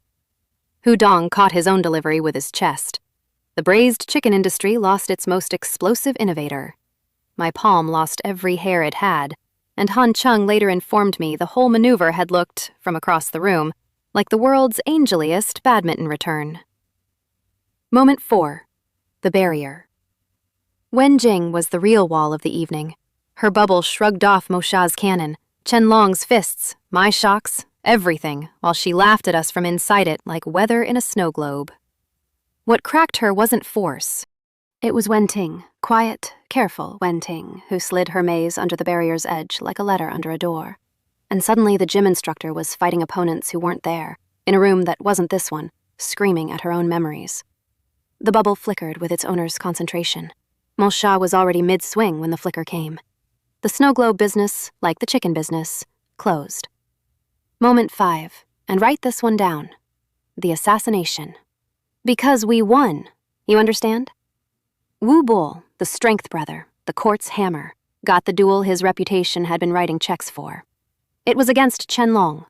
Hudong caught his own delivery with his chest. The braised chicken industry lost its most explosive innovator. My palm lost every hair it had, and Han Chung later informed me the whole maneuver had looked, from across the room, like the world's angeliest badminton return. Moment 4. The barrier. Wen Jing was the real wall of the evening. Her bubble shrugged off Mo Sha's cannon, Chen Long's fists, my shocks, everything, while she laughed at us from inside it like weather in a snow globe. What cracked her wasn't force. It was Wen Ting, quiet, careful Wen Ting, who slid her maze under the barrier's edge like a letter under a door. And suddenly the gym instructor was fighting opponents who weren't there, in a room that wasn't this one, screaming at her own memories. The bubble flickered with its owner's concentration. Mo Sha was already mid-swing when the flicker came. The snow globe business, like the chicken business, closed. Moment 5, and write this one down. The assassination. Because we won, you understand? Wu Bo, the strength brother, the court's hammer, got the duel his reputation had been writing checks for. It was against Chen Long.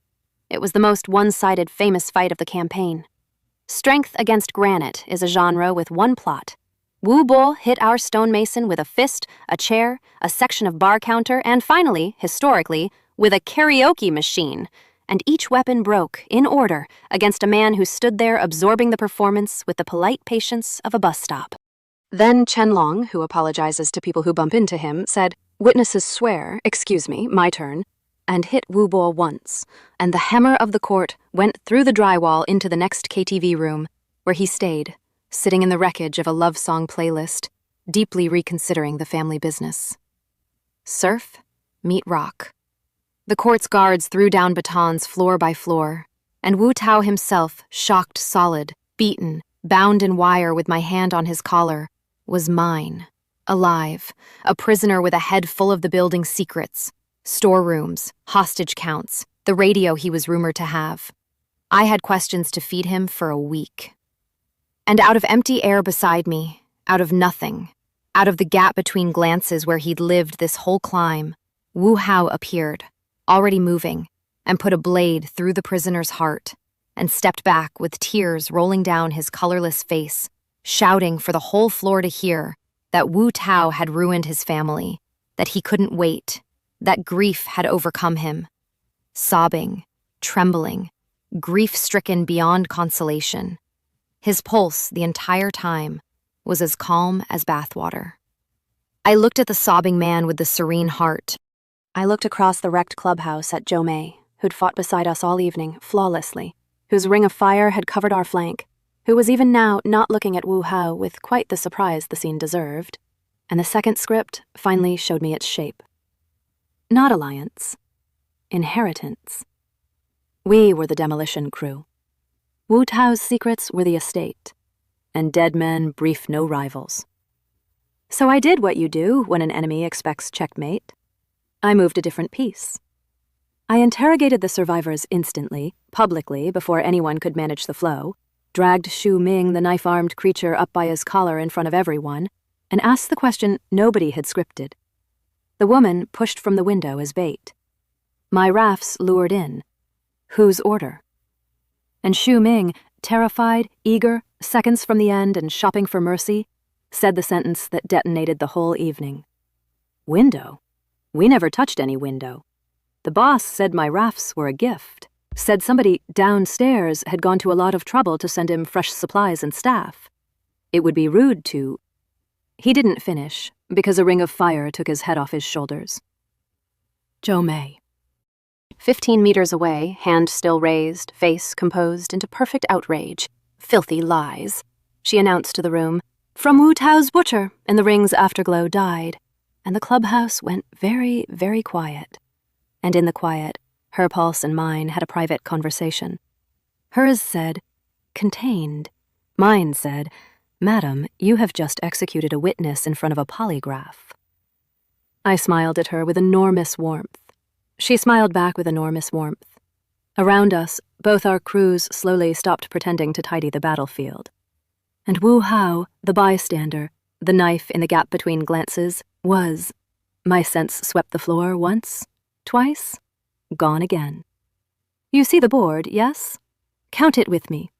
It was the most one-sided famous fight of the campaign. Strength against granite is a genre with one plot. Wu Bo hit our stonemason with a fist, a chair, a section of bar counter, and finally, historically, with a karaoke machine. And each weapon broke, in order, against a man who stood there absorbing the performance with the polite patience of a bus stop. Then Chen Long, who apologizes to people who bump into him, said, "Witnesses swear, excuse me, my turn," and hit Wu Bo once, and the hammer of the court went through the drywall into the next KTV room, where he stayed, sitting in the wreckage of a love song playlist, deeply reconsidering the family business. Surf, meet rock. The court's guards threw down batons floor by floor, and Wu Tao himself, shocked solid, beaten, bound in wire with my hand on his collar, was mine, alive, a prisoner with a head full of the building's secrets, storerooms, hostage counts, the radio he was rumored to have. I had questions to feed him for a week. And out of empty air beside me, out of nothing, out of the gap between glances where he'd lived this whole climb, Wu Hao appeared, already moving, and put a blade through the prisoner's heart, and stepped back with tears rolling down his colorless face, shouting for the whole floor to hear that Wu Tao had ruined his family, that he couldn't wait, that grief had overcome him. Sobbing, trembling, grief-stricken beyond consolation. His pulse, the entire time, was as calm as bathwater. I looked at the sobbing man with the serene heart. I looked across the wrecked clubhouse at Zhou Mei, who'd fought beside us all evening, flawlessly, whose ring of fire had covered our flank, who was even now not looking at Wu Hao with quite the surprise the scene deserved, and the second script finally showed me its shape. Not alliance. Inheritance. We were the demolition crew. Wu Tao's secrets were the estate, and dead men brief no rivals. So I did what you do when an enemy expects checkmate. I moved a different piece. I interrogated the survivors instantly, publicly, before anyone could manage the flow, dragged Xu Ming, the knife-armed creature, up by his collar in front of everyone, and asked the question nobody had scripted. The woman pushed from the window as bait. My rafts lured in. Whose order? And Xu Ming, terrified, eager, seconds from the end and shopping for mercy, said the sentence that detonated the whole evening. Window? We never touched any window. The boss said my rafts were a gift, said somebody downstairs had gone to a lot of trouble to send him fresh supplies and staff. It would be rude to... He didn't finish, because a ring of fire took his head off his shoulders. Zhou Mei. 15 meters away, hand still raised, face composed into perfect outrage. Filthy lies. She announced to the room, "From Wu Tao's butcher," and the ring's afterglow died, and the clubhouse went very, very quiet. And in the quiet, her pulse and mine had a private conversation. Hers said, "Contained." Mine said, "Madam, you have just executed a witness in front of a polygraph." I smiled at her with enormous warmth. She smiled back with enormous warmth. Around us, both our crews slowly stopped pretending to tidy the battlefield. And Wu Hao, the bystander, the knife in the gap between glances, was, my sense swept the floor once, twice, gone again. You see the board, yes? Count it with me.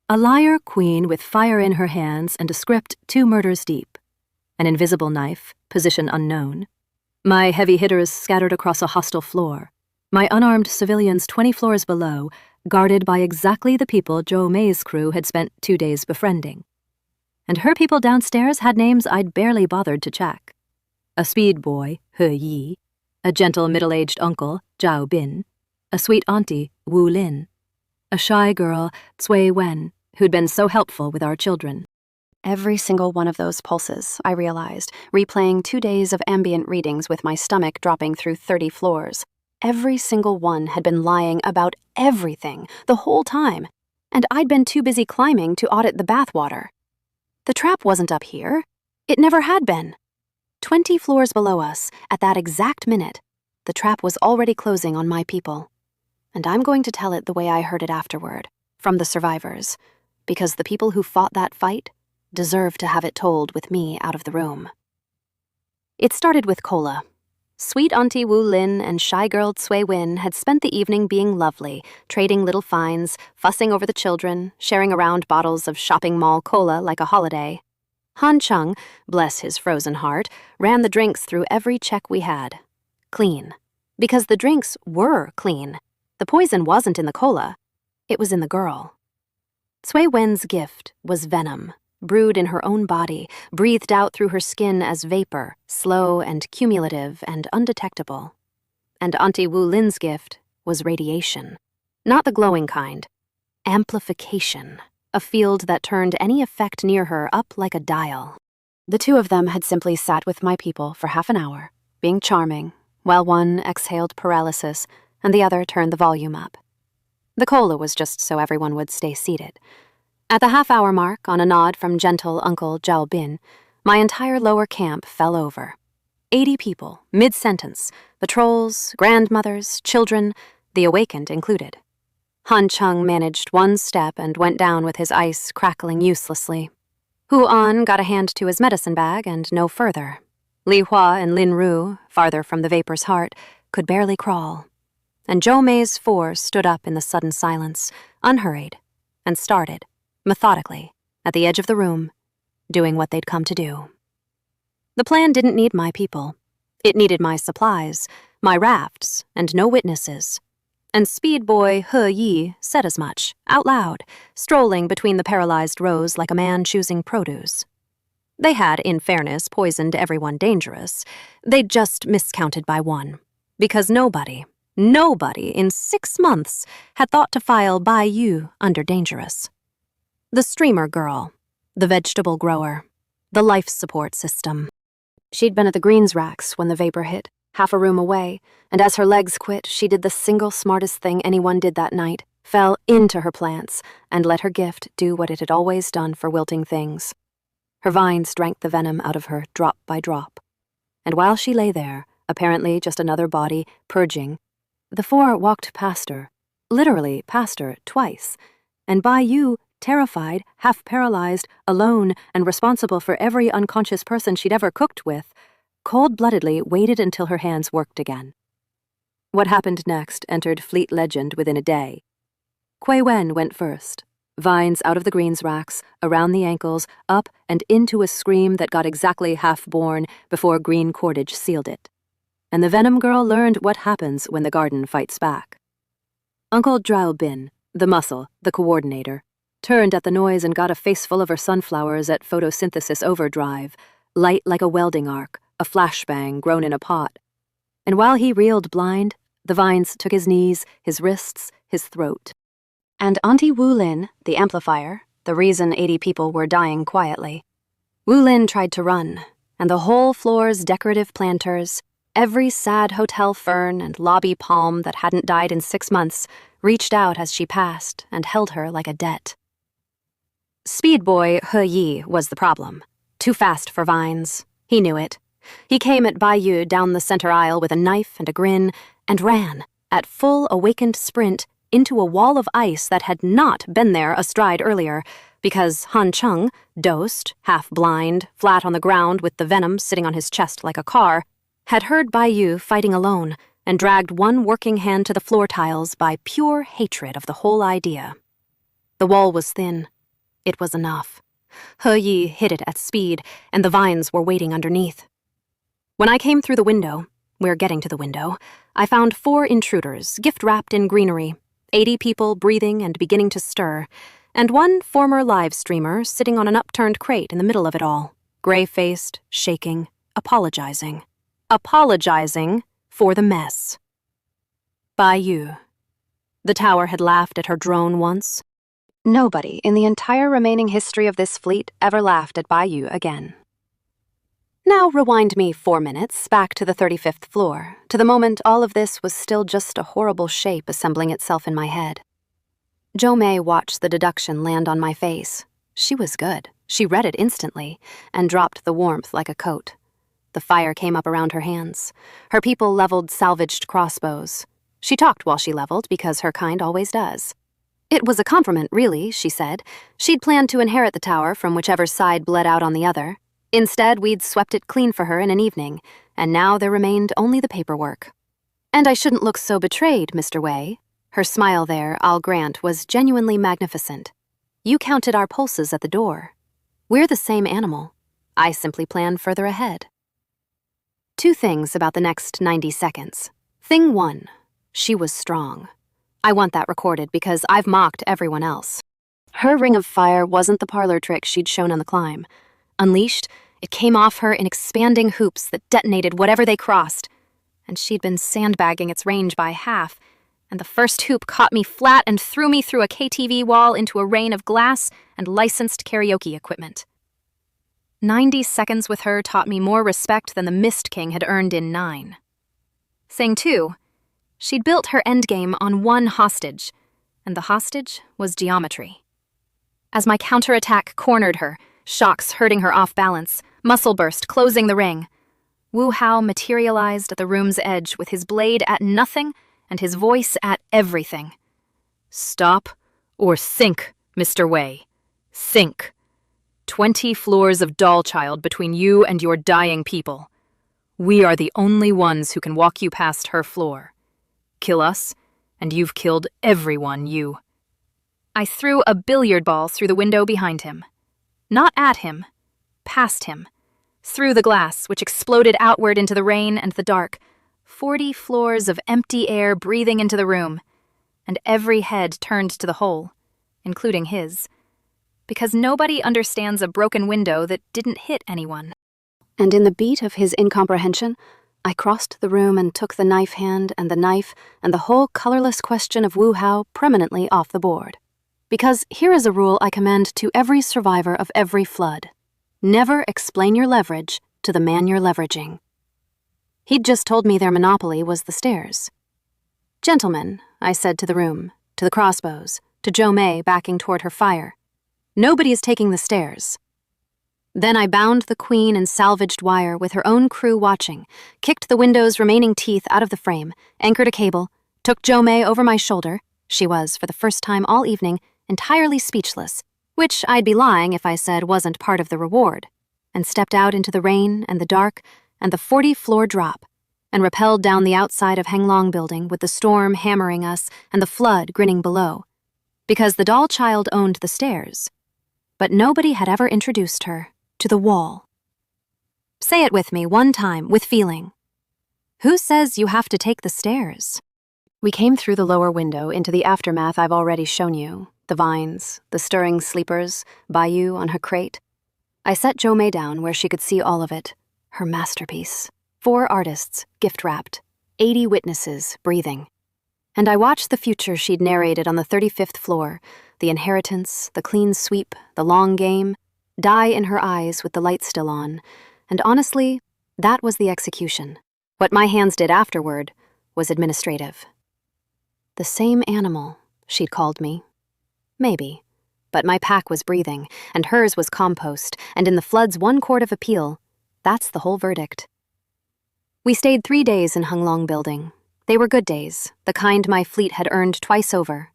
A liar queen with fire in her hands and a script 2 murders deep. An invisible knife, position unknown. My heavy hitters scattered across a hostile floor. My unarmed civilians 20 floors below, guarded by exactly the people Zhou Mei's crew had spent 2 days befriending. And her people downstairs had names I'd barely bothered to check. A speed boy, He Yi, a gentle middle-aged uncle, Zhao Bin, a sweet auntie, Wu Lin, a shy girl, Cui Wen, who'd been so helpful with our children. Every single one of those pulses, I realized, replaying 2 days of ambient readings with my stomach dropping through 30 floors. Every single one had been lying about everything the whole time, and I'd been too busy climbing to audit the bathwater. The trap wasn't up here. It never had been. 20 floors below us, at that exact minute, the trap was already closing on my people. And I'm going to tell it the way I heard it afterward, from the survivors, because the people who fought that fight deserve to have it told with me out of the room. It started with cola. Sweet Auntie Wu Lin and shy girl Cui Wen had spent the evening being lovely, trading little finds, fussing over the children, sharing around bottles of shopping mall cola like a holiday. Han Chung, bless his frozen heart, ran the drinks through every check we had. Clean. Because the drinks were clean. The poison wasn't in the cola. It was in the girl. Cui Wen's gift was venom, brewed in her own body, breathed out through her skin as vapor, slow and cumulative and undetectable. And Auntie Wu Lin's gift was radiation. Not the glowing kind. Amplification. A field that turned any effect near her up like a dial. The 2 of them had simply sat with my people for half an hour, being charming, while one exhaled paralysis and the other turned the volume up. The cola was just so everyone would stay seated. At the half-hour mark, on a nod from gentle Uncle Zhao Bin, my entire lower camp fell over. 80 people, mid-sentence, the trolls, grandmothers, children, the awakened included. Han Chung managed one step and went down with his ice crackling uselessly. Hu An got a hand to his medicine bag and no further. Li Hua and Lin Ru, farther from the vapor's heart, could barely crawl. And Zhou Mei's 4 stood up in the sudden silence, unhurried, and started, methodically, at the edge of the room, doing what they'd come to do. The plan didn't need my people. It needed my supplies, my rafts, and no witnesses. And speed boy He Yi said as much, out loud, strolling between the paralyzed rows like a man choosing produce. They had, in fairness, poisoned everyone dangerous. They'd just miscounted by 1. Because nobody in 6 months had thought to file Bai under dangerous. The streamer girl, the vegetable grower, the life support system. She'd been at the greens racks when the vapor hit, half a room away, and as her legs quit, she did the single smartest thing anyone did that night, fell into her plants, and let her gift do what it had always done for wilting things. Her vines drank the venom out of her drop by drop. And while she lay there, apparently just another body, purging, the 4 walked past her, literally past her twice, and Bai, terrified, half-paralyzed, alone, and responsible for every unconscious person she'd ever cooked with, cold-bloodedly waited until her hands worked again. What happened next entered fleet legend within a day. Cui Wen went first, vines out of the greens racks, around the ankles, up and into a scream that got exactly half-born before green cordage sealed it. And the Venom Girl learned what happens when the garden fights back. Uncle Zhao Bin, the muscle, the coordinator, turned at the noise and got a face full of her sunflowers at photosynthesis overdrive, light like a welding arc, a flashbang grown in a pot. And while he reeled blind, the vines took his knees, his wrists, his throat. And Auntie Wu Lin, the amplifier, the reason 80 people were dying quietly. Wu Lin tried to run, and the whole floor's decorative planters, every sad hotel fern and lobby palm that hadn't died in 6 months, reached out as she passed and held her like a debt. Speed boy He Yi was the problem. Too fast for vines. He knew it. He came at Bai down the center aisle with a knife and a grin and ran, at full awakened sprint, into a wall of ice that had not been there a stride earlier, because Han Chung, dosed, half-blind, flat on the ground with the venom sitting on his chest like a car, had heard Bai Yu fighting alone and dragged one working hand to the floor tiles by pure hatred of the whole idea. The wall was thin. It was enough. He Yi hit it at speed, and the vines were waiting underneath. When I came through the window, we're getting to the window, I found 4 intruders, gift-wrapped in greenery, 80 people breathing and beginning to stir, and one former live streamer sitting on an upturned crate in the middle of it all, gray-faced, shaking, apologizing. Apologizing for the mess. Bai Yu. The tower had laughed at her drone once. Nobody in the entire remaining history of this fleet ever laughed at Bai Yu again. Now rewind me 4 minutes back to the 35th floor, to the moment all of this was still just a horrible shape assembling itself in my head. Jo Mei watched the deduction land on my face. She was good. She read it instantly, and dropped the warmth like a coat. The fire came up around her hands. Her people leveled salvaged crossbows. She talked while she leveled, because her kind always does. It was a compliment, really, she said. She'd planned to inherit the tower from whichever side bled out on the other. Instead, we'd swept it clean for her in an evening, and now there remained only the paperwork. And I shouldn't look so betrayed, Mr. Wei. Her smile there, I'll grant, was genuinely magnificent. You counted our pulses at the door. We're the same animal. I simply plan further ahead. 2 things about the next 90 seconds. Thing 1, she was strong. I want that recorded because I've mocked everyone else. Her ring of fire wasn't the parlor trick she'd shown on the climb. Unleashed, it came off her in expanding hoops that detonated whatever they crossed. And she'd been sandbagging its range by half, and the first hoop caught me flat and threw me through a KTV wall into a rain of glass and licensed karaoke equipment. 90 seconds with her taught me more respect than the Mist King had earned in 9. Thing 2, she'd built her endgame on one hostage, and the hostage was geometry. As my counterattack cornered her, shocks hurting her off balance, muscle burst closing the ring, Wu Hao materialized at the room's edge with his blade at nothing and his voice at everything. Stop or sink, Mr. Wei. Sink. 20 floors of doll child between you and your dying people. We are the only ones who can walk you past her floor. Kill us, and you've killed everyone, you. I threw a billiard ball through the window behind him. Not at him, past him. Through the glass, which exploded outward into the rain and the dark. 40 floors of empty air breathing into the room, and every head turned to the hole, including his. Because nobody understands a broken window that didn't hit anyone. And in the beat of his incomprehension, I crossed the room and took the knife hand and the knife and the whole colorless question of Wu Hao permanently off the board. Because here is a rule I commend to every survivor of every flood. Never explain your leverage to the man you're leveraging. He'd just told me their monopoly was the stairs. Gentlemen, I said to the room, to the crossbows, to Jo Mei backing toward her fire. Nobody is taking the stairs. Then I bound the queen in salvaged wire with her own crew watching, kicked the window's remaining teeth out of the frame, anchored a cable, took Jo Mei over my shoulder. She was, for the first time all evening, entirely speechless, which I'd be lying if I said wasn't part of the reward, and stepped out into the rain and the dark and the 40-floor drop, and rappelled down the outside of Henglong Building with the storm hammering us and the flood grinning below, because the doll child owned the stairs. But nobody had ever introduced her to the wall. Say it with me one time, with feeling. Who says you have to take the stairs? We came through the lower window into the aftermath I've already shown you, the vines, the stirring sleepers, Bai Yu on her crate. I set Jo Mei down where she could see all of it, her masterpiece. 4 artists, gift-wrapped, 80 witnesses, breathing. And I watched the future she'd narrated on the 35th floor, the inheritance, the clean sweep, the long game, die in her eyes with the light still on, and honestly, that was the execution. What my hands did afterward was administrative. The same animal, she'd called me. Maybe, but my pack was breathing, and hers was compost, and in the flood's one court of appeal, that's the whole verdict. We stayed 3 days in Henglong Building. They were good days, the kind my fleet had earned twice over.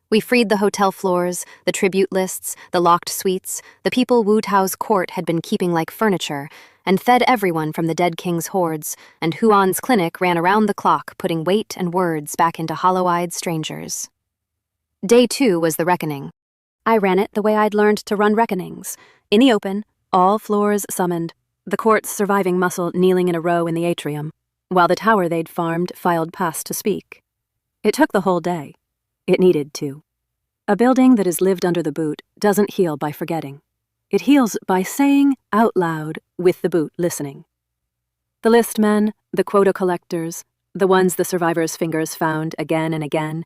We freed the hotel floors, the tribute lists, the locked suites, the people Wu Tao's court had been keeping like furniture, and fed everyone from the dead king's hordes, and Huan's clinic ran around the clock, putting weight and words back into hollow-eyed strangers. Day 2 was the reckoning. I ran it the way I'd learned to run reckonings. In the open, all floors summoned, the court's surviving muscle kneeling in a row in the atrium, while the tower they'd farmed filed past to speak. It took the whole day. It needed to. A building that is lived under the boot doesn't heal by forgetting. It heals by saying out loud with the boot listening. The list men, the quota collectors, the ones the survivors' fingers found again and again,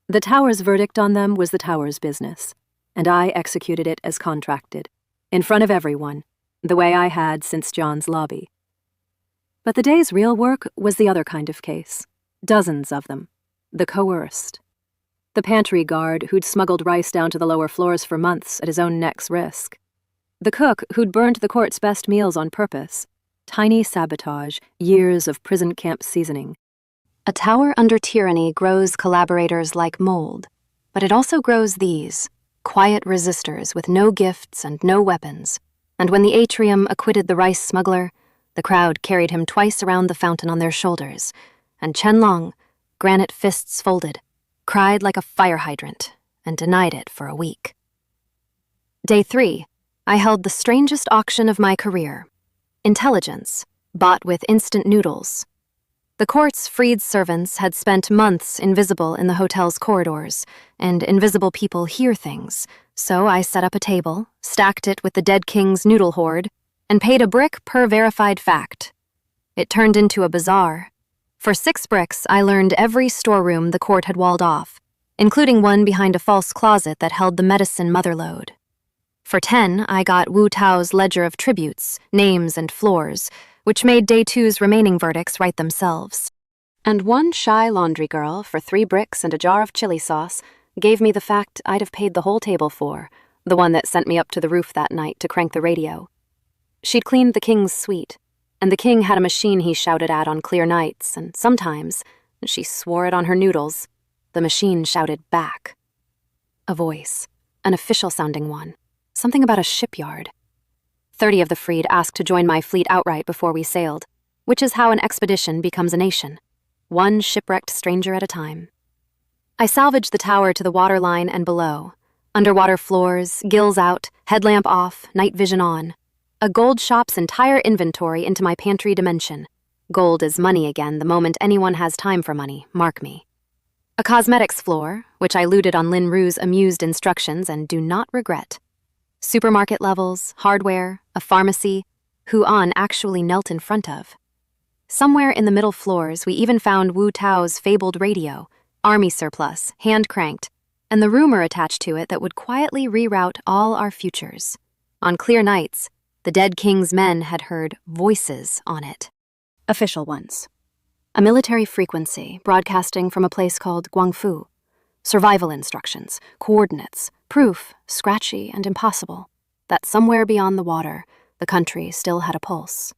the tower's verdict on them was the tower's business, and I executed it as contracted, in front of everyone, the way I had since John's lobby. But the day's real work was the other kind of case. Dozens of them. The coerced. The pantry guard who'd smuggled rice down to the lower floors for months at his own neck's risk. The cook who'd burned the court's best meals on purpose. Tiny sabotage, years of prison camp seasoning. A tower under tyranny grows collaborators like mold, but it also grows these, quiet resistors with no gifts and no weapons. And when the atrium acquitted the rice smuggler, the crowd carried him twice around the fountain on their shoulders, and Chen Long, granite fists folded, cried like a fire hydrant, and denied it for a week. Day 3, I held the strangest auction of my career. Intelligence, bought with instant noodles. The court's freed servants had spent months invisible in the hotel's corridors, and invisible people hear things, so I set up a table, stacked it with the dead king's noodle hoard, and paid a brick per verified fact. It turned into a bazaar. For 6 bricks, I learned every storeroom the court had walled off, including one behind a false closet that held the medicine motherlode. For 10, I got Wu Tao's ledger of tributes, names, and floors, which made Day 2's remaining verdicts write themselves. And one shy laundry girl, for 3 bricks and a jar of chili sauce, gave me the fact I'd have paid the whole table for, the one that sent me up to the roof that night to crank the radio. She'd cleaned the king's suite, and the king had a machine he shouted at on clear nights, and sometimes, she swore it on her noodles, the machine shouted back. A voice, an official-sounding one, something about a shipyard. 30 of the freed asked to join my fleet outright before we sailed, which is how an expedition becomes a nation, one shipwrecked stranger at a time. I salvaged the tower to the waterline and below, underwater floors, gills out, headlamp off, night vision on. A gold shop's entire inventory into my pantry dimension. Gold is money again the moment anyone has time for money, mark me. A cosmetics floor, which I looted on Lin Ru's amused instructions and do not regret. Supermarket levels, hardware, a pharmacy, Huan actually knelt in front of. Somewhere in the middle floors, we even found Wu Tao's fabled radio, army surplus, hand-cranked, and the rumor attached to it that would quietly reroute all our futures. On clear nights, the dead king's men had heard voices on it. Official ones. A military frequency broadcasting from a place called Guangfu. Survival instructions, coordinates, proof, scratchy and impossible, that somewhere beyond the water, the country still had a pulse.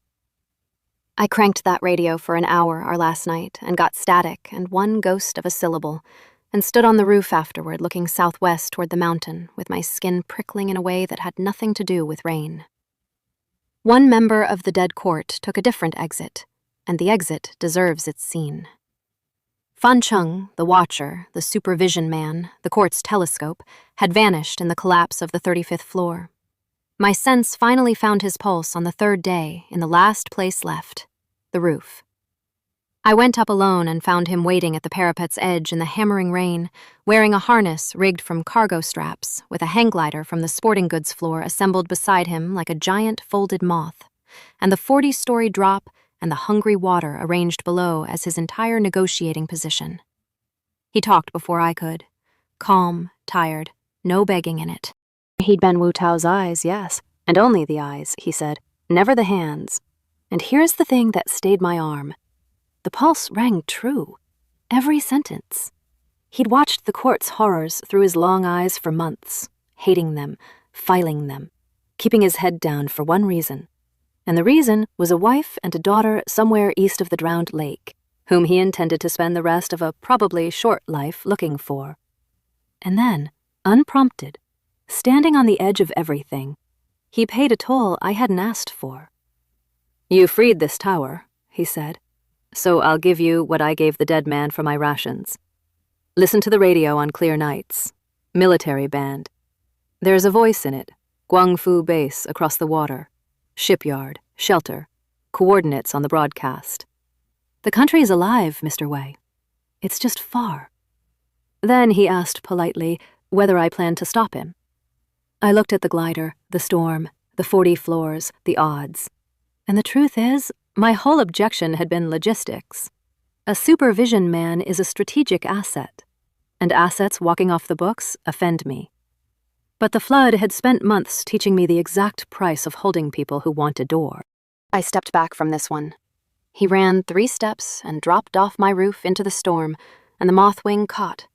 I cranked that radio for an hour our last night and got static and one ghost of a syllable, and stood on the roof afterward looking southwest toward the mountain with my skin prickling in a way that had nothing to do with rain. One member of the dead court took a different exit, and the exit deserves its scene. Fan Chung, the watcher, the supervision man, the court's telescope, had vanished in the collapse of the 35th floor. My sense finally found his pulse on the 3rd day in the last place left, the roof. I went up alone and found him waiting at the parapet's edge in the hammering rain, wearing a harness rigged from cargo straps, with a hang glider from the sporting goods floor assembled beside him like a giant folded moth, and the 40-story drop and the hungry water arranged below as his entire negotiating position. He talked before I could. Calm, tired, no begging in it. He'd been Wu Tao's eyes, yes, and only the eyes, he said, never the hands. And here's the thing that stayed my arm. The pulse rang true. Every sentence. He'd watched the court's horrors through his long eyes for months, hating them, filing them, keeping his head down for one reason. And the reason was a wife and a daughter somewhere east of the drowned lake, whom he intended to spend the rest of a probably short life looking for. And then, unprompted, standing on the edge of everything, he paid a toll I hadn't asked for. "You freed this tower," he said, "so I'll give you what I gave the dead man for my rations. Listen to the radio on clear nights. Military band. There's a voice in it, Guangfu base across the water, shipyard, shelter, coordinates on the broadcast. The country is alive, Mr. Wei. It's just far." Then he asked politely whether I planned to stop him. I looked at the glider, the storm, the 40 floors, the odds. And the truth is, my whole objection had been logistics. A supervision man is a strategic asset, and assets walking off the books offend me. But the flood had spent months teaching me the exact price of holding people who want a door. I stepped back from this one. He ran 3 steps and dropped off my roof into the storm, and the mothwing caught,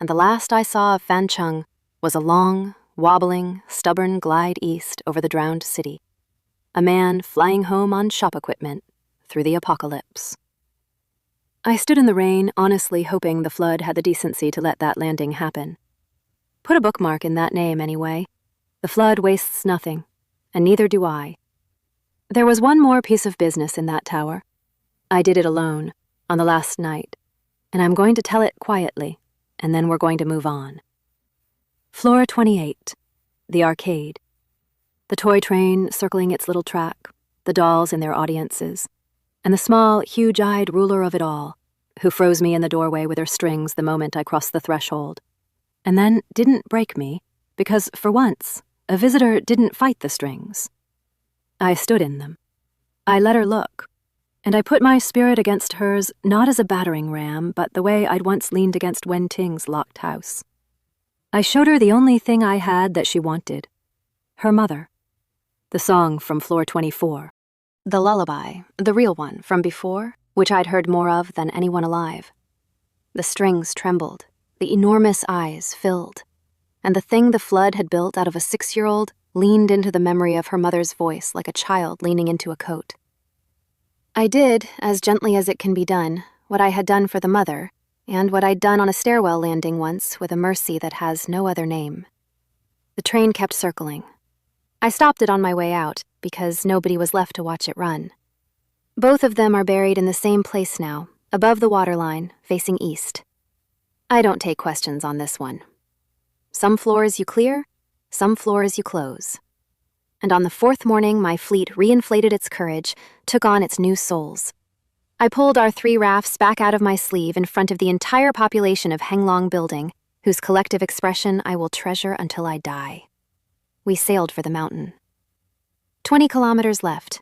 and the last I saw of Fancheng was a long, wobbling, stubborn glide east over the drowned city. A man flying home on shop equipment through the apocalypse. I stood in the rain, honestly hoping the flood had the decency to let that landing happen. Put a bookmark in that name, anyway. The flood wastes nothing, and neither do I. There was one more piece of business in that tower. I did it alone, on the last night, and I'm going to tell it quietly, and then we're going to move on. Floor 28, the arcade. The toy train circling its little track, the dolls in their audiences, and the small, huge-eyed ruler of it all, who froze me in the doorway with her strings the moment I crossed the threshold, and then didn't break me, because, for once, a visitor didn't fight the strings. I stood in them. I let her look, and I put my spirit against hers not as a battering ram, but the way I'd once leaned against Wen Ting's locked house. I showed her the only thing I had that she wanted, her mother. The song from floor 24. The lullaby, the real one from before, which I'd heard more of than anyone alive. The strings trembled, the enormous eyes filled, and the thing the flood had built out of a 6-year-old leaned into the memory of her mother's voice like a child leaning into a coat. I did, as gently as it can be done, what I had done for the mother, and what I'd done on a stairwell landing once with a mercy that has no other name. The train kept circling. I stopped it on my way out, because nobody was left to watch it run. Both of them are buried in the same place now, above the waterline, facing east. I don't take questions on this one. Some floors you clear, some floors you close. And on the 4th morning, my fleet reinflated its courage, took on its new souls. I pulled our 3 rafts back out of my sleeve in front of the entire population of Henglong Building, whose collective expression I will treasure until I die. We sailed for the mountain. 20 kilometers left.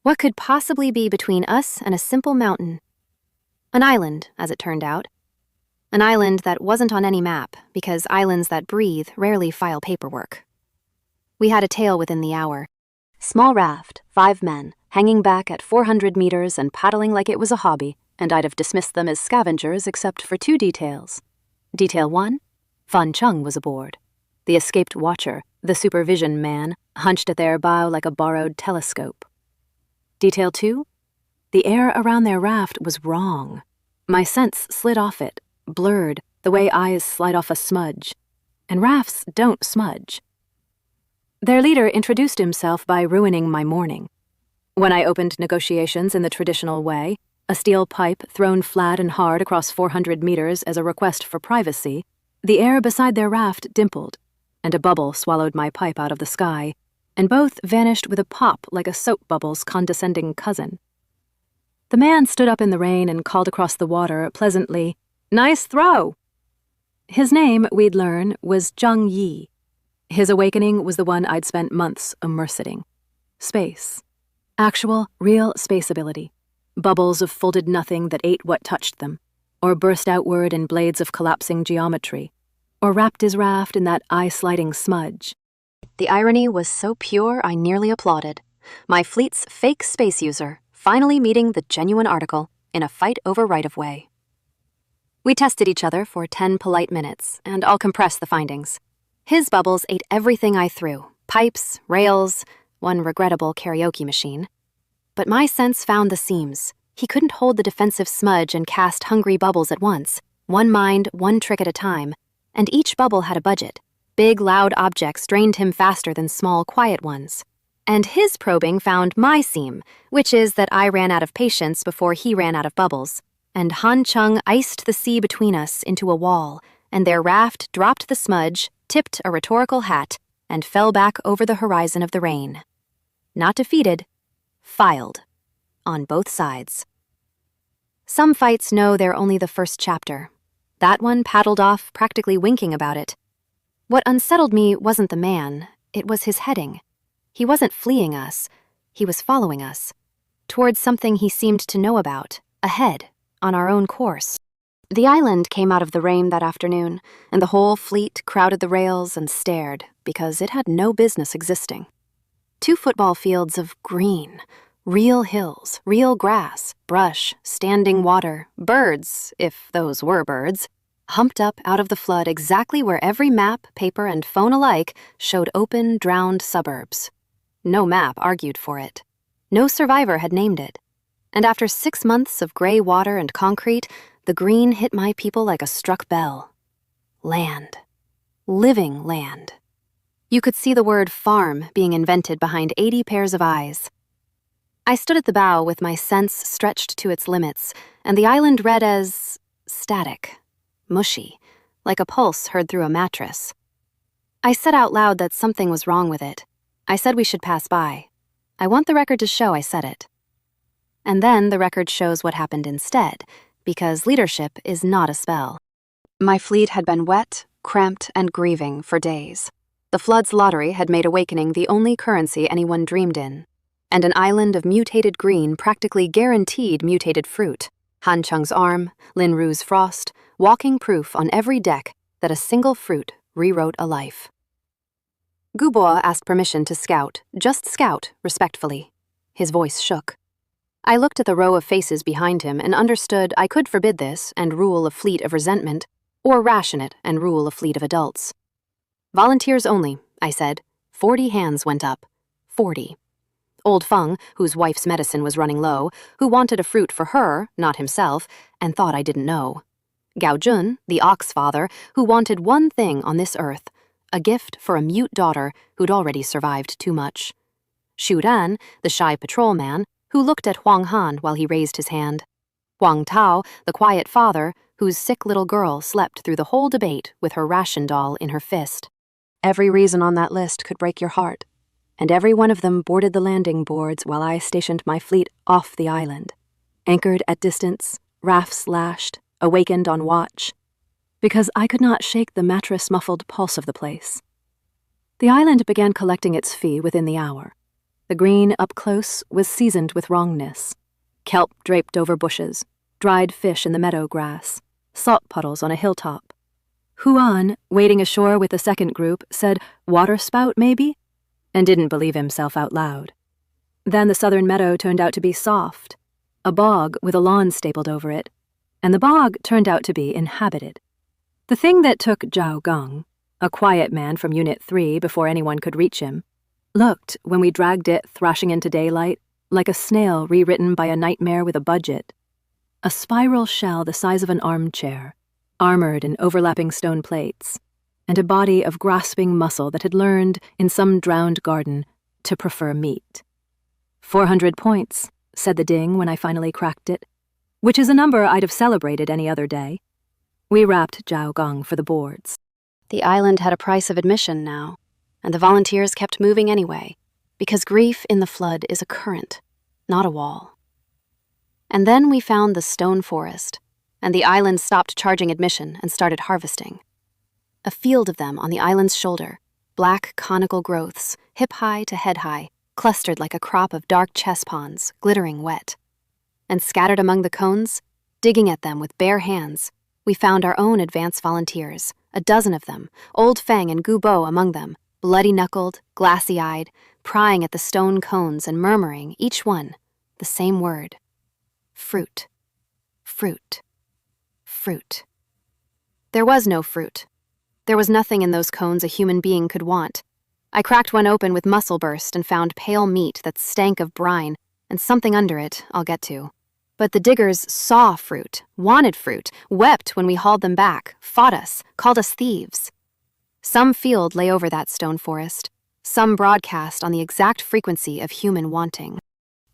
What could possibly be between us and a simple mountain? An island, as it turned out. An island that wasn't on any map, because islands that breathe rarely file paperwork. We had a tail within the hour. Small raft, 5 men, hanging back at 400 meters and paddling like it was a hobby, and I'd have dismissed them as scavengers except for 2 details. Detail 1, Fan Chung was aboard. The escaped watcher, the supervision man, hunched at their bow like a borrowed telescope. Detail 2, the air around their raft was wrong. My sense slid off it, blurred, the way eyes slide off a smudge. And rafts don't smudge. Their leader introduced himself by ruining my morning. When I opened negotiations in the traditional way, a steel pipe thrown flat and hard across 400 meters as a request for privacy, the air beside their raft dimpled, and a bubble swallowed my pipe out of the sky, and both vanished with a pop like a soap bubble's condescending cousin. The man stood up in the rain and called across the water pleasantly, "Nice throw!" His name, we'd learn, was Zheng Yi. His awakening was the one I'd spent months immersing. Space. Actual, real space ability. Bubbles of folded nothing that ate what touched them, or burst outward in blades of collapsing geometry, or wrapped his raft in that eye-sliding smudge. The irony was so pure I nearly applauded. My fleet's fake space user finally meeting the genuine article in a fight over right-of-way. We tested each other for 10 polite minutes, and I'll compress the findings. His bubbles ate everything I threw, pipes, rails, one regrettable karaoke machine. But my sense found the seams. He couldn't hold the defensive smudge and cast hungry bubbles at once, one mind, one trick at a time, And each bubble had a budget. Big, loud objects drained him faster than small, quiet ones. And his probing found my seam, which is that I ran out of patience before he ran out of bubbles. And Han Chung iced the sea between us into a wall, and their raft dropped the smudge, tipped a rhetorical hat, and fell back over the horizon of the rain. Not defeated, filed. On both sides. Some fights know they're only the first chapter. That one paddled off, practically winking about it. What unsettled me wasn't the man, it was his heading. He wasn't fleeing us, he was following us. Towards something he seemed to know about, ahead, on our own course. The island came out of the rain that afternoon, and the whole fleet crowded the rails and stared, because it had no business existing. 2 football fields of green, real hills, real grass, brush, standing water, birds, if those were birds, humped up out of the flood exactly where every map, paper, and phone alike showed open, drowned suburbs. No map argued for it. No survivor had named it. And after 6 months of gray water and concrete, the green hit my people like a struck bell. Land. Living land. You could see the word farm being invented behind 80 pairs of eyes. I stood at the bow with my sense stretched to its limits, and the island read as static, mushy, like a pulse heard through a mattress. I said out loud that something was wrong with it. I said we should pass by. I want the record to show I said it. And then the record shows what happened instead, because leadership is not a spell. My fleet had been wet, cramped, and grieving for days. The flood's lottery had made awakening the only currency anyone dreamed in. And an island of mutated green practically guaranteed mutated fruit. Han Chung's arm, Lin Ru's frost, walking proof on every deck that a single fruit rewrote a life. Gubo asked permission to scout, just scout, respectfully. His voice shook. I looked at the row of faces behind him and understood I could forbid this and rule a fleet of resentment, or ration it and rule a fleet of adults. Volunteers only, I said. 40 hands went up. 40. Old Feng, whose wife's medicine was running low, who wanted a fruit for her, not himself, and thought I didn't know. Gao Jun, the ox father, who wanted one thing on this earth, a gift for a mute daughter who'd already survived too much. Xu Ran, the shy patrolman, who looked at Huang Han while he raised his hand. Huang Tao, the quiet father, whose sick little girl slept through the whole debate with her ration doll in her fist. Every reason on that list could break your heart, and every one of them boarded the landing boards while I stationed my fleet off the island, anchored at distance, rafts lashed, awakened on watch, because I could not shake the mattress-muffled pulse of the place. The island began collecting its fee within the hour. The green up close was seasoned with wrongness. Kelp draped over bushes, dried fish in the meadow grass, salt puddles on a hilltop. Huan, wading ashore with the second group, said, "Water spout, maybe?" and didn't believe himself out loud. Then the southern meadow turned out to be soft, a bog with a lawn stapled over it, and the bog turned out to be inhabited. The thing that took Zhao Gong, a quiet man from Unit 3 before anyone could reach him, looked, when we dragged it thrashing into daylight, like a snail rewritten by a nightmare with a budget. A spiral shell the size of an armchair, armored in overlapping stone plates, and a body of grasping muscle that had learned, in some drowned garden, to prefer meat. 400 points, said the ding when I finally cracked it, which is a number I'd have celebrated any other day. We wrapped Zhao Gong for the boards. The island had a price of admission now, and the volunteers kept moving anyway, because grief in the flood is a current, not a wall. And then we found the stone forest, and the island stopped charging admission and started harvesting. A field of them on the island's shoulder, black conical growths, hip-high to head-high, clustered like a crop of dark chess pawns, glittering wet. And scattered among the cones, digging at them with bare hands, we found our own advance volunteers, a dozen of them, Old Feng and Gubo among them, bloody-knuckled, glassy-eyed, prying at the stone cones and murmuring, each one, the same word. Fruit. Fruit. Fruit. There was no fruit. There was nothing in those cones a human being could want. I cracked one open with muscle burst and found pale meat that stank of brine, and something under it I'll get to. But the diggers saw fruit, wanted fruit, wept when we hauled them back, fought us, called us thieves. Some field lay over that stone forest, some broadcast on the exact frequency of human wanting.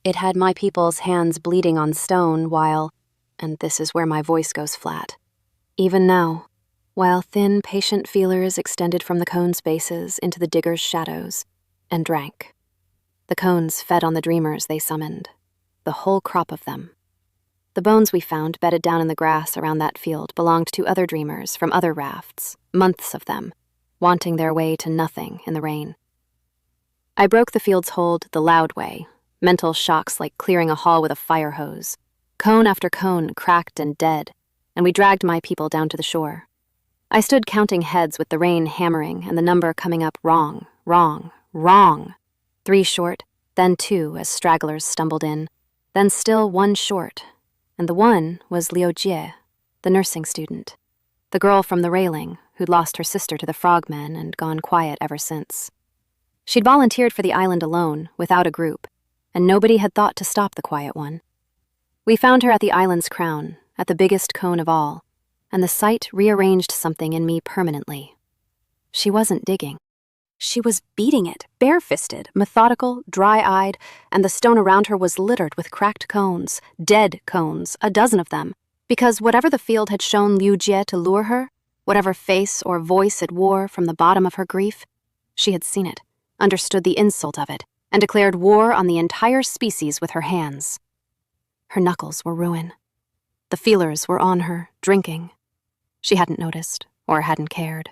It had my people's hands bleeding on stone while, and this is where my voice goes flat, even now, while thin, patient feelers extended from the cones' bases into the diggers' shadows, and drank. The cones fed on the dreamers they summoned, the whole crop of them. The bones we found bedded down in the grass around that field belonged to other dreamers from other rafts, months of them, wanting their way to nothing in the rain. I broke the field's hold the loud way, mental shocks like clearing a hall with a fire hose. Cone after cone cracked and dead, and we dragged my people down to the shore. I stood counting heads with the rain hammering and the number coming up wrong, wrong, wrong. 3 short, then 2 as stragglers stumbled in, then still 1 short, and the one was Liu Jie, the nursing student, the girl from the railing who'd lost her sister to the frogmen and gone quiet ever since. She'd volunteered for the island alone, without a group, and nobody had thought to stop the quiet one. We found her at the island's crown, at the biggest cone of all, and the sight rearranged something in me permanently. She wasn't digging. She was beating it, bare-fisted, methodical, dry-eyed, and the stone around her was littered with cracked cones, dead cones, a dozen of them, because whatever the field had shown Liu Jie to lure her, whatever face or voice it wore from the bottom of her grief, she had seen it, understood the insult of it, and declared war on the entire species with her hands. Her knuckles were ruin. The feelers were on her, drinking. She hadn't noticed, or hadn't cared.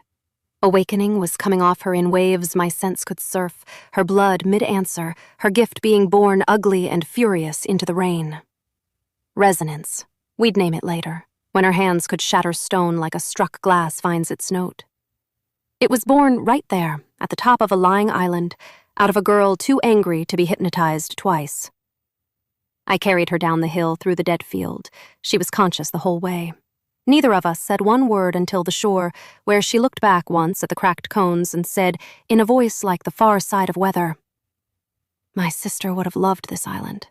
Awakening was coming off her in waves my sense could surf, her blood mid-answer, her gift being born ugly and furious into the rain. Resonance. We'd name it later, when her hands could shatter stone like a struck glass finds its note. It was born right there, at the top of a lying island, out of a girl too angry to be hypnotized twice. I carried her down the hill through the dead field. She was conscious the whole way. Neither of us said one word until the shore, where she looked back once at the cracked cones and said, in a voice like the far side of weather, "My sister would have loved this island.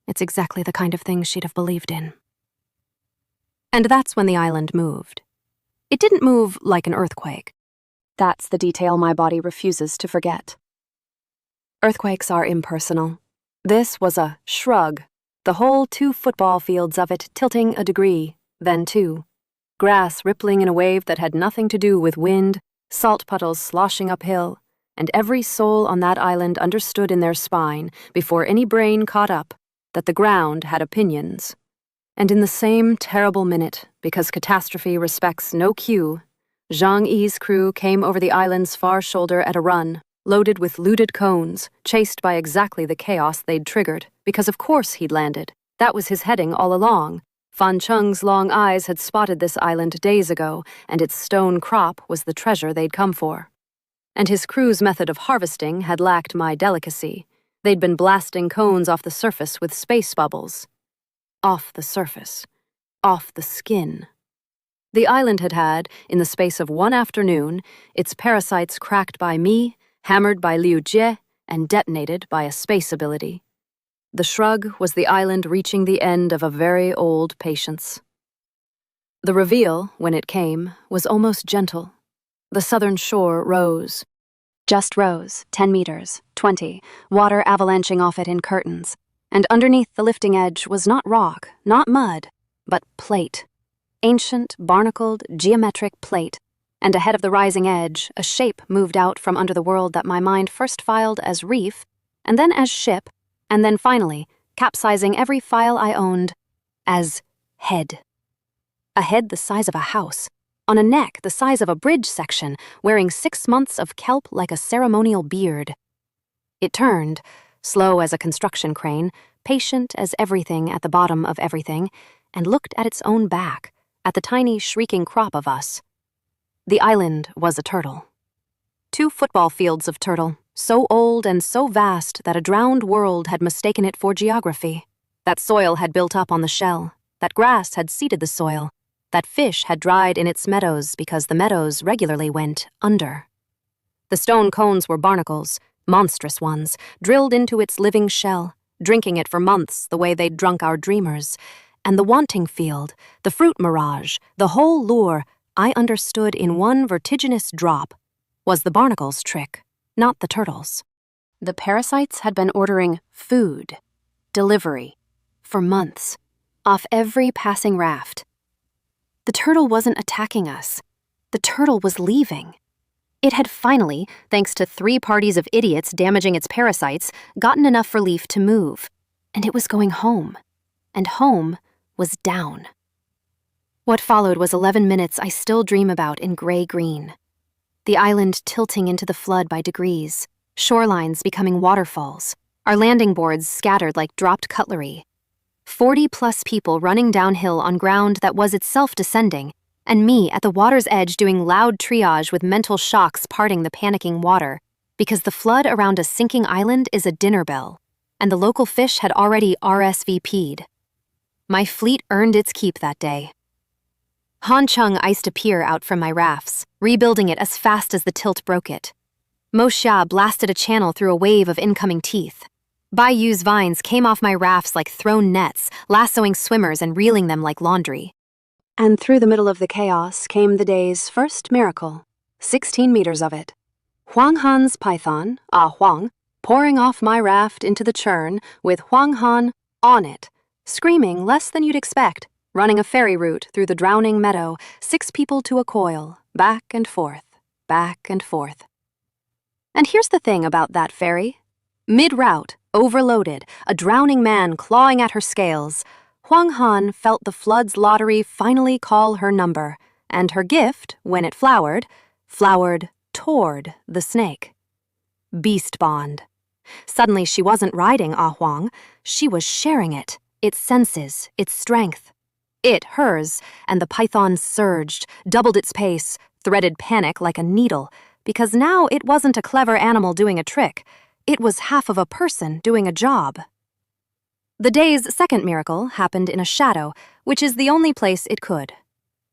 It's exactly the kind of thing she'd have believed in." And that's when the island moved. It didn't move like an earthquake. That's the detail my body refuses to forget. Earthquakes are impersonal. This was a shrug, the whole 2 football fields of it tilting a degree, then 2. Grass rippling in a wave that had nothing to do with wind, salt puddles sloshing uphill, and every soul on that island understood in their spine, before any brain caught up, that the ground had opinions. And in the same terrible minute, because catastrophe respects no cue, Zhang Yi's crew came over the island's far shoulder at a run, loaded with looted cones, chased by exactly the chaos they'd triggered, because of course he'd landed. That was his heading all along. Fan Cheng's long eyes had spotted this island days ago, and its stone crop was the treasure they'd come for. And his crew's method of harvesting had lacked my delicacy. They'd been blasting cones off the surface with space bubbles. Off the surface. Off the skin. The island had had, in the space of 1 afternoon, its parasites cracked by me, hammered by Liu Jie, and detonated by a space ability. The shrug was the island reaching the end of a very old patience. The reveal, when it came, was almost gentle. The southern shore rose. Just rose, 10 meters, 20, water avalanching off it in curtains. And underneath the lifting edge was not rock, not mud, but plate. Ancient, barnacled, geometric plate. And ahead of the rising edge, a shape moved out from under the world that my mind first filed as reef, and then as ship, and then finally, capsizing every file I owned, as head. A head the size of a house, on a neck the size of a bridge section, wearing 6 months of kelp like a ceremonial beard. It turned, slow as a construction crane, patient as everything at the bottom of everything, and looked at its own back, at the tiny shrieking crop of us. The island was a turtle. 2 football fields of turtle, so old and so vast that a drowned world had mistaken it for geography. That soil had built up on the shell, that grass had seeded the soil, that fish had dried in its meadows because the meadows regularly went under. The stone cones were barnacles, monstrous ones, drilled into its living shell, drinking it for months the way they'd drunk our dreamers. And the wanting field, the fruit mirage, the whole lure, I understood in one vertiginous drop, was the barnacle's trick, not the turtle's. The parasites had been ordering food, delivery, for months, off every passing raft. The turtle wasn't attacking us. The turtle was leaving. It had finally, thanks to 3 parties of idiots damaging its parasites, gotten enough relief to move. And it was going home. And home was down. What followed was 11 minutes I still dream about in gray-green. The island tilting into the flood by degrees, shorelines becoming waterfalls, our landing boards scattered like dropped cutlery. 40-plus people running downhill on ground that was itself descending, and me at the water's edge doing loud triage with mental shocks parting the panicking water, because the flood around a sinking island is a dinner bell, and the local fish had already RSVP'd. My fleet earned its keep that day. Han Chung iced a pier out from my rafts, rebuilding it as fast as the tilt broke it. Mo Xia blasted a channel through a wave of incoming teeth. Bai Yu's vines came off my rafts like thrown nets, lassoing swimmers and reeling them like laundry. And through the middle of the chaos came the day's first miracle, 16 meters of it. Huang Han's python, Huang, pouring off my raft into the churn with Huang Han on it, screaming less than you'd expect, running a ferry route through the drowning meadow, 6 people to a coil, back and forth, back and forth. And here's the thing about that ferry. Mid-route, overloaded, a drowning man clawing at her scales, Huang Han felt the flood's lottery finally call her number, and her gift, when it flowered toward the snake. Beast bond. Suddenly she wasn't riding Huang, she was sharing it, its senses, its strength. It hers, and the python surged, doubled its pace, threaded panic like a needle, because now it wasn't a clever animal doing a trick, it was half of a person doing a job. The day's second miracle happened in a shadow, which is the only place it could.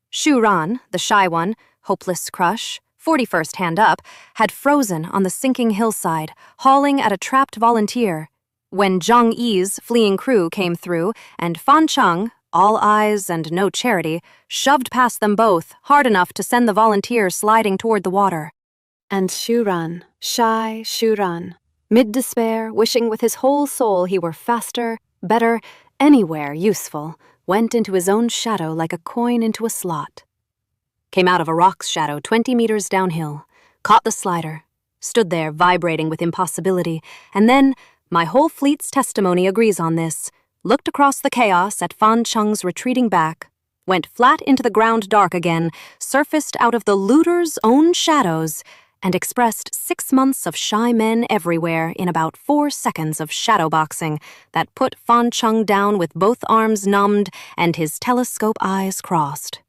Shu Ran, the shy one, hopeless crush, 41st hand up, had frozen on the sinking hillside, hauling at a trapped volunteer, when Zhang Yi's fleeing crew came through and Fan Cheng, all eyes and no charity, shoved past them both hard enough to send the volunteer sliding toward the water. And Shu Ran, shy Shu Ran, mid-despair, wishing with his whole soul he were faster, better, anywhere useful, went into his own shadow like a coin into a slot. Came out of a rock's shadow 20 meters downhill, caught the slider, stood there vibrating with impossibility, and then, my whole fleet's testimony agrees on this, looked across the chaos at Fan Cheng's retreating back, went flat into the ground dark again, surfaced out of the looter's own shadows, and expressed 6 months of shy men everywhere in about 4 seconds of shadowboxing that put Fan Cheng down with both arms numbed and his telescope eyes crossed.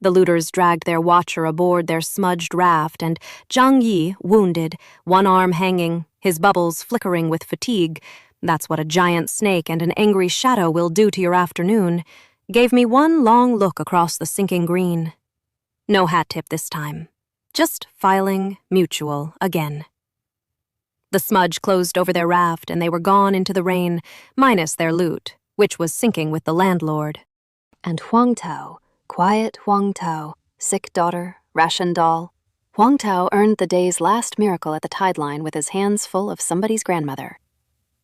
The looters dragged their watcher aboard their smudged raft, and Zhang Yi, wounded, one arm hanging, his bubbles flickering with fatigue, that's what a giant snake and an angry shadow will do to your afternoon, gave me one long look across the sinking green. No hat tip this time. Just filing mutual again. The smudge closed over their raft and they were gone into the rain, minus their loot, which was sinking with the landlord. And Huang Tao, quiet Huang Tao, sick daughter, ration doll. Huang Tao earned the day's last miracle at the tide line with his hands full of somebody's grandmother.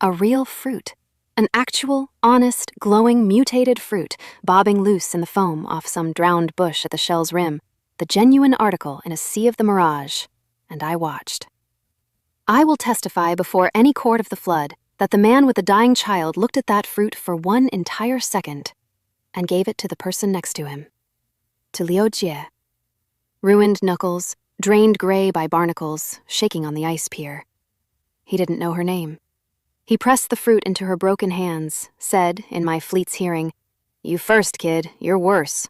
A real fruit. An actual, honest, glowing, mutated fruit, bobbing loose in the foam off some drowned bush at the shell's rim. The genuine article in a sea of the mirage, and I watched. I will testify before any court of the flood that the man with the dying child looked at that fruit for 1 entire second and gave it to the person next to him, to Liu Jie. Ruined knuckles, drained gray by barnacles, shaking on the ice pier. He didn't know her name. He pressed the fruit into her broken hands, said, in my fleet's hearing, "You first, kid, you're worse."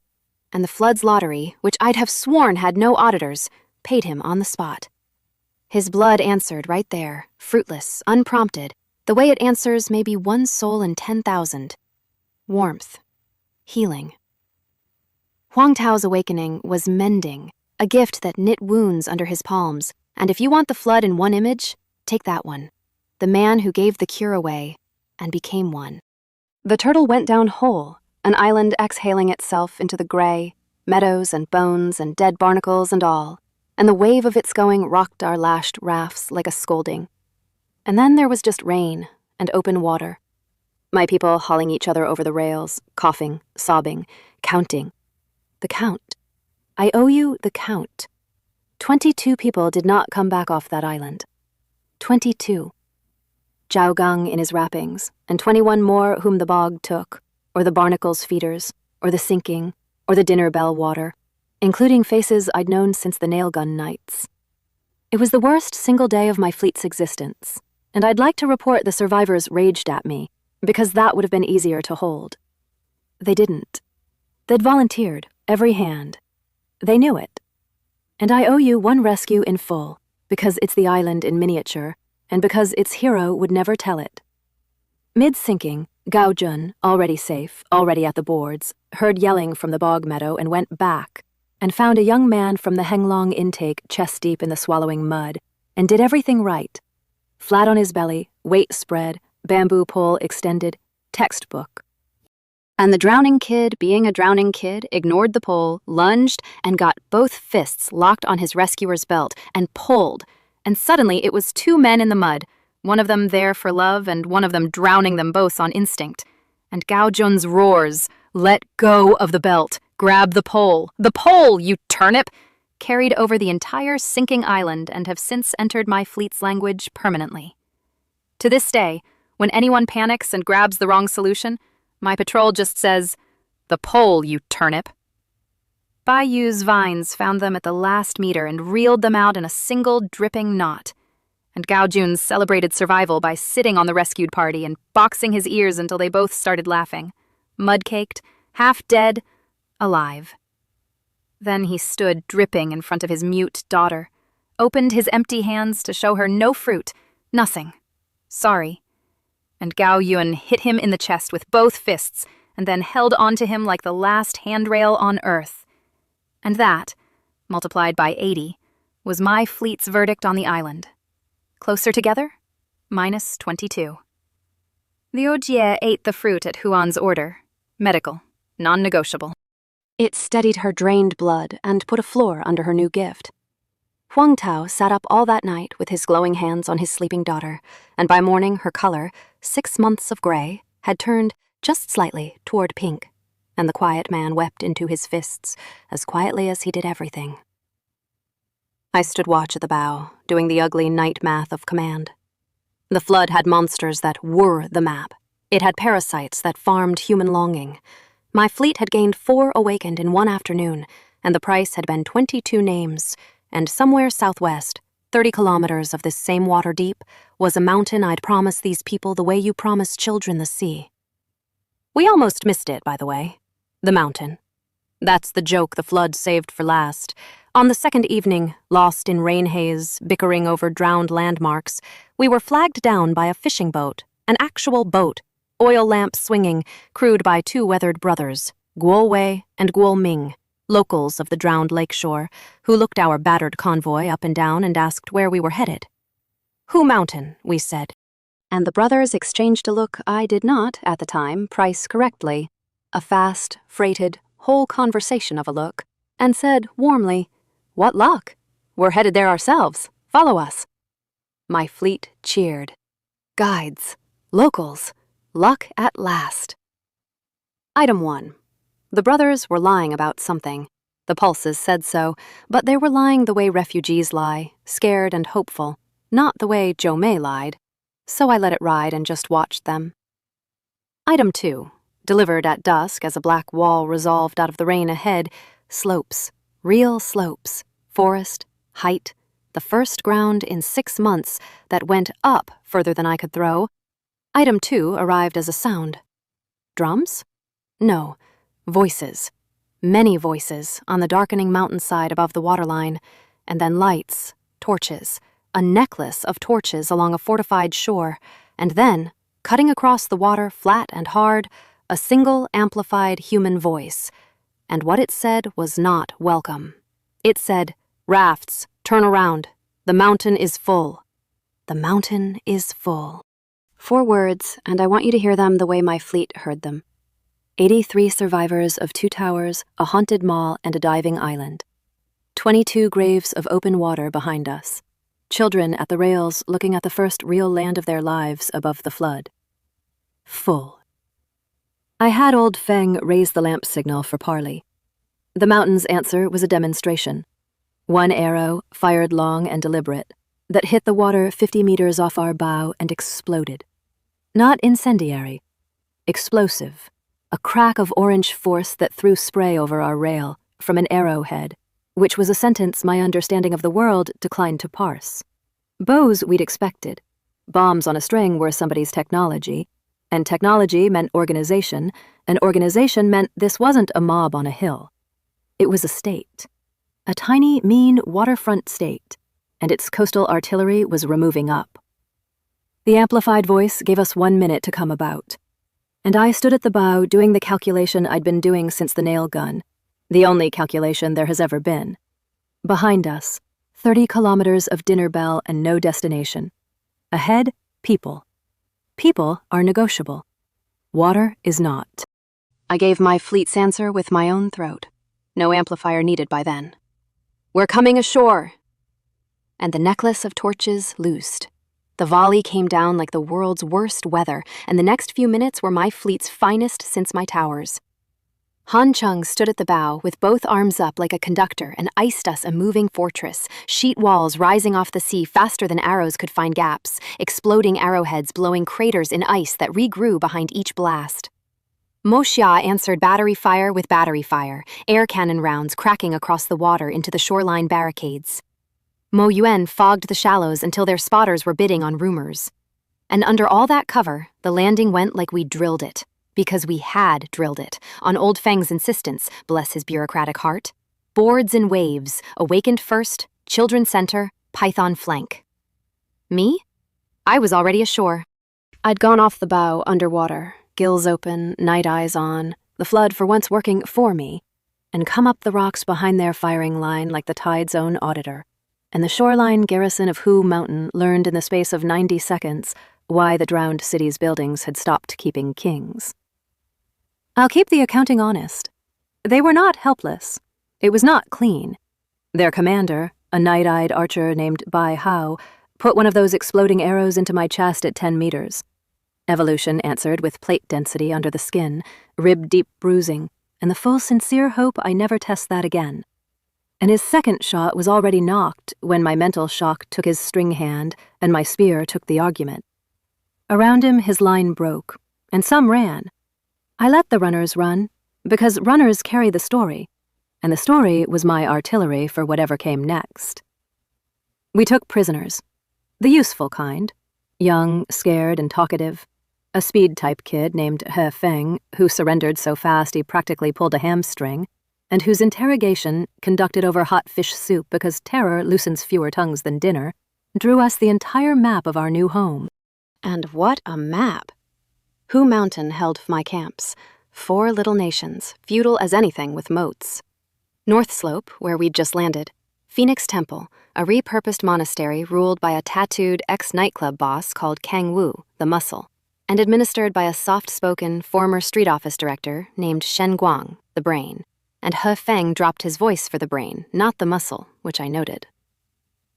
And the flood's lottery, which I'd have sworn had no auditors, paid him on the spot. His blood answered right there, fruitless, unprompted, the way it answers maybe 1 soul in 10,000. Warmth. Healing. Huang Tao's awakening was mending, a gift that knit wounds under his palms, and if you want the flood in one image, take that one. the man who gave the cure away and became one. The turtle went down whole, an island exhaling itself into the gray, meadows and bones and dead barnacles and all, and the wave of its going rocked our lashed rafts like a scolding. And then there was just rain and open water. My people hauling each other over the rails, coughing, sobbing, counting. The count. I owe you the count. 22 people did not come back off that island. 22. Zhao Gang in his wrappings, and 21 more whom the bog took, or the barnacle's feeders, or the sinking, or the dinner bell water, including faces I'd known since the nail gun nights. It was the worst single day of my fleet's existence, and I'd like to report the survivors raged at me, because that would have been easier to hold. They didn't. They'd volunteered, every hand. They knew it. And I owe you one rescue in full, because it's the island in miniature, and because its hero would never tell it. Mid-sinking, Gao Jun, already safe, already at the boards, heard yelling from the bog meadow and went back, and found a young man from the Henglong intake chest-deep in the swallowing mud, and did everything right. Flat on his belly, weight spread, bamboo pole extended, textbook. And the drowning kid, being a drowning kid, ignored the pole, lunged, and got both fists locked on his rescuer's belt, and pulled, and suddenly it was 2 men in the mud, one of them there for love and one of them drowning them both on instinct. And Gao Jun's roars, "Let go of the belt, grab the pole, you turnip," carried over the entire sinking island and have since entered my fleet's language permanently. To this day, when anyone panics and grabs the wrong solution, my patrol just says, "The pole, you turnip." Bayou's vines found them at the last meter and reeled them out in a single dripping knot. And Gao Jun's celebrated survival by sitting on the rescued party and boxing his ears until they both started laughing. Mud-caked, half dead, alive. Then he stood dripping in front of his mute daughter, opened his empty hands to show her no fruit, nothing. Sorry. And Gao Yun hit him in the chest with both fists and then held onto him like the last handrail on earth. And that, multiplied by 80, was my fleet's verdict on the island. Closer together? -22. The Ojie ate the fruit at Huan's order. Medical. Non-negotiable. It steadied her drained blood and put a floor under her new gift. Huang Tao sat up all that night with his glowing hands on his sleeping daughter, and by morning her color, 6 months of gray, had turned just slightly toward pink, and the quiet man wept into his fists as quietly as he did everything. I stood watch at the bow, doing the ugly night math of command. The flood had monsters that were the map. It had parasites that farmed human longing. My fleet had gained 4 awakened in 1 afternoon, and the price had been 22 names, and somewhere southwest, 30 kilometers of this same water deep, was a mountain I'd promised these people the way you promise children the sea. We almost missed it, by the way. The mountain. That's the joke the flood saved for last. On the second evening, lost in rain haze, bickering over drowned landmarks, we were flagged down by a fishing boat, an actual boat, oil lamp swinging, crewed by 2 weathered brothers, Guo Wei and Guo Ming, locals of the drowned lakeshore, who looked our battered convoy up and down and asked where we were headed. Hu Mountain, we said. And the brothers exchanged a look I did not, at the time, price correctly. A fast, freighted, whole conversation of a look, and said warmly, "What luck? We're headed there ourselves. Follow us." My fleet cheered. Guides. Locals. Luck at last. Item 1. The brothers were lying about something. The pulses said so, but they were lying the way refugees lie, scared and hopeful, not the way Joe May lied. So I let it ride and just watched them. Item 2. Delivered at dusk as a black wall resolved out of the rain ahead, slopes, real slopes, forest, height, the first ground in 6 months that went up further than I could throw. Item 2 arrived as a sound. Drums? No, voices. Many voices on the darkening mountainside above the waterline, and then lights, torches, a necklace of torches along a fortified shore, and then, cutting across the water flat and hard, a single amplified human voice. And what it said was not welcome. It said, "Rafts, turn around. The mountain is full." The mountain is full. 4 words, and I want you to hear them the way my fleet heard them. 83 survivors of 2 towers, a haunted mall, and a diving island. 22 graves of open water behind us. Children at the rails looking at the first real land of their lives above the flood. Full. I had old Feng raise the lamp signal for parley. The mountain's answer was a demonstration. 1 arrow, fired long and deliberate, that hit the water 50 meters off our bow and exploded. Not incendiary. Explosive. A crack of orange force that threw spray over our rail from an arrowhead, which was a sentence my understanding of the world declined to parse. Bows we'd expected. Bombs on a string were somebody's technology, and technology meant organization, and organization meant this wasn't a mob on a hill. It was a state. A tiny, mean waterfront state, and its coastal artillery was removing up. The amplified voice gave us 1 minute to come about, and I stood at the bow doing the calculation I'd been doing since the nail gun, the only calculation there has ever been. Behind us, 30 kilometers of dinner bell and no destination. Ahead, people. People are negotiable. Water is not. I gave my fleet's answer with my own throat. No amplifier needed by then. We're coming ashore. And the necklace of torches loosed. The volley came down like the world's worst weather, and the next few minutes were my fleet's finest since my towers. Han Chung stood at the bow with both arms up like a conductor and iced us a moving fortress, sheet walls rising off the sea faster than arrows could find gaps, exploding arrowheads blowing craters in ice that regrew behind each blast. Mo Xia answered battery fire with battery fire, air cannon rounds cracking across the water into the shoreline barricades. Mo Yuan fogged the shallows until their spotters were bidding on rumors. And under all that cover, the landing went like we drilled it. Because we had drilled it, on old Feng's insistence, bless his bureaucratic heart. Boards and waves, awakened first, children center, python flank. Me? I was already ashore. I'd gone off the bow underwater, gills open, night eyes on, the flood for once working for me, and come up the rocks behind their firing line like the tide's own auditor. And the shoreline garrison of Hu Mountain learned in the space of 90 seconds why the drowned city's buildings had stopped keeping kings. I'll keep the accounting honest. They were not helpless. It was not clean. Their commander, a night-eyed archer named Bai Hao, put one of those exploding arrows into my chest at 10 meters. Evolution answered with plate density under the skin, rib-deep bruising, and the full sincere hope I never test that again. And his second shot was already knocked when my mental shock took his string hand and my spear took the argument. Around him his line broke, and some ran. I let the runners run, because runners carry the story, and the story was my artillery for whatever came next. We took prisoners, the useful kind, young, scared, and talkative, a speed-type kid named He Feng, who surrendered so fast he practically pulled a hamstring, and whose interrogation, conducted over hot fish soup because terror loosens fewer tongues than dinner, drew us the entire map of our new home. And what a map! Hu Mountain held my camps, 4 little nations, feudal as anything with moats. North Slope, where we'd just landed, Phoenix Temple, a repurposed monastery ruled by a tattooed ex-nightclub boss called Kang Wu, the Muscle, and administered by a soft-spoken former street office director named Shen Guang, the Brain, and He Feng dropped his voice for the Brain, not the Muscle, which I noted.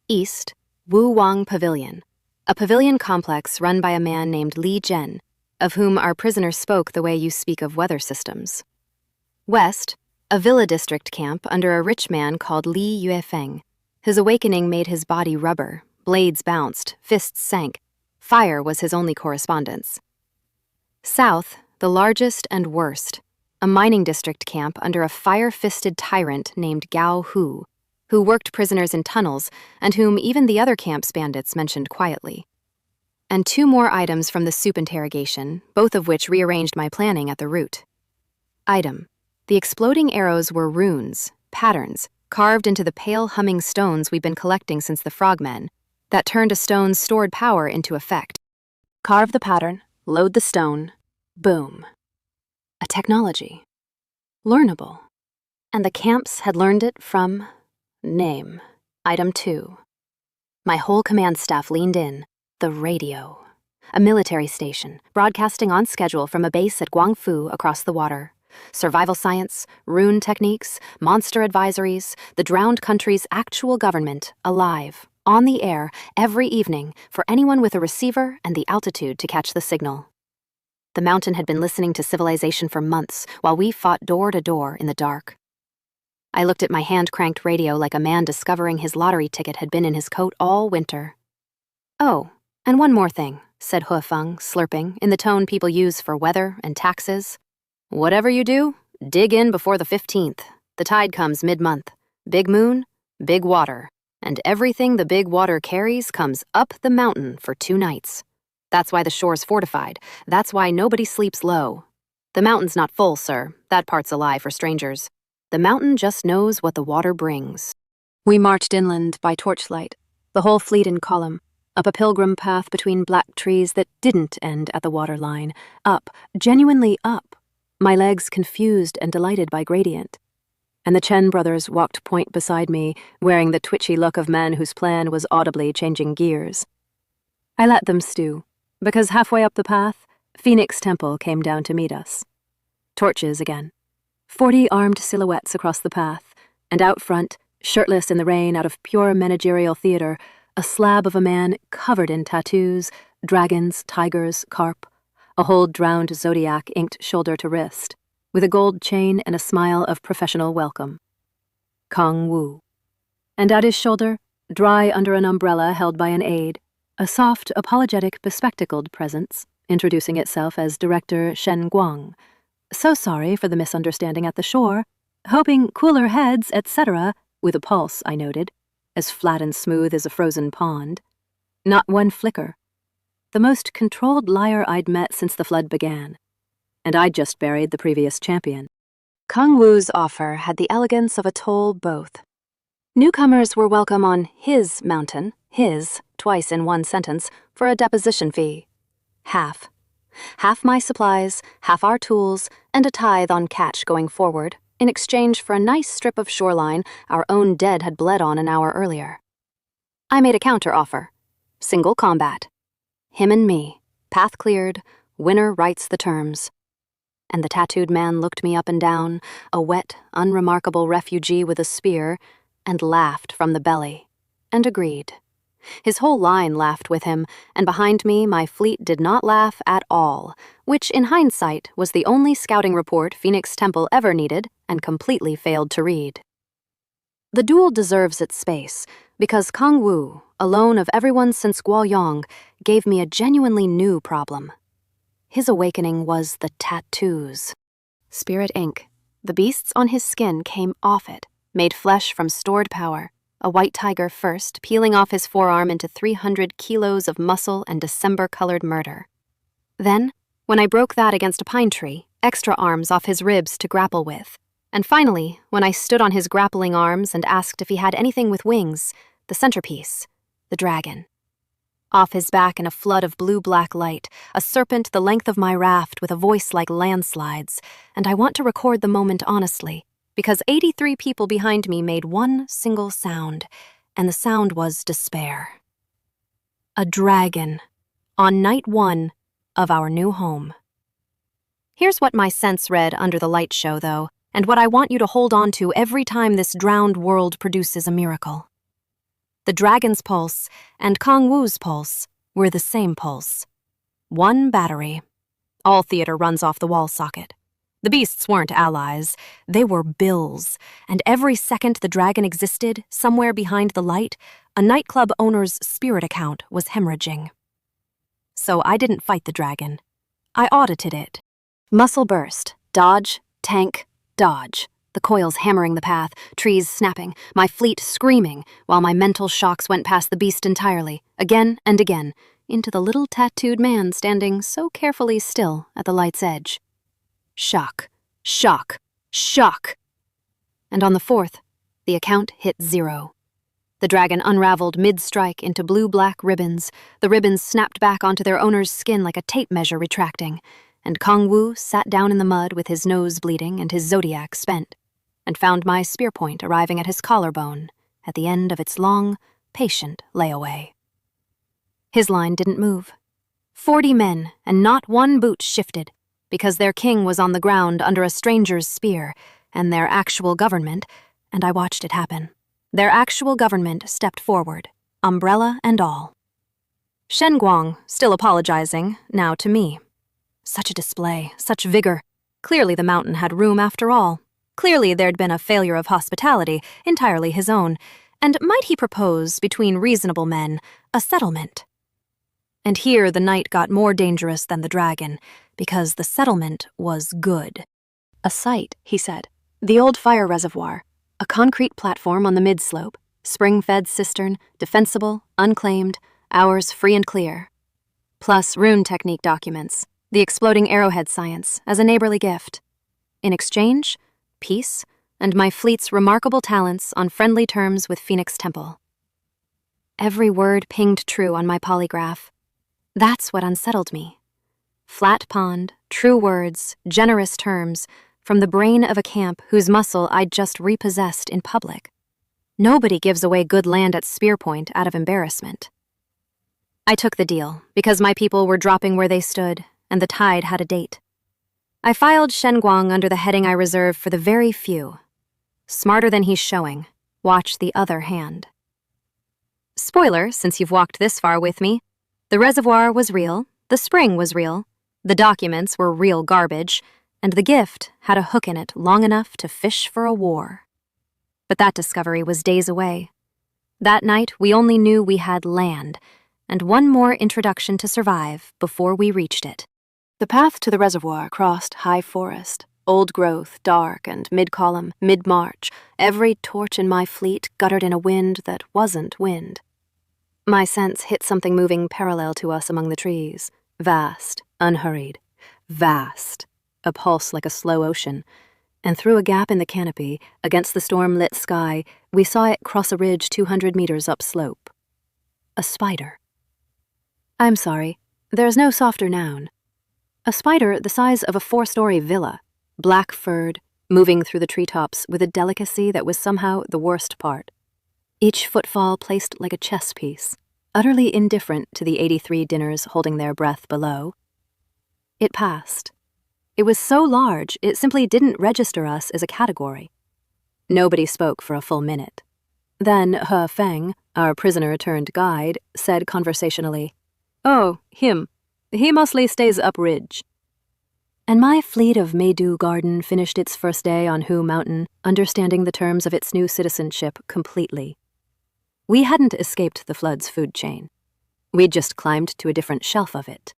East, Wu Wang Pavilion, a pavilion complex run by a man named Li Zhen, of whom our prisoner spoke the way you speak of weather systems. West, a villa district camp under a rich man called Li Yuefeng. His awakening made his body rubber, blades bounced, fists sank. Fire was his only correspondence. South, the largest and worst, a mining district camp under a fire-fisted tyrant named Gao Hu, who worked prisoners in tunnels and whom even the other camp's bandits mentioned quietly. And 2 more items from the soup interrogation, both of which rearranged my planning at the root. Item: the exploding arrows were runes, patterns, carved into the pale humming stones we've been collecting since the frogmen, that turned a stone's stored power into effect. Carve the pattern, load the stone, boom. A technology. Learnable. And the camps had learned it from name. Item 2. My whole command staff leaned in, The radio. A military station, broadcasting on schedule from a base at Guangfu across the water. Survival science, rune techniques, monster advisories, the drowned country's actual government, alive, on the air, every evening, for anyone with a receiver and the altitude to catch the signal. The mountain had been listening to civilization for months, while we fought door to door in the dark. I looked at my hand-cranked radio like a man discovering his lottery ticket had been in his coat all winter. "Oh, and one more thing," said Huifeng, slurping, in the tone people use for weather and taxes. "Whatever you do, dig in before the 15th. The tide comes mid-month. Big moon, big water. And everything the big water carries comes up the mountain for 2 nights. That's why the shore's fortified. That's why nobody sleeps low. The mountain's not full, sir. That part's a lie for strangers. The mountain just knows what the water brings." We marched inland by torchlight, the whole fleet in column, up a pilgrim path between black trees that didn't end at the waterline, up, genuinely up, my legs confused and delighted by gradient. And the Chen brothers walked point beside me, wearing the twitchy look of men whose plan was audibly changing gears. I let them stew, because halfway up the path, Phoenix Temple came down to meet us. Torches again. 40 armed silhouettes across the path, and out front, shirtless in the rain out of pure managerial theater, a slab of a man covered in tattoos, dragons, tigers, carp, a whole drowned zodiac inked shoulder to wrist, with a gold chain and a smile of professional welcome. Kang Wu. And at his shoulder, dry under an umbrella held by an aide, a soft, apologetic, bespectacled presence, introducing itself as Director Shen Guang. So sorry for the misunderstanding at the shore, hoping cooler heads, etc., with a pulse, I noted, as flat and smooth as a frozen pond. Not one flicker. The most controlled liar I'd met since the flood began. And I'd just buried the previous champion. Kang Wu's offer had the elegance of a toll both. Newcomers were welcome on his mountain, his, twice in one sentence, for a deposition fee. Half. Half my supplies, half our tools, and a tithe on catch going forward, in exchange for a nice strip of shoreline our own dead had bled on an hour earlier. I made a counter-offer. Single combat. Him and me. Path cleared. Winner writes the terms. And the tattooed man looked me up and down, a wet, unremarkable refugee with a spear, and laughed from the belly, and agreed. His whole line laughed with him, and behind me my fleet did not laugh at all, which in hindsight was the only scouting report Phoenix Temple ever needed and completely failed to read. The duel deserves its space, because Kang Wu, alone of everyone since Guoyong, gave me a genuinely new problem. His awakening was the tattoos. Spirit ink. The beasts on his skin came off it, made flesh from stored power. A white tiger first, peeling off his forearm into 300 kilos of muscle and December-colored murder. Then, when I broke that against a pine tree, extra arms off his ribs to grapple with. And finally, when I stood on his grappling arms and asked if he had anything with wings, the centerpiece, the dragon. Off his back in a flood of blue-black light, a serpent the length of my raft with a voice like landslides, and I want to record the moment honestly, because 83 people behind me made one single sound, and the sound was despair. A dragon, on night 1 of our new home. Here's what my sense read under the light show, though, and what I want you to hold on to every time this drowned world produces a miracle. The dragon's pulse and Kang Wu's pulse were the same pulse. One battery. All theater runs off the wall socket. The beasts weren't allies, they were bills, and every second the dragon existed, somewhere behind the light, a nightclub owner's spirit account was hemorrhaging. So I didn't fight the dragon. I audited it. Muscle burst, dodge, tank, dodge. The coils hammering the path, trees snapping, my fleet screaming, while my mental shocks went past the beast entirely, again and again, into the little tattooed man standing so carefully still at the light's edge. Shock, shock, shock. And on the 4th, the account hit 0. The dragon unraveled mid-strike into blue-black ribbons. The ribbons snapped back onto their owner's skin like a tape measure retracting, and Kang Wu sat down in the mud with his nose bleeding and his zodiac spent, and found my spear point arriving at his collarbone at the end of its long, patient layaway. His line didn't move. 40 men, and not one boot shifted, because their king was on the ground under a stranger's spear, and their actual government, and I watched it happen, their actual government stepped forward, umbrella and all. Shen Guang, still apologizing, now to me. Such a display, such vigor. Clearly the mountain had room after all. Clearly there'd been a failure of hospitality, entirely his own, and might he propose, between reasonable men, a settlement? And here the night got more dangerous than the dragon, because the settlement was good. A site, he said. The old fire reservoir, a concrete platform on the mid-slope, spring-fed cistern, defensible, unclaimed, ours free and clear. Plus rune technique documents, the exploding arrowhead science, as a neighborly gift. In exchange, peace, and my fleet's remarkable talents on friendly terms with Phoenix Temple. Every word pinged true on my polygraph. That's what unsettled me. Flat pond, true words, generous terms, from the brain of a camp whose muscle I'd just repossessed in public. Nobody gives away good land at spear point out of embarrassment. I took the deal, because my people were dropping where they stood, and the tide had a date. I filed Shen Guang under the heading I reserve for the very few. Smarter than he's showing. Watch the other hand. Spoiler, since you've walked this far with me, the reservoir was real, the spring was real, the documents were real garbage, and the gift had a hook in it long enough to fish for a war. But that discovery was days away. That night, we only knew we had land, and one more introduction to survive before we reached it. The path to the reservoir crossed high forest, old growth, dark and mid-column, mid-march, every torch in my fleet guttered in a wind that wasn't wind. My sense hit something moving parallel to us among the trees, vast, unhurried, vast, a pulse like a slow ocean, and through a gap in the canopy, against the storm-lit sky, we saw it cross a ridge 200 meters upslope. A spider. I'm sorry, there's no softer noun. A spider the size of a 4-story villa, black-furred, moving through the treetops with a delicacy that was somehow the worst part. Each footfall placed like a chess piece, utterly indifferent to the 83 dinners holding their breath below. It passed. It was so large, it simply didn't register us as a category. Nobody spoke for a full minute. Then He Feng, our prisoner-turned-guide, said conversationally, "Oh, him. He mostly stays up ridge." And my fleet of Meidu Garden finished its first day on Hu Mountain, understanding the terms of its new citizenship completely. We hadn't escaped the flood's food chain. We'd just climbed to a different shelf of it.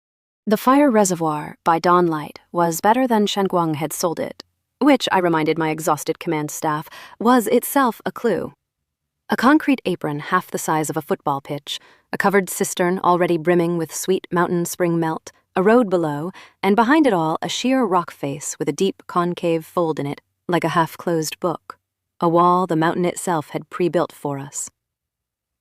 The fire reservoir, by dawnlight, was better than Shen Guang had sold it, which, I reminded my exhausted command staff, was itself a clue. A concrete apron half the size of a football pitch, a covered cistern already brimming with sweet mountain spring melt, a road below, and behind it all a sheer rock face with a deep concave fold in it, like a half-closed book, a wall the mountain itself had pre-built for us.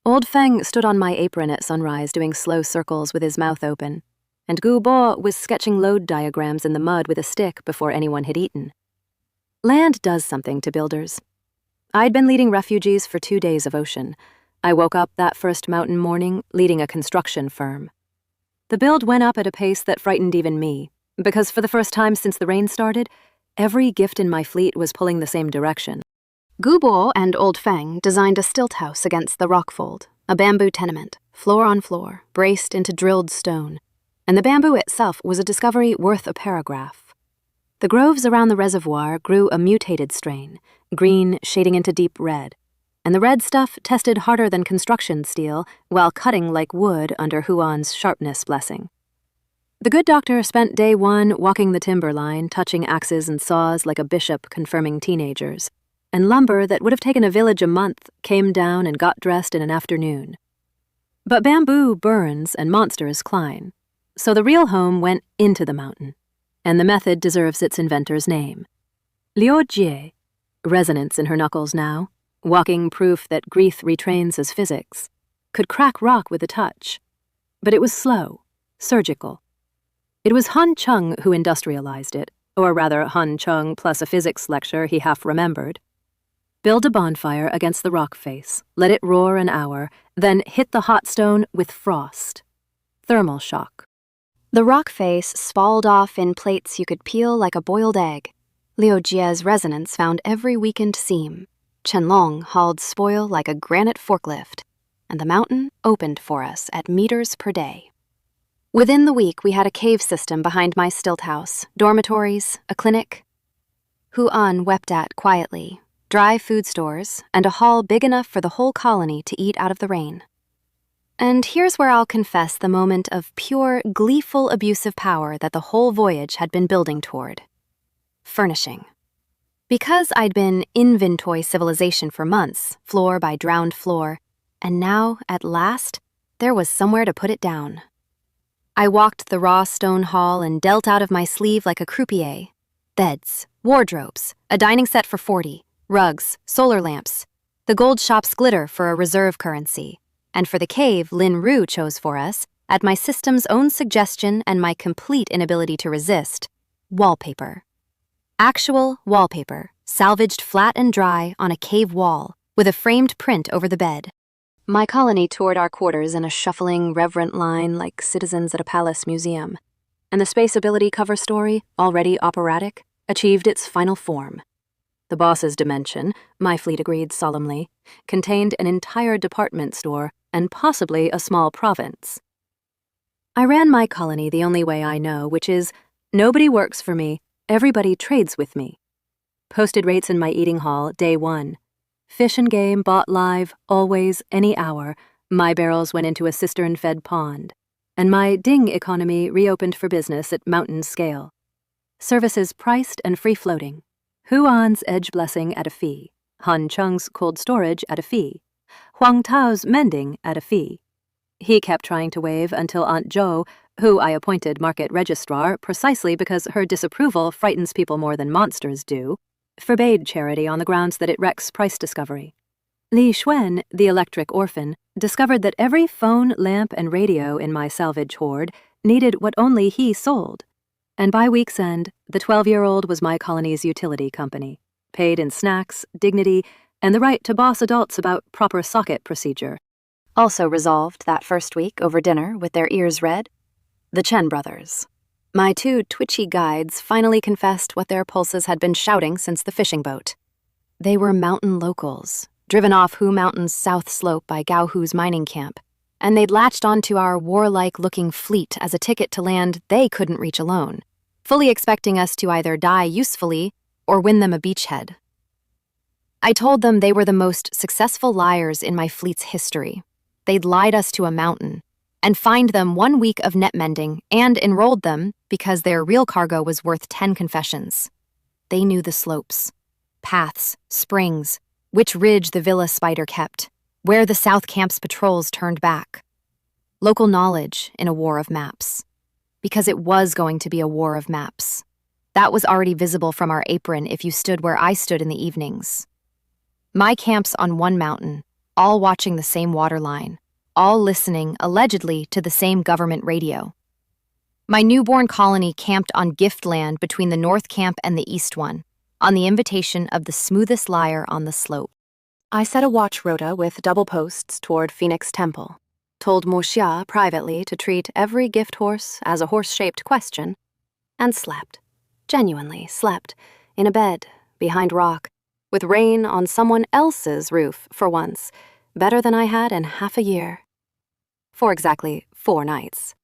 Old Feng stood on my apron at sunrise doing slow circles with his mouth open, and Gu Bo was sketching load diagrams in the mud with a stick before anyone had eaten. Land does something to builders. I'd been leading refugees for 2 days of ocean. I woke up that first mountain morning leading a construction firm. The build went up at a pace that frightened even me, because for the first time since the rain started, every gift in my fleet was pulling the same direction. Gu Bo and Old Feng designed a stilt house against the rockfold, a bamboo tenement, floor on floor, braced into drilled stone, and the bamboo itself was a discovery worth a paragraph. The groves around the reservoir grew a mutated strain, green shading into deep red, and the red stuff tested harder than construction steel while cutting like wood under Huan's sharpness blessing. The good doctor spent day 1 walking the timber line, touching axes and saws like a bishop confirming teenagers, and lumber that would have taken a village a month came down and got dressed in an afternoon. But bamboo burns and monsters climb, so the real home went into the mountain, and the method deserves its inventor's name. Liu Jie, resonance in her knuckles now, walking proof that Greeth retrains as physics, could crack rock with a touch. But it was slow, surgical. It was Han Chung who industrialized it, or rather Han Chung plus a physics lecture he half remembered. Build a bonfire against the rock face, let it roar an hour, then hit the hot stone with frost. Thermal shock. The rock face spalled off in plates you could peel like a boiled egg. Liu Jie's resonance found every weakened seam. Chenlong hauled spoil like a granite forklift, and the mountain opened for us at meters per day. Within the week, we had a cave system behind my stilt house, dormitories, a clinic. Huan wept at quietly, dry food stores, and a hall big enough for the whole colony to eat out of the rain. And here's where I'll confess the moment of pure, gleeful abuse of power that the whole voyage had been building toward. Furnishing. Because I'd been inventory civilization for months, floor by drowned floor, and now, at last, there was somewhere to put it down. I walked the raw stone hall and dealt out of my sleeve like a croupier. Beds, wardrobes, a dining set for 40, rugs, solar lamps, the gold shop's glitter for a reserve currency, and for the cave Lin Ru chose for us, at my system's own suggestion and my complete inability to resist, wallpaper. Actual wallpaper, salvaged flat and dry on a cave wall, with a framed print over the bed. My colony toured our quarters in a shuffling, reverent line like citizens at a palace museum, and the space ability cover story, already operatic, achieved its final form. The boss's dimension, my fleet agreed solemnly, contained an entire department store and possibly a small province. I ran my colony the only way I know, which is, nobody works for me, everybody trades with me. Posted rates in my eating hall, day 1. Fish and game bought live, always, any hour. My barrels went into a cistern-fed pond. And my ding economy reopened for business at mountain scale. Services priced and free-floating. Huan's edge blessing at a fee. Han Cheng's cold storage at a fee. Huang Tao's mending at a fee. He kept trying to wave until Aunt Zhou, who I appointed market registrar precisely because her disapproval frightens people more than monsters do, forbade charity on the grounds that it wrecks price discovery. Li Xuan, the electric orphan, discovered that every phone, lamp, and radio in my salvage hoard needed what only he sold. And by week's end, the 12-year-old was my colony's utility company, paid in snacks, dignity, and the right to boss adults about proper socket procedure. Also resolved that first week over dinner with their ears red, the Chen brothers. My 2 twitchy guides finally confessed what their pulses had been shouting since the fishing boat. They were mountain locals, driven off Hu Mountain's south slope by Gao Hu's mining camp, and they'd latched onto our warlike-looking fleet as a ticket to land they couldn't reach alone, fully expecting us to either die usefully or win them a beachhead. I told them they were the most successful liars in my fleet's history. They'd lied us to a mountain, and fined them 1 week of net mending and enrolled them because their real cargo was worth 10 confessions. They knew the slopes, paths, springs, which ridge the Villa Spider kept, where the South Camp's patrols turned back. Local knowledge in a war of maps. Because it was going to be a war of maps. That was already visible from our apron if you stood where I stood in the evenings. My camps on one mountain, all watching the same waterline, all listening, allegedly, to the same government radio. My newborn colony camped on gift land between the north camp and the east one, on the invitation of the smoothest liar on the slope. I set a watch rota with double posts toward Phoenix Temple, told Mo Xia privately to treat every gift horse as a horse-shaped question, and slept, genuinely slept, in a bed, behind rock, with rain on someone else's roof for once, better than I had in half a year. For exactly 4 nights.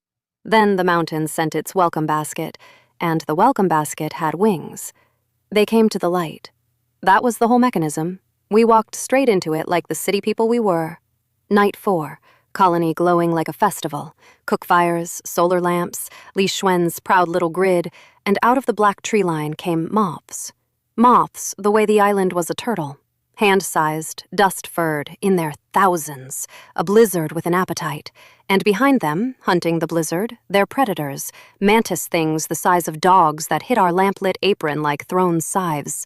Then the mountain sent its welcome basket, and the welcome basket had wings. They came to the light. That was the whole mechanism. We walked straight into it like the city people we were. Night 4, colony glowing like a festival, cook fires, solar lamps, Li Xuan's proud little grid, and out of the black tree line came moths. Moths the way the island was a turtle. Hand-sized, dust-furred, in their thousands, a blizzard with an appetite, and behind them, hunting the blizzard, their predators, mantis things the size of dogs that hit our lamplit apron like thrown scythes.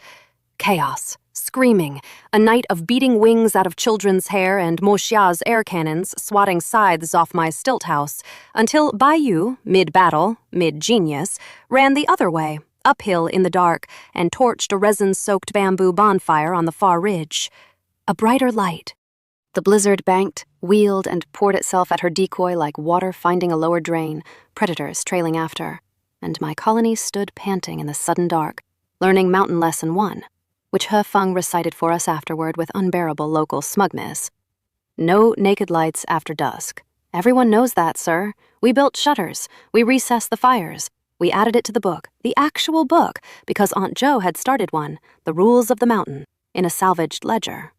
Chaos, screaming, a night of beating wings out of children's hair and Mo Xia's air cannons swatting scythes off my stilt house, until Baiyu, mid-battle, mid-genius, ran the other way, uphill in the dark, and torched a resin-soaked bamboo bonfire on the far ridge. A brighter light. The blizzard banked, wheeled, and poured itself at her decoy like water finding a lower drain, predators trailing after, and my colony stood panting in the sudden dark, learning Mountain Lesson 1, which He Feng recited for us afterward with unbearable local smugness. No naked lights after dusk. Everyone knows that, sir. We built shutters. We recessed the fires. We added it to the book, the actual book, because Aunt Jo had started one, The Rules of the Mountain, in a salvaged ledger.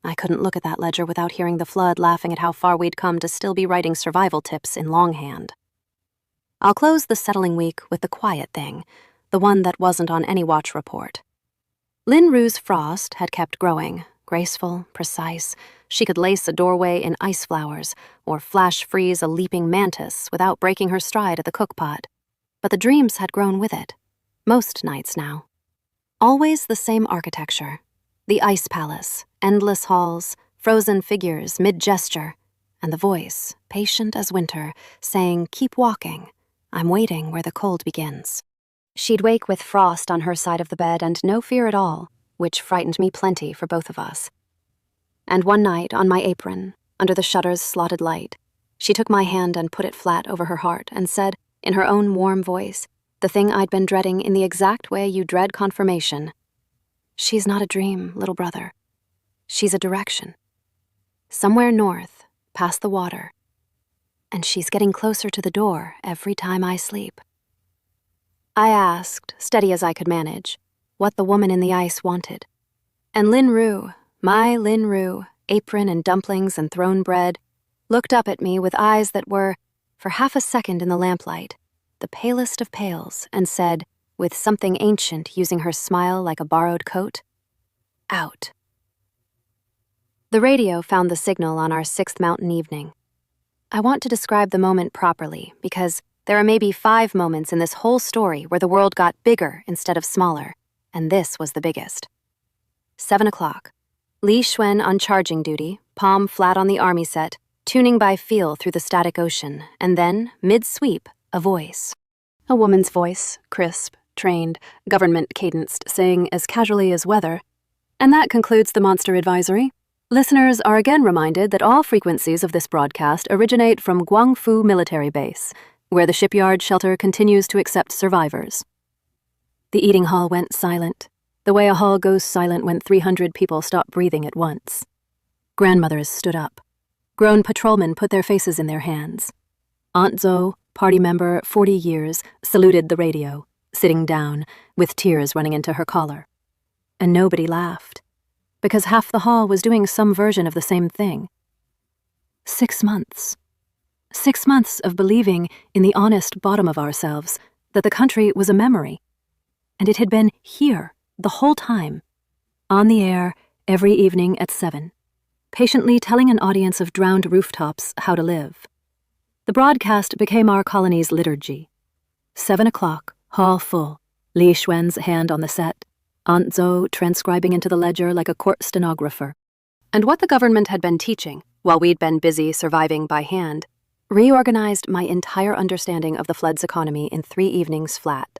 I couldn't look at that ledger without hearing the flood laughing at how far we'd come to still be writing survival tips in longhand. I'll close the settling week with the quiet thing, the one that wasn't on any watch report. Lin Ru's frost had kept growing, graceful, precise. She could lace a doorway in ice flowers or flash freeze a leaping mantis without breaking her stride at the cookpot. But the dreams had grown with it, most nights now. Always the same architecture. The ice palace, endless halls, frozen figures mid-gesture, and the voice, patient as winter, saying, "Keep walking. I'm waiting where the cold begins." She'd wake with frost on her side of the bed and no fear at all, which frightened me plenty for both of us. And one night, on my apron, under the shutter's slotted light, she took my hand and put it flat over her heart and said, in her own warm voice, the thing I'd been dreading in the exact way you dread confirmation, "She's not a dream, little brother. She's a direction. Somewhere north, past the water. And she's getting closer to the door every time I sleep." I asked, steady as I could manage, what the woman in the ice wanted. And Lin Ru, my Lin Ru, apron and dumplings and thrown bread, looked up at me with eyes that were, for half a second in the lamplight, the palest of pales, and said, with something ancient using her smile like a borrowed coat, "Out." The radio found the signal on our 6th mountain evening. I want to describe the moment properly because there are maybe 5 moments in this whole story where the world got bigger instead of smaller, and this was the biggest. 7 o'clock. Li Xuan on charging duty, palm flat on the army set, tuning by feel through the static ocean, and then, mid-sweep, a voice. A woman's voice, crisp, trained, government-cadenced, saying as casually as weather, "And that concludes the Monster Advisory. Listeners are again reminded that all frequencies of this broadcast originate from Guangfu Military Base, where the shipyard shelter continues to accept survivors." The eating hall went silent, the way a hall goes silent when 300 people stop breathing at once. Grandmothers stood up. Grown patrolmen put their faces in their hands. Aunt Zo, party member, 40 years, saluted the radio, sitting down, with tears running into her collar. And nobody laughed, because half the hall was doing some version of the same thing. 6 months. 6 months of believing in the honest bottom of ourselves that the country was a memory. And it had been here the whole time, on the air every evening at 7, patiently telling an audience of drowned rooftops how to live. The broadcast became our colony's liturgy. 7 o'clock, hall full, Li Xuan's hand on the set, Aunt Zo transcribing into the ledger like a court stenographer. And what the government had been teaching, while we'd been busy surviving by hand, reorganized my entire understanding of the flood's economy in 3 evenings flat.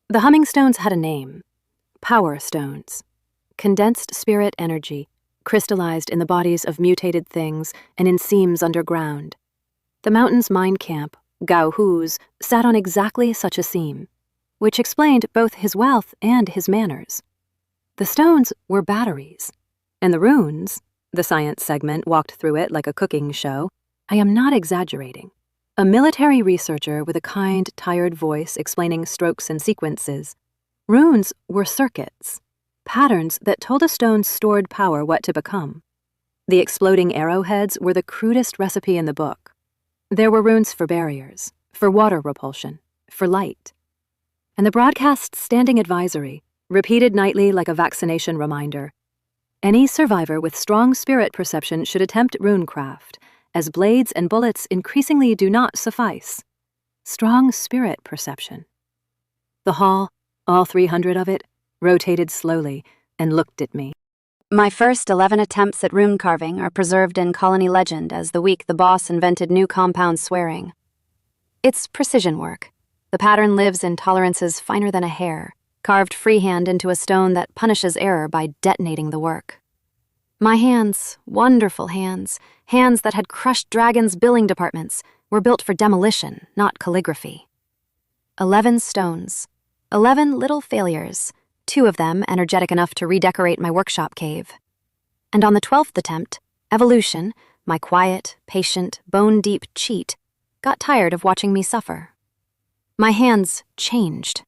The humming stones had a name. Power stones. Condensed spirit energy, crystallized in the bodies of mutated things and in seams underground. The mountain's mine camp, Gao Hu's, sat on exactly such a seam, which explained both his wealth and his manners. The stones were batteries, and the runes, the science segment walked through it like a cooking show. I am not exaggerating. A military researcher with a kind, tired voice explaining strokes and sequences. Runes were circuits, patterns that told a stone's stored power what to become. The exploding arrowheads were the crudest recipe in the book. There were runes for barriers, for water repulsion, for light. And the broadcast's standing advisory, repeated nightly like a vaccination reminder. Any survivor with strong spirit perception should attempt runecraft, as blades and bullets increasingly do not suffice. Strong spirit perception. The hall, all 300 of it, rotated slowly and looked at me. My first 11 attempts at rune carving are preserved in colony legend as the week the boss invented new compound swearing. It's precision work. The pattern lives in tolerances finer than a hair, carved freehand into a stone that punishes error by detonating the work. My hands, wonderful hands, hands that had crushed dragons' billing departments, were built for demolition, not calligraphy. 11 stones, 11 little failures, 2 of them energetic enough to redecorate my workshop cave. And on the 12th attempt, evolution, my quiet, patient, bone-deep cheat, got tired of watching me suffer. My hands changed.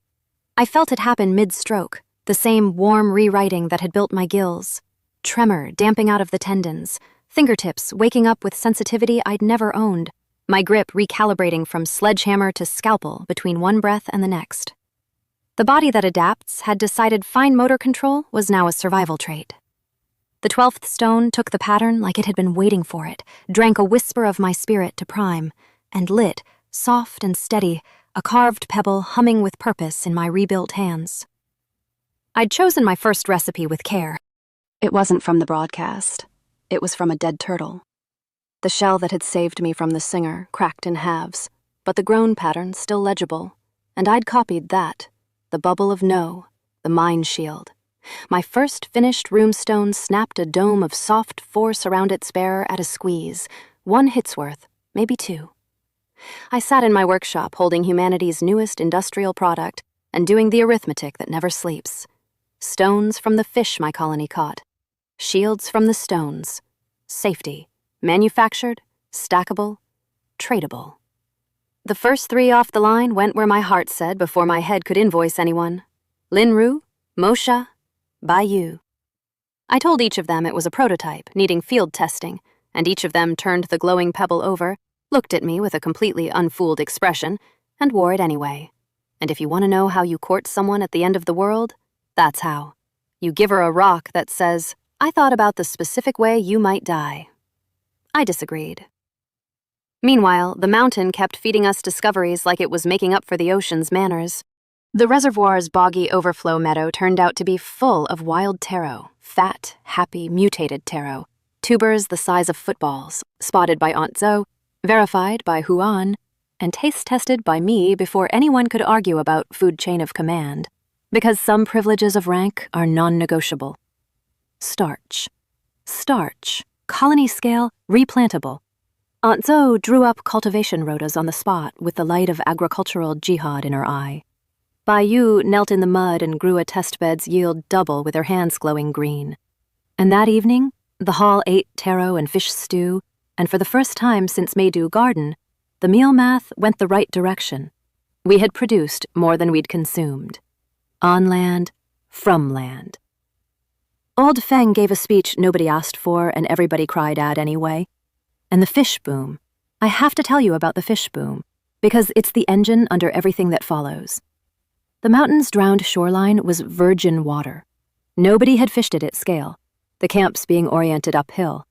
I felt it happen mid-stroke, the same warm rewriting that had built my gills. Tremor damping out of the tendons, fingertips waking up with sensitivity I'd never owned, my grip recalibrating from sledgehammer to scalpel between one breath and the next. The body that adapts had decided fine motor control was now a survival trait. The 12th stone took the pattern like it had been waiting for it, drank a whisper of my spirit to prime, and lit, soft and steady, a carved pebble humming with purpose in my rebuilt hands. I'd chosen my first recipe with care. It wasn't from the broadcast. It was from a dead turtle. The shell that had saved me from the singer cracked in halves, but the groan pattern still legible, and I'd copied that, the bubble of no, the mine shield. My first finished runestone snapped a dome of soft force around its bearer at a squeeze, 1 hit's worth, maybe 2. I sat in my workshop holding humanity's newest industrial product and doing the arithmetic that never sleeps. Stones from the fish my colony caught. Shields from the stones. Safety. Manufactured. Stackable. Tradable. The first 3 off the line went where my heart said before my head could invoice anyone. Linru, Mosha, Bayou. I told each of them it was a prototype, needing field testing, and each of them turned the glowing pebble over, looked at me with a completely unfooled expression, and wore it anyway. And if you want to know how you court someone at the end of the world, that's how. You give her a rock that says, "I thought about the specific way you might die." I disagreed. Meanwhile, the mountain kept feeding us discoveries like it was making up for the ocean's manners. The reservoir's boggy overflow meadow turned out to be full of wild taro, fat, happy, mutated taro, tubers the size of footballs, spotted by Aunt Zoe, verified by Huan, and taste-tested by me before anyone could argue about food chain of command, because some privileges of rank are non-negotiable. Starch. Starch. Colony scale, replantable. Aunt Zoe drew up cultivation rotas on the spot with the light of agricultural jihad in her eye. Bayou knelt in the mud and grew a test bed's yield double with her hands glowing green. And that evening, the hall ate taro and fish stew, and for the first time since Maydew Garden, the meal math went the right direction. We had produced more than we'd consumed. On land, from land. Old Feng gave a speech nobody asked for and everybody cried at anyway. And the fish boom. I have to tell you about the fish boom, because it's the engine under everything that follows. The mountain's drowned shoreline was virgin water. Nobody had fished it at scale, the camps being oriented uphill.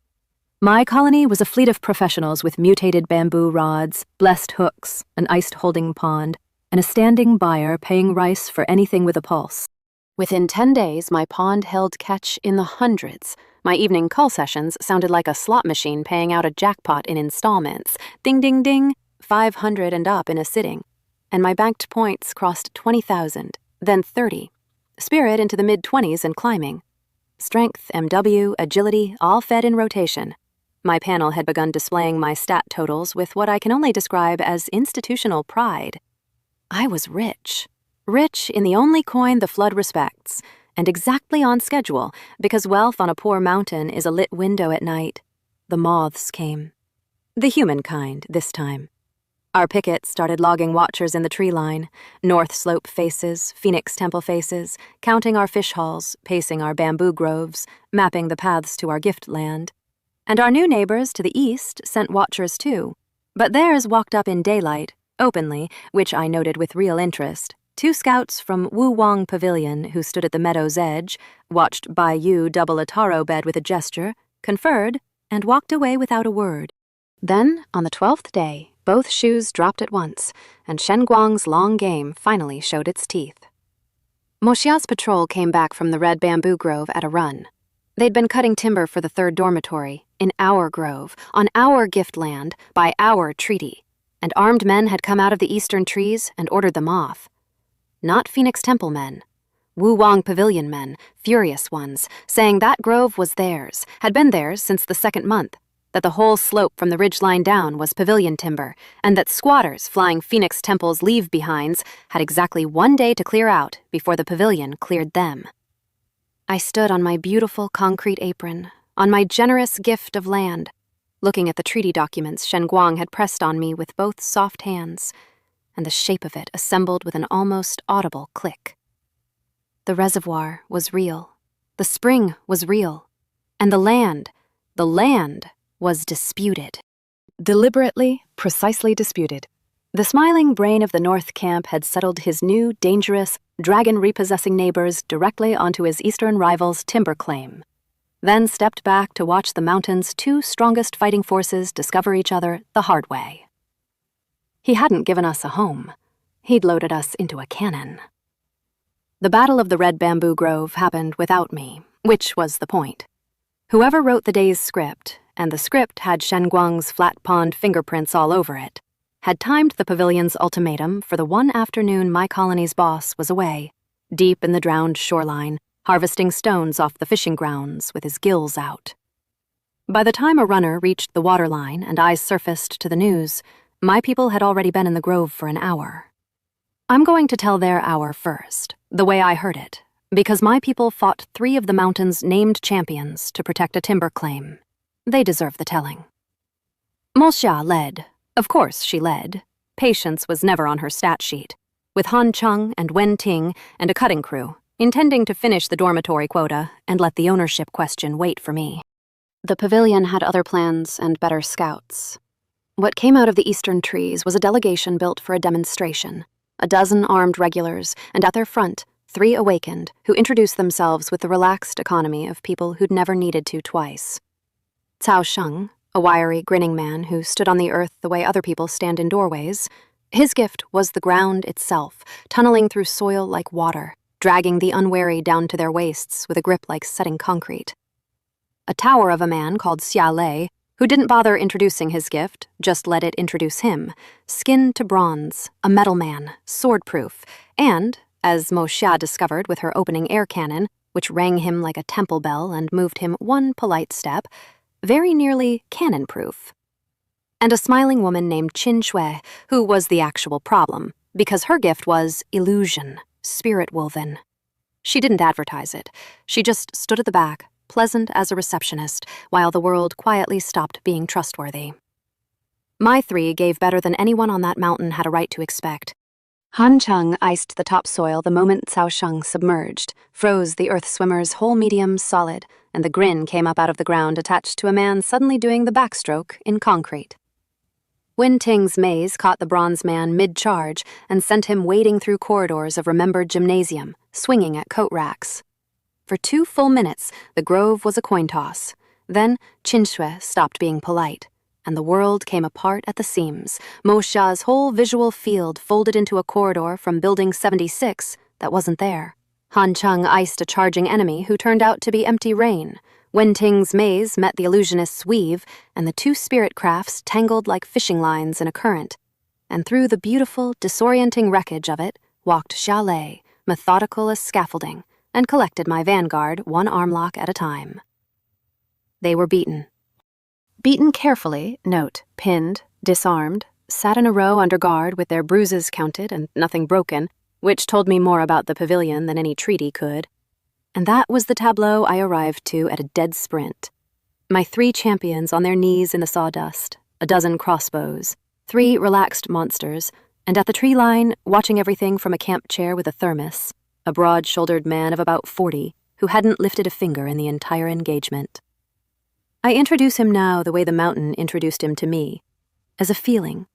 My colony was a fleet of professionals with mutated bamboo rods, blessed hooks, an iced holding pond, and a standing buyer paying rice for anything with a pulse. Within 10 days, my pond held catch in the hundreds. My evening call sessions sounded like a slot machine paying out a jackpot in installments. Ding, ding, ding, 500 and up in a sitting. And my banked points crossed 20,000, then 30. Spirit into the mid-20s and climbing. Strength, MW, agility, all fed in rotation. My panel had begun displaying my stat totals with what I can only describe as institutional pride. I was rich. Rich in the only coin the flood respects, and exactly on schedule, because wealth on a poor mountain is a lit window at night. The moths came. The humankind, this time. Our pickets started logging watchers in the tree line, North Slope faces, Phoenix Temple faces, counting our fish hauls, pacing our bamboo groves, mapping the paths to our gift land. And our new neighbors to the east sent watchers too, but theirs walked up in daylight, openly, which I noted with real interest. 2 scouts from Wu Wong Pavilion who stood at the meadow's edge, watched Bayou double a taro bed with a gesture, conferred, and walked away without a word. Then, on the 12th day, both shoes dropped at once, and Shenguang's long game finally showed its teeth. Moxia's patrol came back from the red bamboo grove at a run. They'd been cutting timber for the 3rd dormitory, in our grove, on our gift land, by our treaty, and armed men had come out of the eastern trees and ordered them off. Not Phoenix Temple men. Wu Wang Pavilion men, furious ones, saying that grove was theirs, had been theirs since the second month, that the whole slope from the ridgeline down was pavilion timber, and that squatters flying Phoenix Temple's leave-behinds had exactly 1 day to clear out before the pavilion cleared them. I stood on my beautiful concrete apron, on my generous gift of land, looking at the treaty documents Shen Guang had pressed on me with both soft hands, and the shape of it assembled with an almost audible click. The reservoir was real, the spring was real, and the land was disputed. Deliberately, precisely disputed. The smiling brain of the North Camp had settled his new, dangerous, dragon-repossessing neighbors directly onto his eastern rival's timber claim, then stepped back to watch the mountain's two strongest fighting forces discover each other the hard way. He hadn't given us a home. He'd loaded us into a cannon. The Battle of the Red Bamboo Grove happened without me, which was the point. Whoever wrote the day's script, and the script had Shen Guang's flat pond fingerprints all over it, had timed the pavilion's ultimatum for the one afternoon my colony's boss was away, deep in the drowned shoreline, harvesting stones off the fishing grounds with his gills out. By the time a runner reached the waterline and eyes surfaced to the news, my people had already been in the grove for an hour. I'm going to tell their hour first, the way I heard it, because my people fought 3 of the mountain's named champions to protect a timber claim. They deserve the telling. Mo Xia led. Of course she led. Patience was never on her stat sheet, with Han Chung and Wen Ting and a cutting crew, intending to finish the dormitory quota and let the ownership question wait for me. The pavilion had other plans and better scouts. What came out of the eastern trees was a delegation built for a demonstration, 12 armed regulars, and at their front, 3 awakened, who introduced themselves with the relaxed economy of people who'd never needed to twice. Cao Sheng, a wiry, grinning man who stood on the earth the way other people stand in doorways, his gift was the ground itself, tunneling through soil like water, dragging the unwary down to their waists with a grip like setting concrete. A tower of a man called Xia Lei, who didn't bother introducing his gift, just let it introduce him, skin to bronze, a metal man, sword-proof, and, as Mo Xia discovered with her opening air cannon, which rang him like a temple bell and moved him 1 polite step, very nearly cannon-proof. And a smiling woman named Qin Shui, who was the actual problem, because her gift was illusion, spirit-woven. She didn't advertise it. She just stood at the back, pleasant as a receptionist, while the world quietly stopped being trustworthy. My 3 gave better than anyone on that mountain had a right to expect. Han Chung iced the topsoil the moment Cao Sheng submerged, froze the earth swimmer's whole medium solid, and the grin came up out of the ground attached to a man suddenly doing the backstroke in concrete. Wen Ting's maze caught the bronze man mid-charge and sent him wading through corridors of remembered gymnasium, swinging at coat racks. For 2 full minutes, the grove was a coin toss. Then Qin Shui stopped being polite, and the world came apart at the seams. Mo Xia's whole visual field folded into a corridor from Building 76 that wasn't there. Han Chung iced a charging enemy who turned out to be empty rain. Wen Ting's maze met the illusionist's weave, and the 2 spirit crafts tangled like fishing lines in a current. And through the beautiful, disorienting wreckage of it walked Xia Lei, methodical as scaffolding, and collected my vanguard 1 armlock at a time. They were beaten. Beaten carefully, note, pinned, disarmed, sat in a row under guard with their bruises counted and nothing broken, which told me more about the pavilion than any treaty could. And that was the tableau I arrived to at a dead sprint. My 3 champions on their knees in the sawdust, a dozen crossbows, 3 relaxed monsters, and at the tree line, watching everything from a camp chair with a thermos, a broad-shouldered man of about 40 who hadn't lifted a finger in the entire engagement. I introduce him now the way the mountain introduced him to me, as a feeling.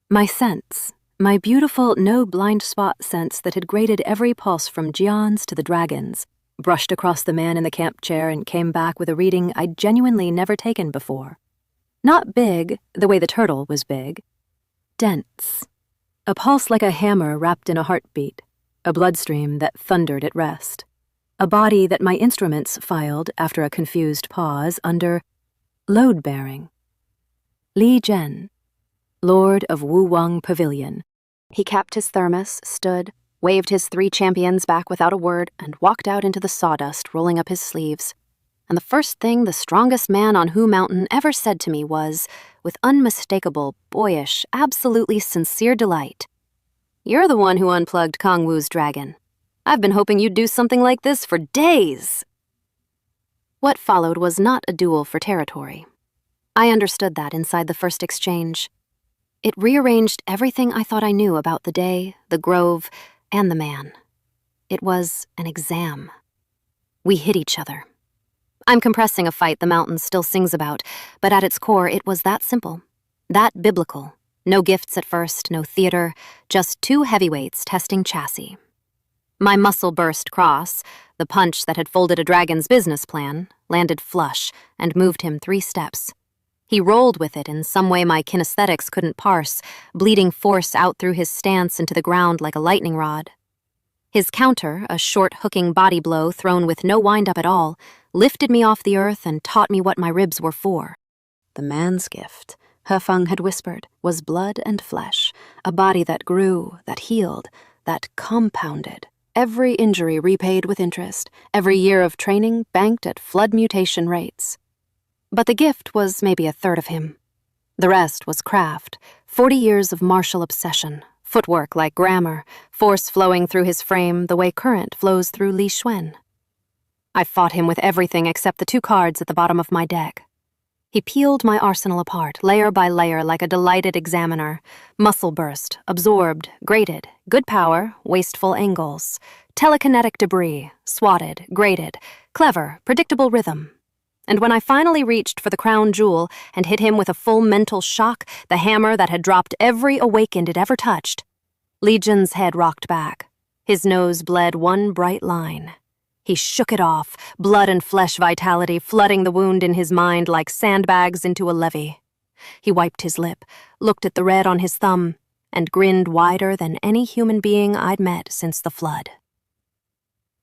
My sense, my beautiful no-blind spot sense that had graded every pulse from Jian's to the dragons, brushed across the man in the camp chair and came back with a reading I'd genuinely never taken before. Not big, the way the turtle was big. Dense. A pulse like a hammer wrapped in a heartbeat, a bloodstream that thundered at rest. A body that my instruments filed, after a confused pause, under load-bearing. Li Zhen, Lord of Wu Wang Pavilion. He capped his thermos, stood, waved his 3 champions back without a word, and walked out into the sawdust, rolling up his sleeves. And the first thing the strongest man on Hu Mountain ever said to me was, with unmistakable, boyish, absolutely sincere delight, "You're the one who unplugged Kong Wu's dragon. I've been hoping you'd do something like this for days." What followed was not a duel for territory. I understood that inside the first exchange. It rearranged everything I thought I knew about the day, the grove, and the man. It was an exam. We hit each other. I'm compressing a fight the mountain still sings about, but at its core it was that simple, that biblical. No gifts at first, no theater, just 2 heavyweights testing chassis. My muscle-burst cross, the punch that had folded a dragon's business plan, landed flush and moved him 3 steps. He rolled with it in some way my kinesthetics couldn't parse, bleeding force out through his stance into the ground like a lightning rod. His counter, a short hooking body blow thrown with no wind-up at all, lifted me off the earth and taught me what my ribs were for. The man's gift, Hefeng had whispered, was blood and flesh, a body that grew, that healed, that compounded. Every injury repaid with interest, every year of training banked at flood mutation rates. But the gift was maybe a third of him. The rest was craft, 40 years of martial obsession, footwork like grammar, force flowing through his frame the way current flows through Li Xuan. I fought him with everything except the 2 cards at the bottom of my deck. He peeled my arsenal apart, layer by layer, like a delighted examiner. Muscle burst, absorbed, grated, good power, wasteful angles. Telekinetic debris, swatted, graded, clever, predictable rhythm. And when I finally reached for the crown jewel and hit him with a full mental shock, the hammer that had dropped every awakened it ever touched, Legion's head rocked back. His nose bled one bright line. He shook it off, blood and flesh vitality flooding the wound in his mind like sandbags into a levee. He wiped his lip, looked at the red on his thumb, and grinned wider than any human being I'd met since the flood.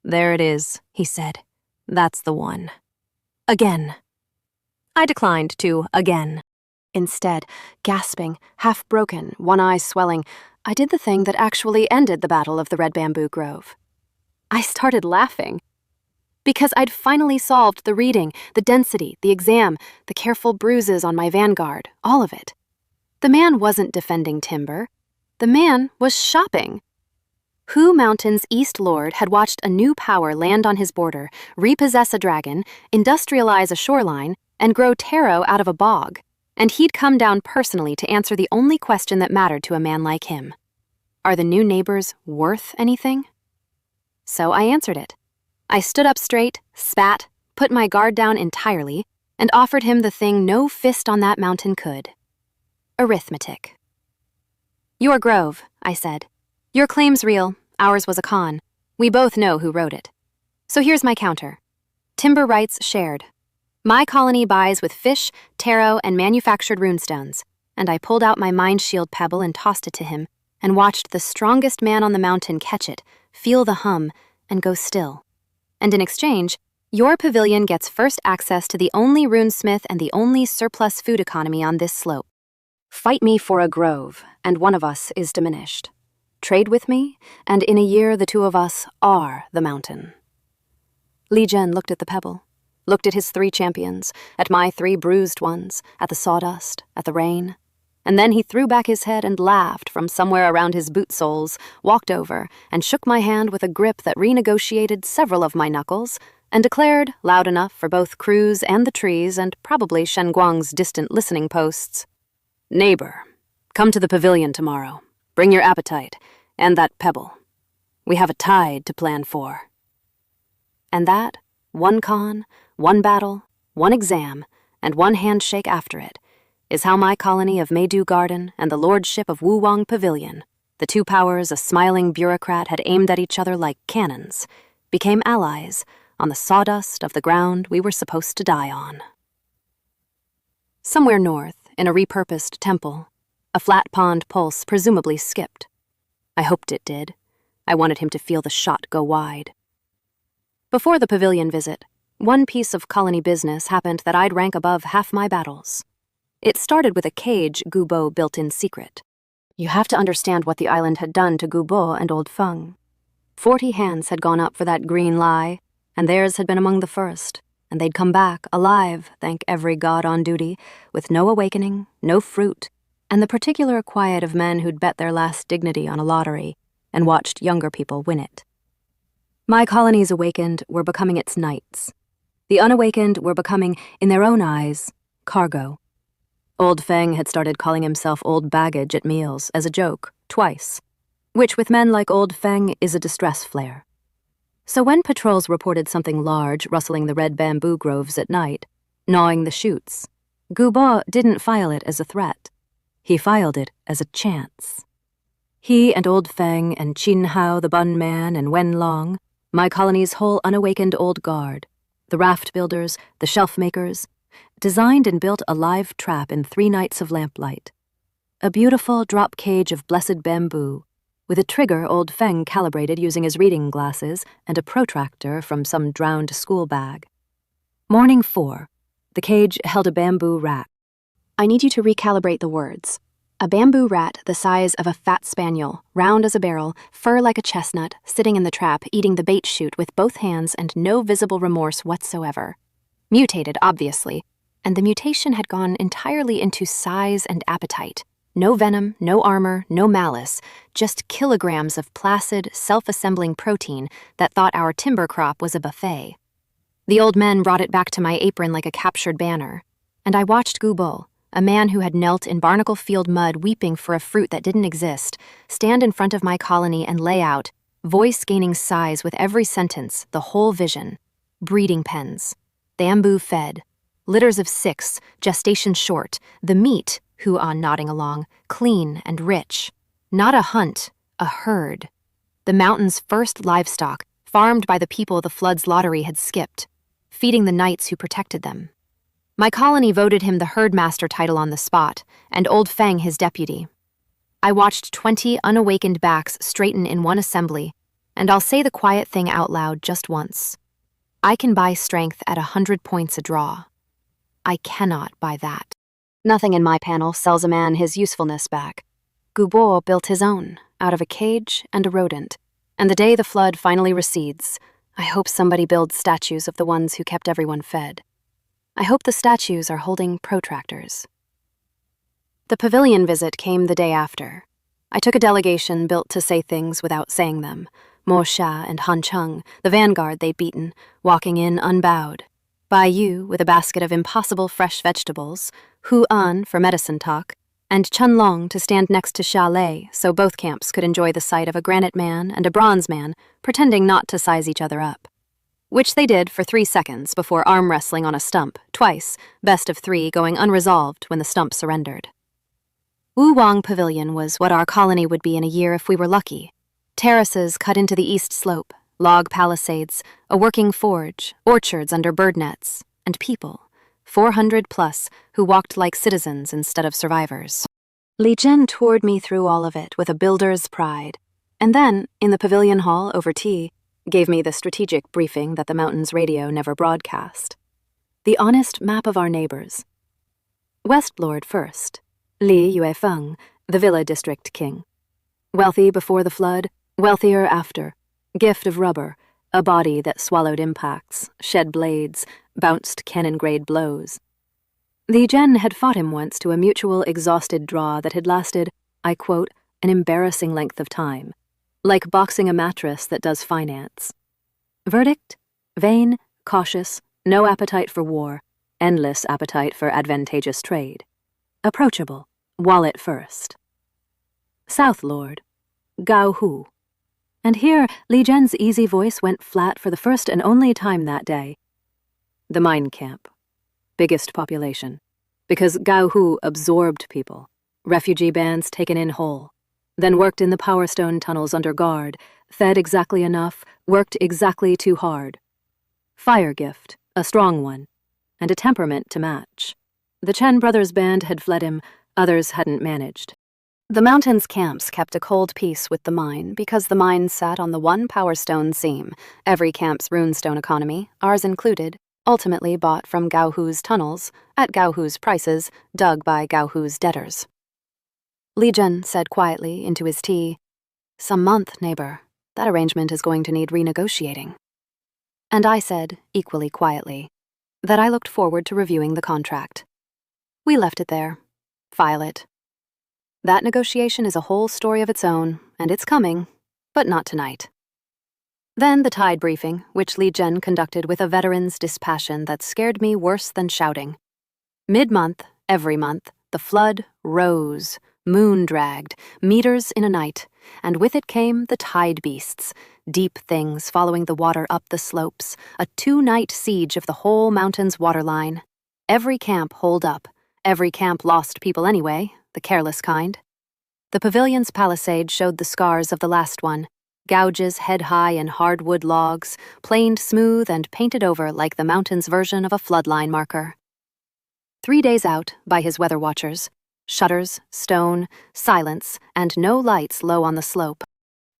"There it is," he said. "That's the one." Again. I declined to again. Instead, gasping, half-broken, one eye swelling, I did the thing that actually ended the Battle of the Red Bamboo Grove. I started laughing. Because I'd finally solved the reading, the density, the exam, the careful bruises on my vanguard, all of it. The man wasn't defending timber. The man was shopping. Hu Mountain's East Lord had watched a new power land on his border, repossess a dragon, industrialize a shoreline, and grow taro out of a bog. And he'd come down personally to answer the only question that mattered to a man like him. Are the new neighbors worth anything? So I answered it. I stood up straight, spat, put my guard down entirely, and offered him the thing no fist on that mountain could. Arithmetic. "Your grove," I said. "Your claim's real, ours was a con. We both know who wrote it. So here's my counter. Timber rights shared. My colony buys with fish, taro, and manufactured runestones." And I pulled out my mind shield pebble and tossed it to him, and watched the strongest man on the mountain catch it, feel the hum, and go still. And in exchange, your pavilion gets first access to the only runesmith and the only surplus food economy on this slope. Fight me for a grove, and one of us is diminished. Trade with me, and in a year the 2 of us are the mountain. Li Jian looked at the pebble, looked at his 3 champions, at my 3 bruised ones, at the sawdust, at the rain. And then he threw back his head and laughed from somewhere around his boot soles, walked over, and shook my hand with a grip that renegotiated several of my knuckles, and declared, loud enough for both crews and the trees and probably Shen Guang's distant listening posts, "Neighbor, come to the pavilion tomorrow. Bring your appetite, and that pebble. We have a tide to plan for." And that, one con, one battle, one exam, and one handshake after it, is how my colony of Meidu Garden and the lordship of Wu Wang Pavilion, the 2 powers a smiling bureaucrat had aimed at each other like cannons, became allies on the sawdust of the ground we were supposed to die on. Somewhere north, in a repurposed temple, a flat pond pulse presumably skipped. I hoped it did. I wanted him to feel the shot go wide. Before the pavilion visit, one piece of colony business happened that I'd rank above half my battles. It started with a cage Gubo built in secret. You have to understand what the island had done to Gubo and Old Feng. 40 hands had gone up for that green lie, and theirs had been among the first, and they'd come back, alive, thank every god on duty, with no awakening, no fruit, and the particular quiet of men who'd bet their last dignity on a lottery and watched younger people win it. My colonies awakened were becoming its knights. The unawakened were becoming, in their own eyes, cargo. Old Feng had started calling himself old baggage at meals as a joke, twice, which with men like Old Feng is a distress flare. So when patrols reported something large rustling the red bamboo groves at night, gnawing the shoots, Gubo didn't file it as a threat. He filed it as a chance. He and Old Feng and Qin Hao the Bun Man and Wen Long, my colony's whole unawakened old guard, the raft builders, the shelf makers, designed and built a live trap in 3 nights of lamplight. A beautiful drop cage of blessed bamboo, with a trigger Old Feng calibrated using his reading glasses and a protractor from some drowned school bag. Morning 4. The cage held a bamboo rat. I need you to recalibrate the words. A bamboo rat the size of a fat spaniel, round as a barrel, fur like a chestnut, sitting in the trap, eating the bait chute with both hands and no visible remorse whatsoever. Mutated, obviously, and the mutation had gone entirely into size and appetite. No venom, no armor, no malice, just kilograms of placid, self-assembling protein that thought our timber crop was a buffet. The old men brought it back to my apron like a captured banner, and I watched Gubo, a man who had knelt in barnacle field mud weeping for a fruit that didn't exist, stand in front of my colony and lay out, voice gaining size with every sentence, the whole vision. Breeding pens, bamboo fed, litters of 6, gestation short, the meat, Hu-an nodding along, clean and rich. Not a hunt, a herd. The mountain's first livestock, farmed by the people the flood's lottery had skipped, feeding the knights who protected them. My colony voted him the herdmaster title on the spot, and Old Feng his deputy. I watched 20 unawakened backs straighten in one assembly, and I'll say the quiet thing out loud just once. I can buy strength at 100 points a draw. I cannot buy that. Nothing in my panel sells a man his usefulness back. Gubo built his own, out of a cage and a rodent, and the day the flood finally recedes, I hope somebody builds statues of the ones who kept everyone fed. I hope the statues are holding protractors. The pavilion visit came the day after. I took a delegation built to say things without saying them. Mo Xia and Han Cheng, the vanguard they'd beaten, walking in unbowed. Bai Yu with a basket of impossible fresh vegetables, Hu-an for medicine talk, and Chun Long to stand next to Xia Lei so both camps could enjoy the sight of a granite man and a bronze man pretending not to size each other up. Which they did for 3 seconds before arm wrestling on a stump, twice, best of 3 going unresolved when the stump surrendered. Wu Wang Pavilion was what our colony would be in a year if we were lucky. Terraces cut into the east slope, log palisades, a working forge, orchards under bird nets, and people, 400 plus, who walked like citizens instead of survivors. Li Zhen toured me through all of it with a builder's pride, and then, in the pavilion hall over tea, gave me the strategic briefing that the mountain's radio never broadcast. The honest map of our neighbors. West Lord first, Li Yuefeng, the Villa District King. Wealthy before the flood, wealthier after. Gift of rubber, a body that swallowed impacts, shed blades, bounced cannon-grade blows. Li Zhen had fought him once to a mutual exhausted draw that had lasted, I quote, an embarrassing length of time. Like boxing a mattress that does finance. Verdict? Vain, cautious, no appetite for war, endless appetite for advantageous trade. Approachable, wallet first. South Lord, Gao Hu. And here Li Zhen's easy voice went flat for the first and only time that day. The mine camp. Biggest population. Because Gao Hu absorbed people. Refugee bands taken in whole. Then worked in the Power Stone tunnels under guard, fed exactly enough, worked exactly too hard. Fire gift, a strong one, and a temperament to match. The Chen brothers' band had fled him, others hadn't managed. The mountains' camps kept a cold peace with the mine because the mine sat on the one Power Stone seam, every camp's runestone economy, ours included, ultimately bought from Gao Hu's tunnels, at Gao Hu's prices, dug by Gao Hu's debtors. Li Zhen said quietly into his tea, "Some month, neighbor. That arrangement is going to need renegotiating. And I said, equally quietly, that I looked forward to reviewing the contract. We left it there. File it. That negotiation is a whole story of its own, and it's coming, but not tonight. Then the tide briefing, which Li Zhen conducted with a veteran's dispassion that scared me worse than shouting. Mid-month, every month, the flood rose, moon dragged, meters in a night, and with it came the tide beasts, deep things following the water up the slopes, a 2-night siege of the whole mountain's waterline. Every camp holed up. Every camp lost people anyway, the careless kind. The pavilion's palisade showed the scars of the last one, gouges head-high in hardwood logs, planed smooth and painted over like the mountain's version of a floodline marker. 3 days out, by his weather watchers, shutters, stone, silence, and no lights low on the slope.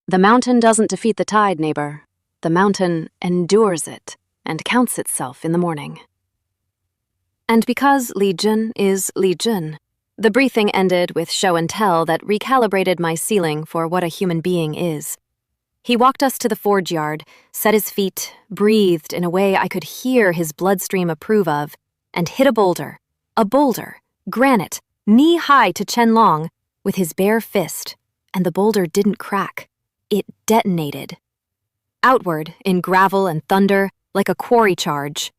The mountain doesn't defeat the tide, neighbor. The mountain endures it and counts itself in the morning. And because Li Zhen is Li Zhen, the briefing ended with show and tell that recalibrated my ceiling for what a human being is. He walked us to the forge yard, set his feet, breathed in a way I could hear his bloodstream approve of, and hit a boulder, granite, knee-high to Chen Long, with his bare fist, and the boulder didn't crack. It detonated. Outward, in gravel and thunder, like a quarry charge.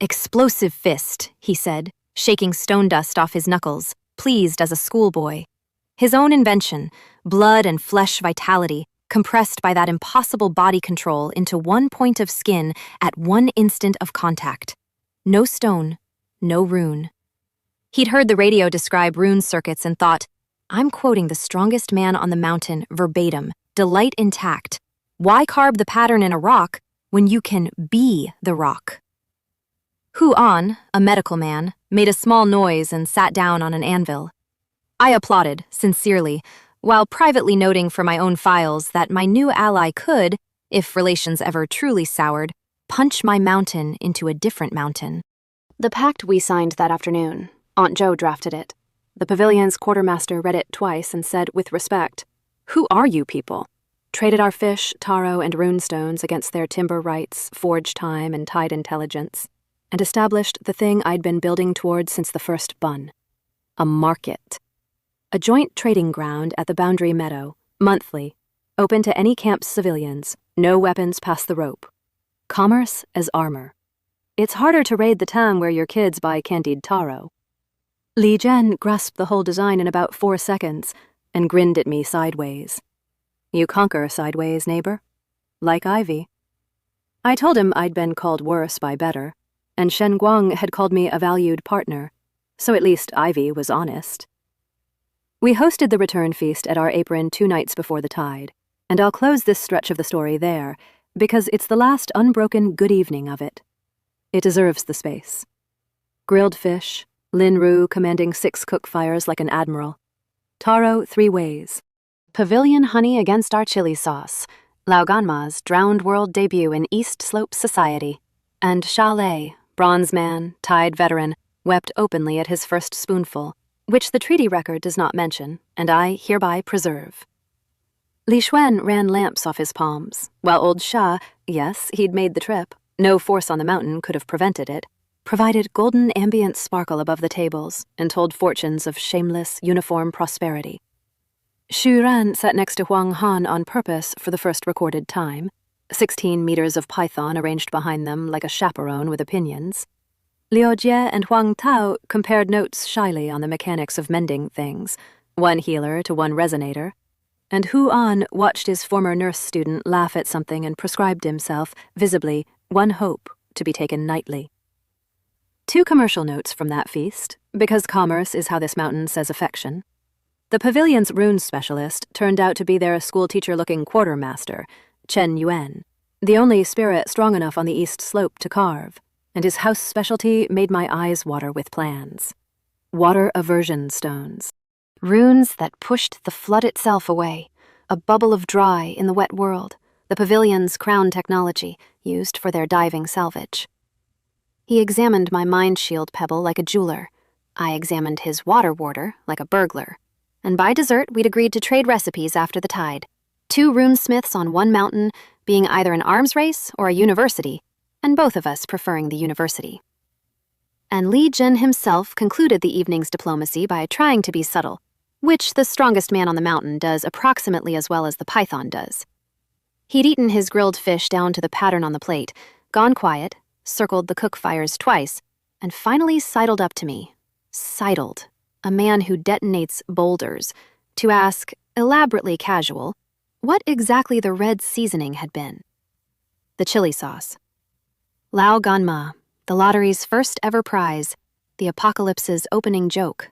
"Explosive fist," he said, shaking stone dust off his knuckles, pleased as a schoolboy. His own invention, blood and flesh vitality, compressed by that impossible body control into one point of skin at one instant of contact. No stone, no rune. He'd heard the radio describe rune circuits and thought, I'm quoting the strongest man on the mountain verbatim, delight intact. Why carve the pattern in a rock when you can be the rock? Hu An, a medical man, made a small noise and sat down on an anvil. I applauded, sincerely, while privately noting for my own files that my new ally could, if relations ever truly soured, punch my mountain into a different mountain. The pact we signed that afternoon, Aunt Jo drafted it. The pavilion's quartermaster read it twice and said with respect, "Who are you people?" Traded our fish, taro, and runestones against their timber rights, forge time, and tide intelligence, and established the thing I'd been building towards since the first bun. A market. A joint trading ground at the Boundary Meadow, monthly, open to any camp's civilians, no weapons past the rope. Commerce as armor. It's harder to raid the town where your kids buy candied taro. Li Zhen grasped the whole design in about 4 seconds and grinned at me sideways. You conquer sideways, neighbor. Like Ivy. I told him I'd been called worse by better, and Shen Guang had called me a valued partner, so at least Ivy was honest. We hosted the return feast at our apron 2 nights before the tide, and I'll close this stretch of the story there, because it's the last unbroken good evening of it. It deserves the space. Grilled fish, Lin Ru commanding 6 cook fires like an admiral. Taro 3 ways. Pavilion honey against our chili sauce. Lao Ganma's drowned world debut in East Slope society. And Chalet, bronze man, tide veteran, wept openly at his first spoonful, which the treaty record does not mention, and I hereby preserve. Li Xuan ran lamps off his palms, while old Sha, yes, he'd made the trip, no force on the mountain could have prevented it, provided golden ambient sparkle above the tables and told fortunes of shameless, uniform prosperity. Xu Ran sat next to Huang Han on purpose for the first recorded time, 16 meters of python arranged behind them like a chaperone with opinions. Liu Jie and Huang Tao compared notes shyly on the mechanics of mending things, one healer to one resonator, and Hu An watched his former nurse student laugh at something and prescribed himself, visibly, one hope to be taken nightly. 2 commercial notes from that feast, because commerce is how this mountain says affection. The pavilion's rune specialist turned out to be their schoolteacher-looking quartermaster, Chen Yuan, the only spirit strong enough on the east slope to carve, and his house specialty made my eyes water with plans. Water aversion stones. Runes that pushed the flood itself away, a bubble of dry in the wet world, the pavilion's crown technology used for their diving salvage. He examined my mind shield pebble like a jeweler. I examined his water warder like a burglar. And by dessert, we'd agreed to trade recipes after the tide. 2 runesmiths on one mountain being either an arms race or a university, and both of us preferring the university. And Li Jin himself concluded the evening's diplomacy by trying to be subtle, which the strongest man on the mountain does approximately as well as the python does. He'd eaten his grilled fish down to the pattern on the plate, gone quiet, circled the cook fires twice, and finally sidled up to me. Sidled, a man who detonates boulders, to ask, elaborately casual, what exactly the red seasoning had been. The chili sauce. Lao Ganma, the lottery's first ever prize, the apocalypse's opening joke.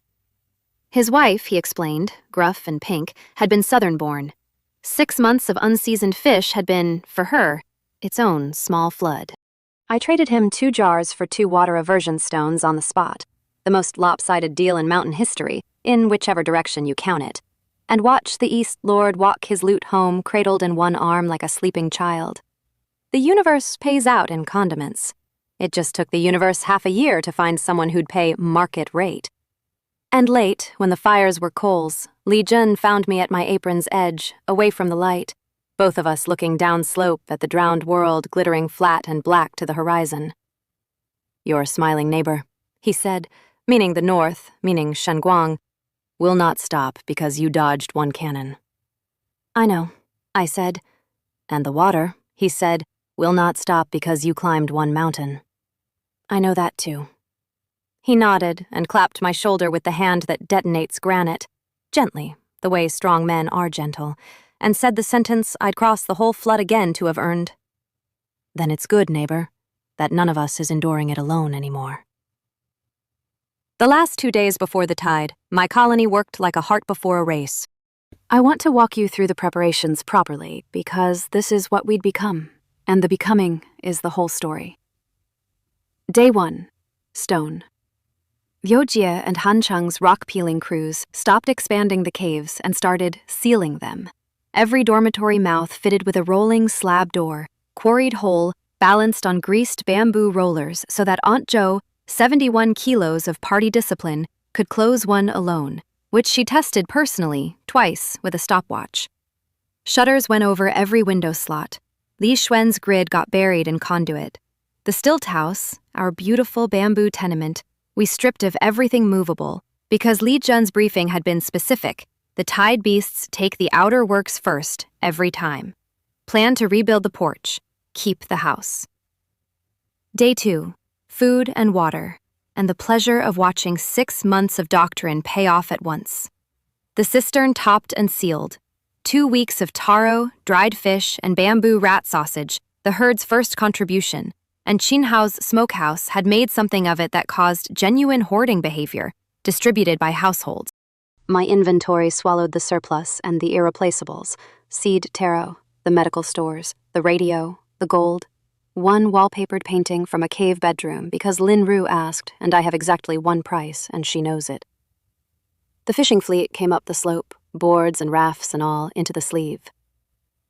His wife, he explained, gruff and pink, had been southern-born. 6 months of unseasoned fish had been, for her, its own small flood. I traded him 2 jars for 2 water aversion stones on the spot, the most lopsided deal in mountain history, in whichever direction you count it, and watched the East Lord walk his loot home cradled in one arm like a sleeping child. The universe pays out in condiments. It just took the universe half a year to find someone who'd pay market rate. And late, when the fires were coals, Li Jin found me at my apron's edge, away from the light, both of us looking downslope at the drowned world glittering flat and black to the horizon. "Your smiling neighbor," he said, meaning the north, meaning Shenguang, "will not stop because you dodged 1 cannon." "I know," I said. "And the water," he said, "will not stop because you climbed 1 mountain." "I know that too." He nodded and clapped my shoulder with the hand that detonates granite, gently, the way strong men are gentle, and said the sentence I'd cross the whole flood again to have earned. "Then it's good, neighbor, that none of us is enduring it alone anymore." The last 2 days before the tide, my colony worked like a hart before a race. I want to walk you through the preparations properly, because this is what we'd become, and the becoming is the whole story. Day 1. Stone. Liu Jie and Han Cheng's rock-peeling crews stopped expanding the caves and started sealing them. Every dormitory mouth fitted with a rolling slab door, quarried whole, balanced on greased bamboo rollers so that Aunt Jo, 71 kilos of party discipline, could close one alone, which she tested personally, twice, with a stopwatch. Shutters went over every window slot. Li Xuan's grid got buried in conduit. The stilt house, our beautiful bamboo tenement, we stripped of everything movable, because Li Jun's briefing had been specific. The tide beasts take the outer works first, every time. Plan to rebuild the porch. Keep the house. Day 2. Food and water, and the pleasure of watching 6 months of doctrine pay off at once. The cistern topped and sealed. 2 weeks of taro, dried fish, and bamboo rat sausage, the herd's first contribution, and Qinhao's smokehouse had made something of it that caused genuine hoarding behavior, distributed by households. My inventory swallowed the surplus and the irreplaceables, seed taro, the medical stores, the radio, the gold, 1 wallpapered painting from a cave bedroom because Lin Ru asked, and I have exactly 1 price, and she knows it. The fishing fleet came up the slope, boards and rafts and all, into the sleeve.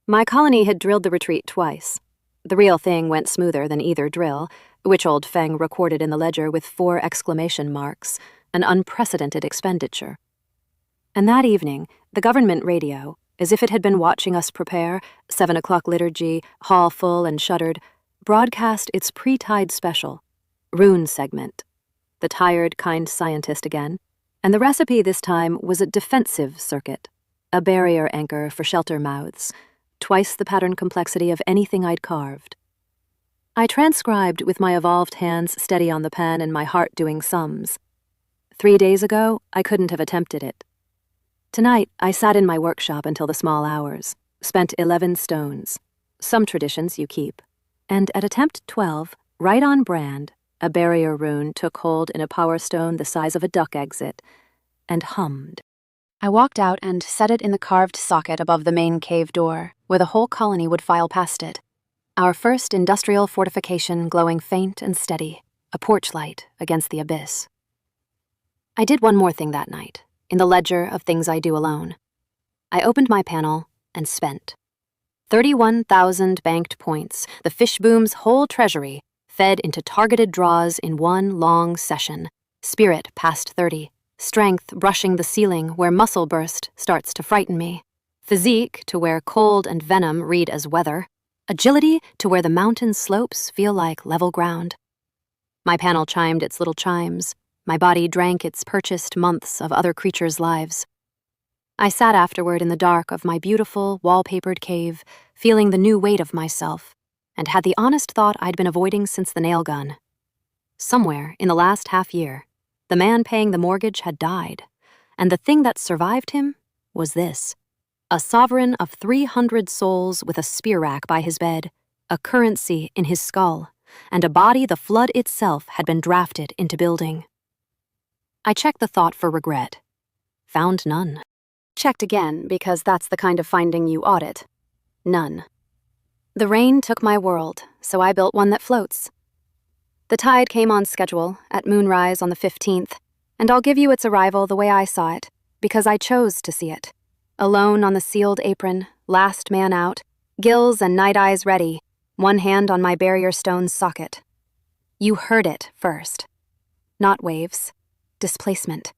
My colony had drilled the retreat twice. The real thing went smoother than either drill, which old Feng recorded in the ledger with 4 exclamation marks, an unprecedented expenditure. And that evening, the government radio, as if it had been watching us prepare, 7 o'clock liturgy, hall full and shuttered, broadcast its pre-tide special, Rune segment. The tired, kind scientist again, and the recipe this time was a defensive circuit, a barrier anchor for shelter mouths, twice the pattern complexity of anything I'd carved. I transcribed with my evolved hands steady on the pen and my heart doing sums. 3 days ago, I couldn't have attempted it. Tonight, I sat in my workshop until the small hours, spent 11 stones. Some traditions you keep. And at attempt 12, right on brand, a barrier rune took hold in a power stone the size of a duck exit, and hummed. I walked out and set it in the carved socket above the main cave door, where the whole colony would file past it. Our first industrial fortification glowing faint and steady, a porch light against the abyss. I did one more thing that night, in the ledger of things I do alone. I opened my panel and spent 31,000 banked points, the fish boom's whole treasury, fed into targeted draws in one long session. Spirit past 30, strength brushing the ceiling where muscle burst starts to frighten me. physique to where cold and venom read as weather, agility to where the mountain slopes feel like level ground. My panel chimed its little chimes. My body drank its purchased months of other creatures' lives. I sat afterward in the dark of my beautiful, wallpapered cave, feeling the new weight of myself, and had the honest thought I'd been avoiding since the nail gun. Somewhere in the last half year, the man paying the mortgage had died, and the thing that survived him was this: a sovereign of 300 souls with a spear rack by his bed, a currency in his skull, and a body the flood itself had been drafted into building. I checked the thought for regret. Found none. Checked again, because that's the kind of finding you audit. None. The rain took my world, so I built one that floats. The tide came on schedule, at moonrise on the 15th, and I'll give you its arrival the way I saw it, because I chose to see it. Alone on the sealed apron, last man out, gills and night eyes ready, one hand on my barrier stone's socket. You heard it first. Not waves. Displacement.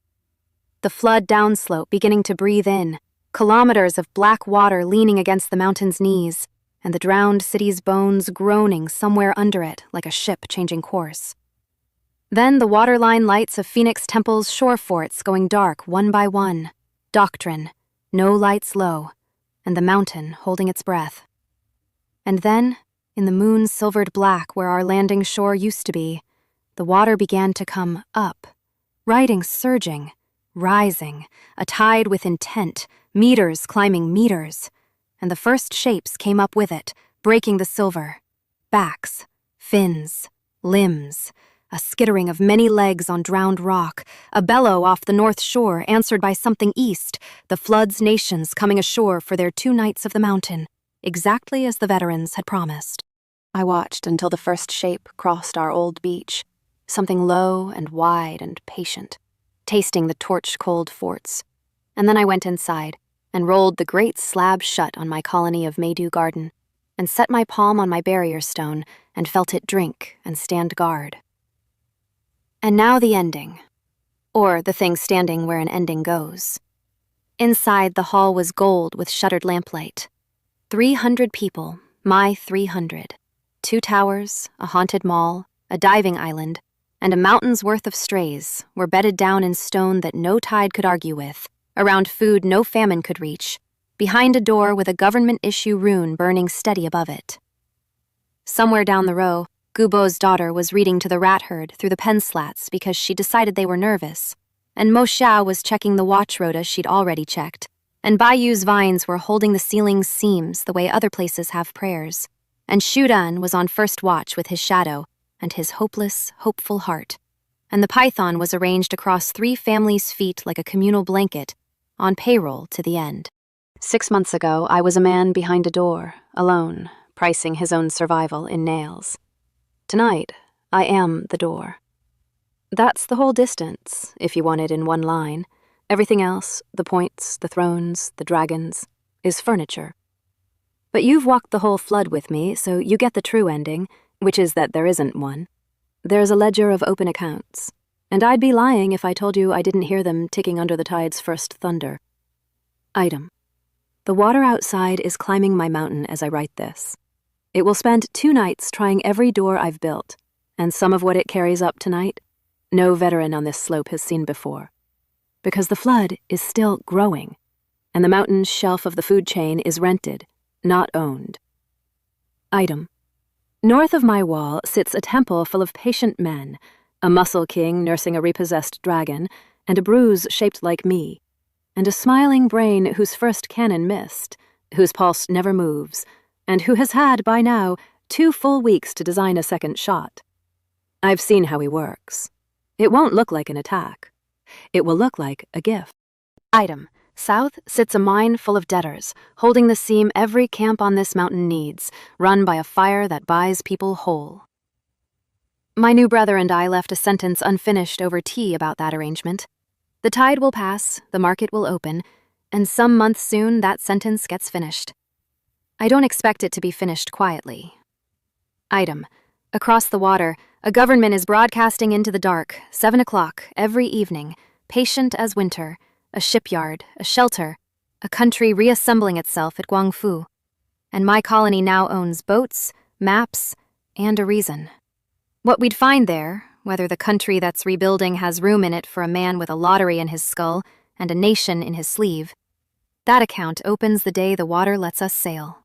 The flood downslope beginning to breathe in, kilometers of black water leaning against the mountain's knees, and the drowned city's bones groaning somewhere under it like a ship changing course. Then the waterline lights of Phoenix Temple's shore forts going dark one by one. Doctrine, no lights low, and the mountain holding its breath. And then, in the moon-silvered black where our landing shore used to be, the water began to come up, riding surging, rising, a tide with intent, meters climbing meters, and the first shapes came up with it, breaking the silver. Backs, fins, limbs, a skittering of many legs on drowned rock, a bellow off the north shore answered by something east, the flood's nations coming ashore for their 2 nights of the mountain, exactly as the veterans had promised. I watched until the first shape crossed our old beach, something low and wide and patient, tasting the torch-cold forts. And then I went inside and rolled the great slab shut on my colony of Maydew garden and set my palm on my barrier stone and felt it drink and stand guard. And now the ending, or the thing standing where an ending goes. Inside, the hall was gold with shuttered lamplight. 300 people, my 300. 2 towers, a haunted mall, a diving island, and a mountain's worth of strays were bedded down in stone that no tide could argue with, around food no famine could reach, behind a door with a government-issue rune burning steady above it. Somewhere down the row, Gubo's daughter was reading to the rat herd through the pen slats because she decided they were nervous, and Mo Xiao was checking the watch rota she'd already checked, and Bayu's vines were holding the ceiling's seams the way other places have prayers, and Shudan was on first watch with his shadow and his hopeless, hopeful heart, and the python was arranged across 3 families' feet like a communal blanket, on payroll to the end. 6 months ago, I was a man behind a door, alone, pricing his own survival in nails. Tonight, I am the door. That's the whole distance, if you want it in one line. Everything else, the points, the thrones, the dragons, is furniture. But you've walked the whole flood with me, so you get the true ending, which is that there isn't one. There's a ledger of open accounts, and I'd be lying if I told you I didn't hear them ticking under the tide's first thunder. Item. The water outside is climbing my mountain as I write this. It will spend 2 nights trying every door I've built, and some of what it carries up tonight, no veteran on this slope has seen before. Because the flood is still growing, and the mountain's shelf of the food chain is rented, not owned. Item. North of my wall sits a temple full of patient men, a muscle king nursing a repossessed dragon, and a bruise shaped like me, and a smiling brain whose first cannon missed, whose pulse never moves, and who has had, by now, 2 full weeks to design a second shot. I've seen how he works. It won't look like an attack. It will look like a gift. Item. South sits a mine full of debtors, holding the seam every camp on this mountain needs, run by a fire that buys people whole. My new brother and I left a sentence unfinished over tea about that arrangement. The tide will pass, the market will open, and some month soon that sentence gets finished. I don't expect it to be finished quietly. Item. Across the water, a government is broadcasting into the dark, 7 o'clock, every evening, patient as winter, a shipyard, a shelter, a country reassembling itself at Guangfu. And my colony now owns boats, maps, and a reason. What we'd find there, whether the country that's rebuilding has room in it for a man with a lottery in his skull and a nation in his sleeve, that account opens the day the water lets us sail.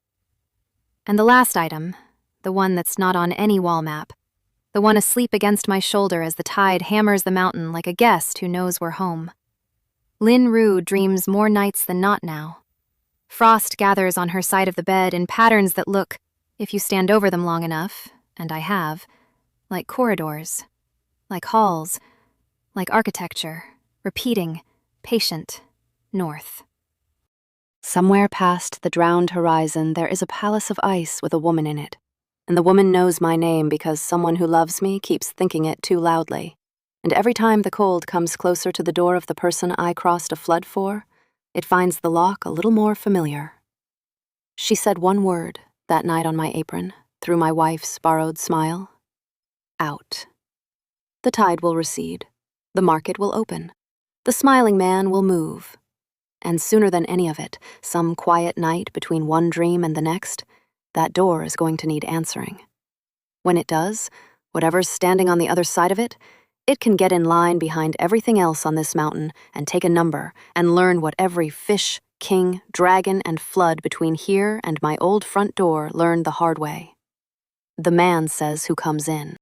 And the last item, the one that's not on any wall map, the one asleep against my shoulder as the tide hammers the mountain like a guest who knows we're home. Lin Ru dreams more nights than not now. Frost gathers on her side of the bed in patterns that look, if you stand over them long enough, and I have, like corridors, like halls, like architecture, repeating, patient, north. Somewhere past the drowned horizon there is a palace of ice with a woman in it, and the woman knows my name because someone who loves me keeps thinking it too loudly, and every time the cold comes closer to the door of the person I crossed a flood for, it finds the lock a little more familiar. She said one word that night on my apron, through my wife's borrowed smile. Out. The tide will recede. The market will open. The smiling man will move. And sooner than any of it, some quiet night between one dream and the next, that door is going to need answering. When it does, whatever's standing on the other side of it can get in line behind everything else on this mountain and take a number and learn what every fish, king, dragon, and flood between here and my old front door learned the hard way. The man says who comes in.